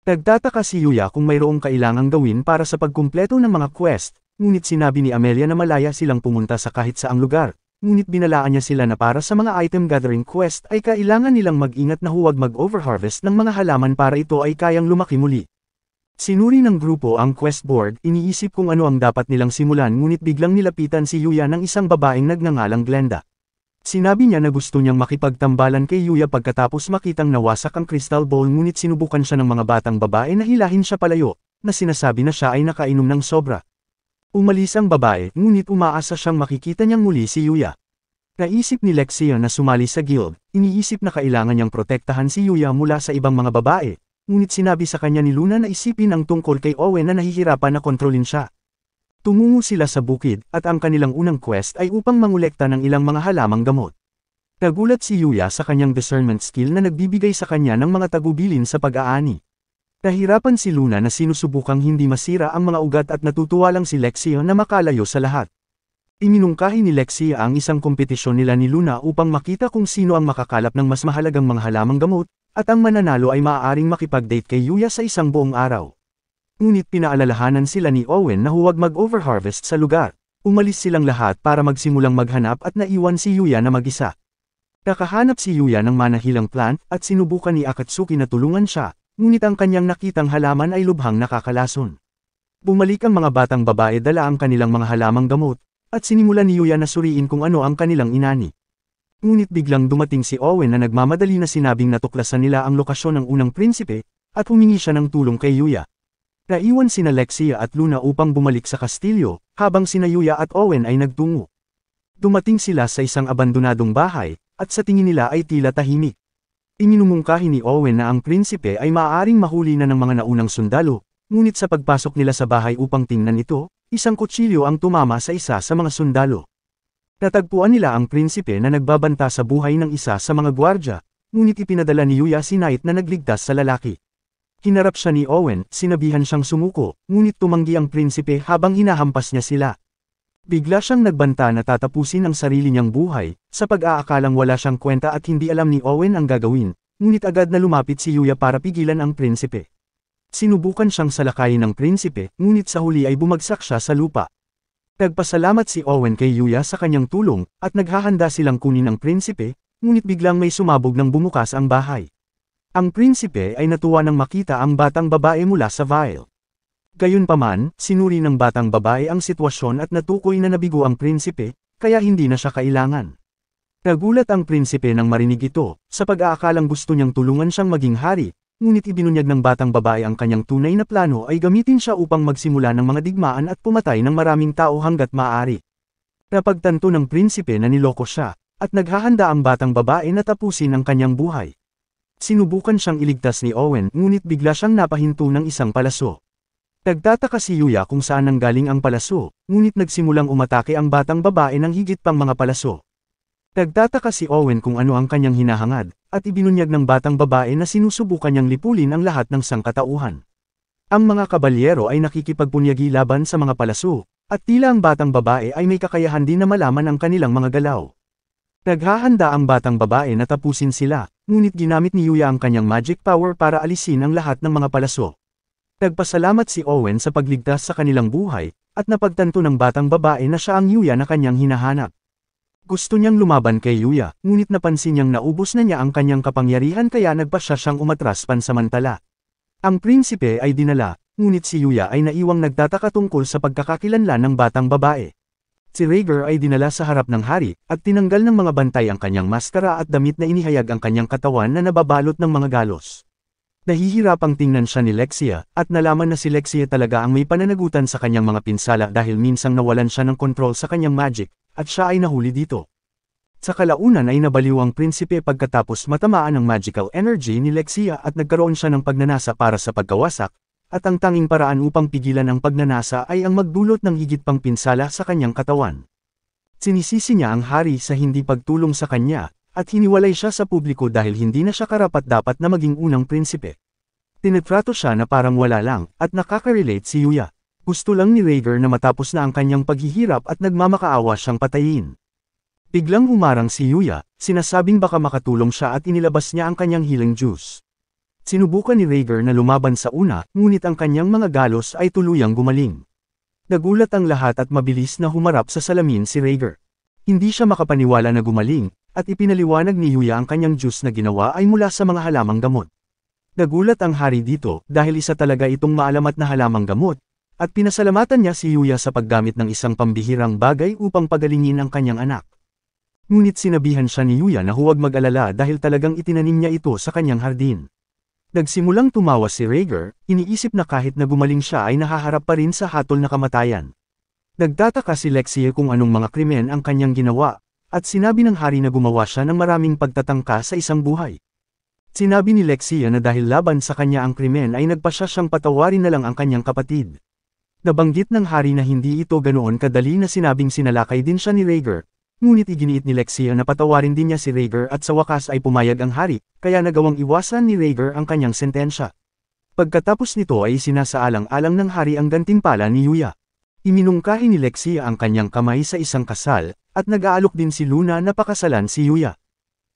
Speaker 1: Nagtataka si Yuya kung mayroong kailangang gawin para sa pagkumpleto ng mga quest, ngunit sinabi ni Amelia na malaya silang pumunta sa kahit saang lugar. Ngunit binalaan niya sila na para sa mga item gathering quest ay kailangan nilang mag-ingat na huwag mag-overharvest ng mga halaman para ito ay kayang lumaki muli. Sinuri ng grupo ang quest board, iniisip kung ano ang dapat nilang simulan ngunit biglang nilapitan si Yuya ng isang babaeng nagngangalang Glenda. Sinabi niya na gusto niyang makipagtambalan kay Yuya pagkatapos makitang nawasak ang crystal ball ngunit sinubukan siya ng mga batang babae na hilahin siya palayo, na sinasabi na siya ay nakainom ng sobra. Umalis ang babae, ngunit umaasa siyang makikita niyang muli si Yuya. Naisip ni Lexia na sumali sa guild, iniisip na kailangan niyang protektahan si Yuya mula sa ibang mga babae, ngunit sinabi sa kanya ni Luna na isipin ang tungkol kay Owen na nahihirapan na kontrolin siya. Tumungo sila sa bukid, at ang kanilang unang quest ay upang mangolekta ng ilang mga halamang gamot. Nagulat si Yuya sa kanyang discernment skill na nagbibigay sa kanya ng mga tagubilin sa pag-aani. Nahirapan si Luna na sinusubukang hindi masira ang mga ugat at natutuwa lang si Lexia na makalayo sa lahat. Iminungkahi ni Lexia ang isang kompetisyon nila ni Luna upang makita kung sino ang makakalap ng mas mahalagang mga halamang gamot, at ang mananalo ay maaaring makipag-date kay Yuya sa isang buong araw. Ngunit pinaalalahanan sila ni Owen na huwag mag-overharvest sa lugar. Umalis silang lahat para magsimulang maghanap at naiwan si Yuya na mag-isa. Nakahanap si Yuya ng manahilang plant at sinubukan ni Akatsuki na tulungan siya, ngunit ang kanyang nakitang halaman ay lubhang nakakalason. Bumalik ang mga batang babae dala ang kanilang mga halamang gamot, at sinimulan ni Yuya na suriin kung ano ang kanilang inani. Ngunit biglang dumating si Owen na nagmamadali na sinabing natuklasan nila ang lokasyon ng unang prinsipe, at humingi siya ng tulong kay Yuya. Naiwan sina Lexia at Luna upang bumalik sa kastilyo, habang sina Yuya at Owen ay nagtungo. Dumating sila sa isang abandonadong bahay, at sa tingin nila ay tila tahimik. Iminumungkahi ni Owen na ang prinsipe ay maaaring mahuli na ng mga naunang sundalo, ngunit sa pagpasok nila sa bahay upang tingnan ito, isang kutsilyo ang tumama sa isa sa mga sundalo. Natagpuan nila ang prinsipe na nagbabanta sa buhay ng isa sa mga gwardya, ngunit ipinadala ni Yuya si Knight na nagligtas sa lalaki. Hinarap siya ni Owen, sinabihan siyang sumuko, ngunit tumanggi ang prinsipe habang hinahampas niya sila. Bigla siyang nagbanta na tatapusin ang sarili niyang buhay, sa pag-aakalang wala siyang kwenta at hindi alam ni Owen ang gagawin, ngunit agad na lumapit si Yuya para pigilan ang prinsipe. Sinubukan siyang salakayin ng prinsipe, ngunit sa huli ay bumagsak siya sa lupa. Nagpasalamat si Owen kay Yuya sa kanyang tulong, at naghahanda silang kunin ang prinsipe, ngunit biglang may sumabog nang bumukas ang bahay. Ang prinsipe ay natuwa nang makita ang batang babae mula sa vial. Gayunpaman, sinuri ng batang babae ang sitwasyon at natukoy na nabigo ang prinsipe, kaya hindi na siya kailangan. Nagulat ang prinsipe nang marinig ito, sa pag-aakalang gusto niyang tulungan siyang maging hari, ngunit ibinunyag ng batang babae ang kanyang tunay na plano ay gamitin siya upang magsimula ng mga digmaan at pumatay ng maraming tao hanggat maaari. Napagtanto ng prinsipe na niloko siya, at naghahanda ang batang babae na tapusin ang kanyang buhay. Sinubukan siyang iligtas ni Owen ngunit bigla siyang napahinto ng isang palaso. Nagtataka si Yuya kung saan nanggaling ang palaso, ngunit nagsimulang umatake ang batang babae ng higit pang mga palaso. Nagtataka si Owen kung ano ang kanyang hinahangad, at ibinunyag ng batang babae na sinusubukan niyang lipulin ang lahat ng sangkatauhan. Ang mga kabalyero ay nakikipagpunyagi laban sa mga palaso, at tila ang batang babae ay may kakayahan din na malaman ang kanilang mga galaw. Naghahanda ang batang babae na tapusin sila, ngunit ginamit ni Yuya ang kanyang magic power para alisin ang lahat ng mga palaso. Nagpasalamat si Owen sa pagligtas sa kanilang buhay, at napagtanto ng batang babae na siya ang Yuya na kanyang hinahanap. Gusto niyang lumaban kay Yuya, ngunit napansin niyang naubos na niya ang kanyang kapangyarihan kaya nagpasya siyang umatras pansamantala. Ang prinsipe ay dinala, ngunit si Yuya ay naiwang nagtataka tungkol sa pagkakakilanlan ng batang babae. Si Rhaegar ay dinala sa harap ng hari, at tinanggal ng mga bantay ang kanyang maskara at damit na inihayag ang kanyang katawan na nababalot ng mga galos. Nahihirapang tingnan siya ni Lexia, at nalaman na si Lexia talaga ang may pananagutan sa kanyang mga pinsala dahil minsang nawalan siya ng kontrol sa kanyang magic, at siya ay nahuli dito. Sa kalaunan ay nabaliw ang prinsipe pagkatapos matamaan ng magical energy ni Lexia at nagkaroon siya ng pagnanasa para sa pagkawasak, at ang tanging paraan upang pigilan ang pagnanasa ay ang magdulot ng higit pang pinsala sa kanyang katawan. Sinisisi niya ang hari sa hindi pagtulong sa kanya, at hiniwalay siya sa publiko dahil hindi na siya karapat-dapat na maging unang prinsipe. Tinitrato siya na parang wala lang, at nakaka-relate si Yuya. Gusto lang ni Rhaegar na matapos na ang kanyang paghihirap at nagmamakaawa siyang patayin. Biglang humarang si Yuya, sinasabing baka makatulong siya at inilabas niya ang kanyang healing juice. Sinubukan ni Rhaegar na lumaban sa una, ngunit ang kanyang mga galos ay tuluyang gumaling. Nagulat ang lahat at mabilis na humarap sa salamin si Rhaegar. Hindi siya makapaniwala na gumaling, at ipinaliwanag ni Yuya ang kanyang juice na ginawa ay mula sa mga halamang gamot. Nagulat ang hari dito dahil isa talaga itong maalamat na halamang gamot, at pinasalamatan niya si Yuya sa paggamit ng isang pambihirang bagay upang pagalingin ang kanyang anak. Ngunit sinabihan siya ni Yuya na huwag mag-alala dahil talagang itinanim niya ito sa kanyang hardin. Nagsimulang tumawa si Rhaegar, iniisip na kahit na gumaling siya ay nahaharap pa rin sa hatol na kamatayan. Nagtataka si Lexia kung anong mga krimen ang kanyang ginawa, at sinabi ng hari na gumawa siya ng maraming pagtatangka sa isang buhay. Sinabi ni Lexia na dahil laban sa kanya ang krimen ay nagpasya siyang patawarin na lang ang kanyang kapatid. Nabanggit ng hari na hindi ito ganoon kadali na sinabing sinalakay din siya ni Rhaegar, ngunit iginiit ni Lexia na patawarin din niya si Rhaegar at sa wakas ay pumayag ang hari, kaya nagawang iwasan ni Rhaegar ang kanyang sentensya. Pagkatapos nito ay sinasaalang-alang ng hari ang gantimpala ni Yuya. Iminungkahi ni Lexia ang kanyang kamay sa isang kasal, at nag-aalok din si Luna na pakasalan si Yuya.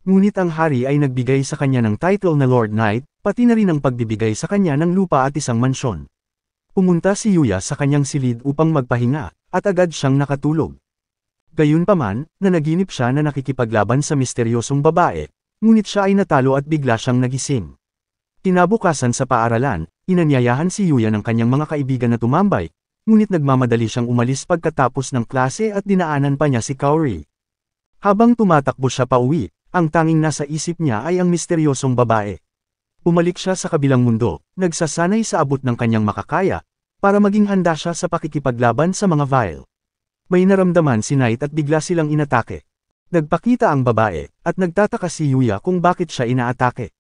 Speaker 1: Ngunit ang hari ay nagbigay sa kanya ng title na Lord Knight, pati na rin ang pagbibigay sa kanya ng lupa at isang mansyon. Pumunta si Yuya sa kanyang silid upang magpahinga, at agad siyang nakatulog. Gayunpaman, nanaginip siya na nakikipaglaban sa misteryosong babae, ngunit siya ay natalo at bigla siyang nagising. Kinabukasan sa paaralan, inanyayahan si Yuya ng kanyang mga kaibigan na tumambay, ngunit nagmamadali siyang umalis pagkatapos ng klase at dinaanan pa niya si Kaori. Habang tumatakbo siya pauwi, ang tanging nasa isip niya ay ang misteryosong babae. Pumalik siya sa kabilang mundo, nagsasanay sa abot ng kanyang makakaya, para maging handa siya sa pakikipaglaban sa mga Vile. May naramdaman si Knight at bigla silang inatake. Nagpakita ang babae, at nagtataka si Yuya kung bakit siya inaatake.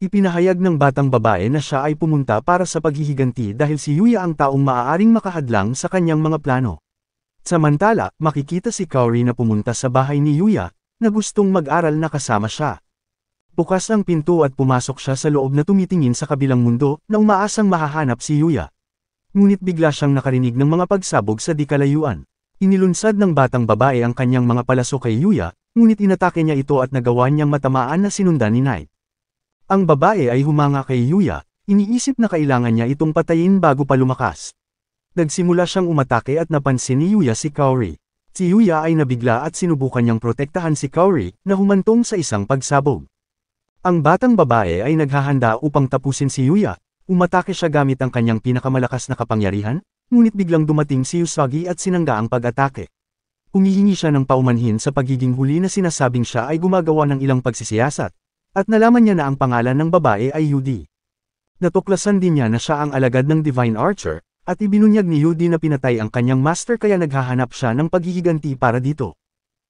Speaker 1: Ipinahayag ng batang babae na siya ay pumunta para sa paghihiganti dahil si Yuya ang taong maaaring makahadlang sa kanyang mga plano. Samantala, makikita si Kaori na pumunta sa bahay ni Yuya, na gustong mag-aral na kasama siya. Bukas ang pinto at pumasok siya sa loob na tumitingin sa kabilang mundo, na umaasang mahahanap si Yuya. Ngunit bigla siyang nakarinig ng mga pagsabog sa di kalayuan. Inilunsad ng batang babae ang kanyang mga palaso kay Yuya, ngunit inatake niya ito at nagawa niyang matamaan na sinundan ni Knight. Ang babae ay humanga kay Yuya, iniisip na kailangan niya itong patayin bago pa lumakas. Nagsimula siyang umatake at napansin ni Yuya si Kaori. Si Yuya ay nabigla at sinubukan niyang protektahan si Kaori, na humantong sa isang pagsabog. Ang batang babae ay naghahanda upang tapusin si Yuya, umatake siya gamit ang kanyang pinakamalakas na kapangyarihan, ngunit biglang dumating si Usagi at sinangga ang pag-atake. Humihingi siya ng paumanhin sa pagiging huli na sinasabing siya ay gumagawa ng ilang pagsisiyasat. At nalaman niya na ang pangalan ng babae ay Yudi. Natuklasan din niya na siya ang alagad ng Divine Archer, at ibinunyag ni Yudi na pinatay ang kanyang master kaya naghahanap siya ng paghihiganti para dito.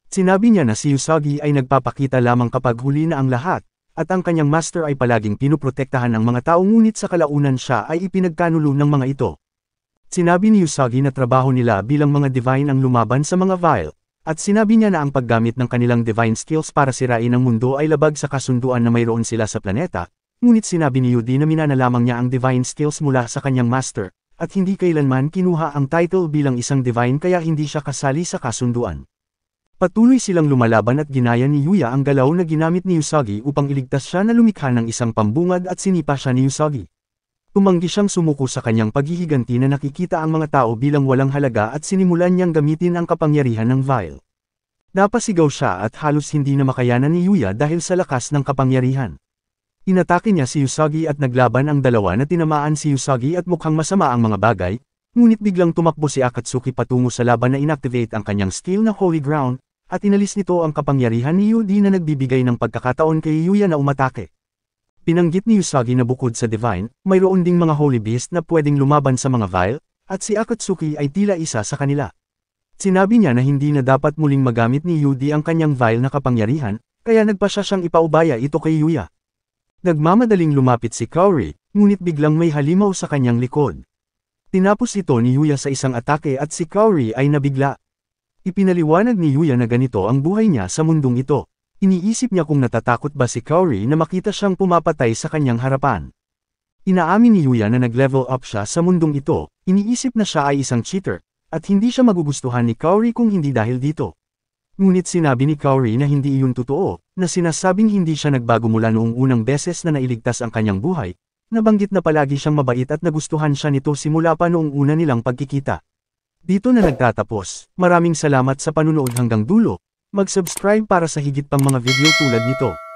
Speaker 1: Sinabi niya na si Usagi ay nagpapakita lamang kapag huli na ang lahat, at ang kanyang master ay palaging pinuprotektahan ng mga tao ngunit sa kalaunan siya ay ipinagkanulo ng mga ito. Sinabi ni Usagi na trabaho nila bilang mga Divine ang lumaban sa mga Vile. At sinabi niya na ang paggamit ng kanilang divine skills para sirain ang mundo ay labag sa kasunduan na mayroon sila sa planeta, ngunit sinabi ni Yudi na minana lamang niya ang divine skills mula sa kanyang master, at hindi kailanman kinuha ang title bilang isang divine kaya hindi siya kasali sa kasunduan. Patuloy silang lumalaban at ginaya ni Yuya ang galaw na ginamit ni Usagi upang iligtas siya na lumikha ng isang pambungad at sinipa siya ni Usagi. Tumanggi siyang sumuko sa kanyang paghihiganti na nakikita ang mga tao bilang walang halaga at sinimulan niyang gamitin ang kapangyarihan ng Vile. Napasigaw siya at halos hindi na makayanan ni Yuya dahil sa lakas ng kapangyarihan. Inatake niya si Usagi at naglaban ang dalawa na tinamaan si Usagi at mukhang masama ang mga bagay, ngunit biglang tumakbo si Akatsuki patungo sa laban na inactivate ang kanyang skill na Holy Ground, at inalis nito ang kapangyarihan ni Yudi na nagbibigay ng pagkakataon kay Yuya na umatake. Pinanggit ni Usagi na bukod sa Divine, mayroon ding mga Holy Beast na pwedeng lumaban sa mga Vile, at si Akatsuki ay tila isa sa kanila. Sinabi niya na hindi na dapat muling magamit ni Yudi ang kanyang Vile na kapangyarihan, kaya nagpasya siyang ipaubaya ito kay Yuya. Nagmamadaling lumapit si Kaori, ngunit biglang may halimaw sa kanyang likod. Tinapos ito ni Yuya sa isang atake at si Kaori ay nabigla. Ipinaliwanag ni Yuya na ganito ang buhay niya sa mundong ito. Iniisip niya kung natatakot ba si Kaori na makita siyang pumapatay sa kanyang harapan. Inaamin ni Yuya na nag-level up siya sa mundong ito, iniisip na siya ay isang cheater, at hindi siya magugustuhan ni Kaori kung hindi dahil dito. Ngunit sinabi ni Kaori na hindi iyon totoo, na sinasabing hindi siya nagbago mula noong unang beses na nailigtas ang kanyang buhay, nabanggit na palagi siyang mabait at nagustuhan siya nito simula pa noong una nilang pagkikita. Dito na nagtatapos, maraming salamat sa panunood hanggang dulo. Mag-subscribe para sa higit pang mga video tulad nito.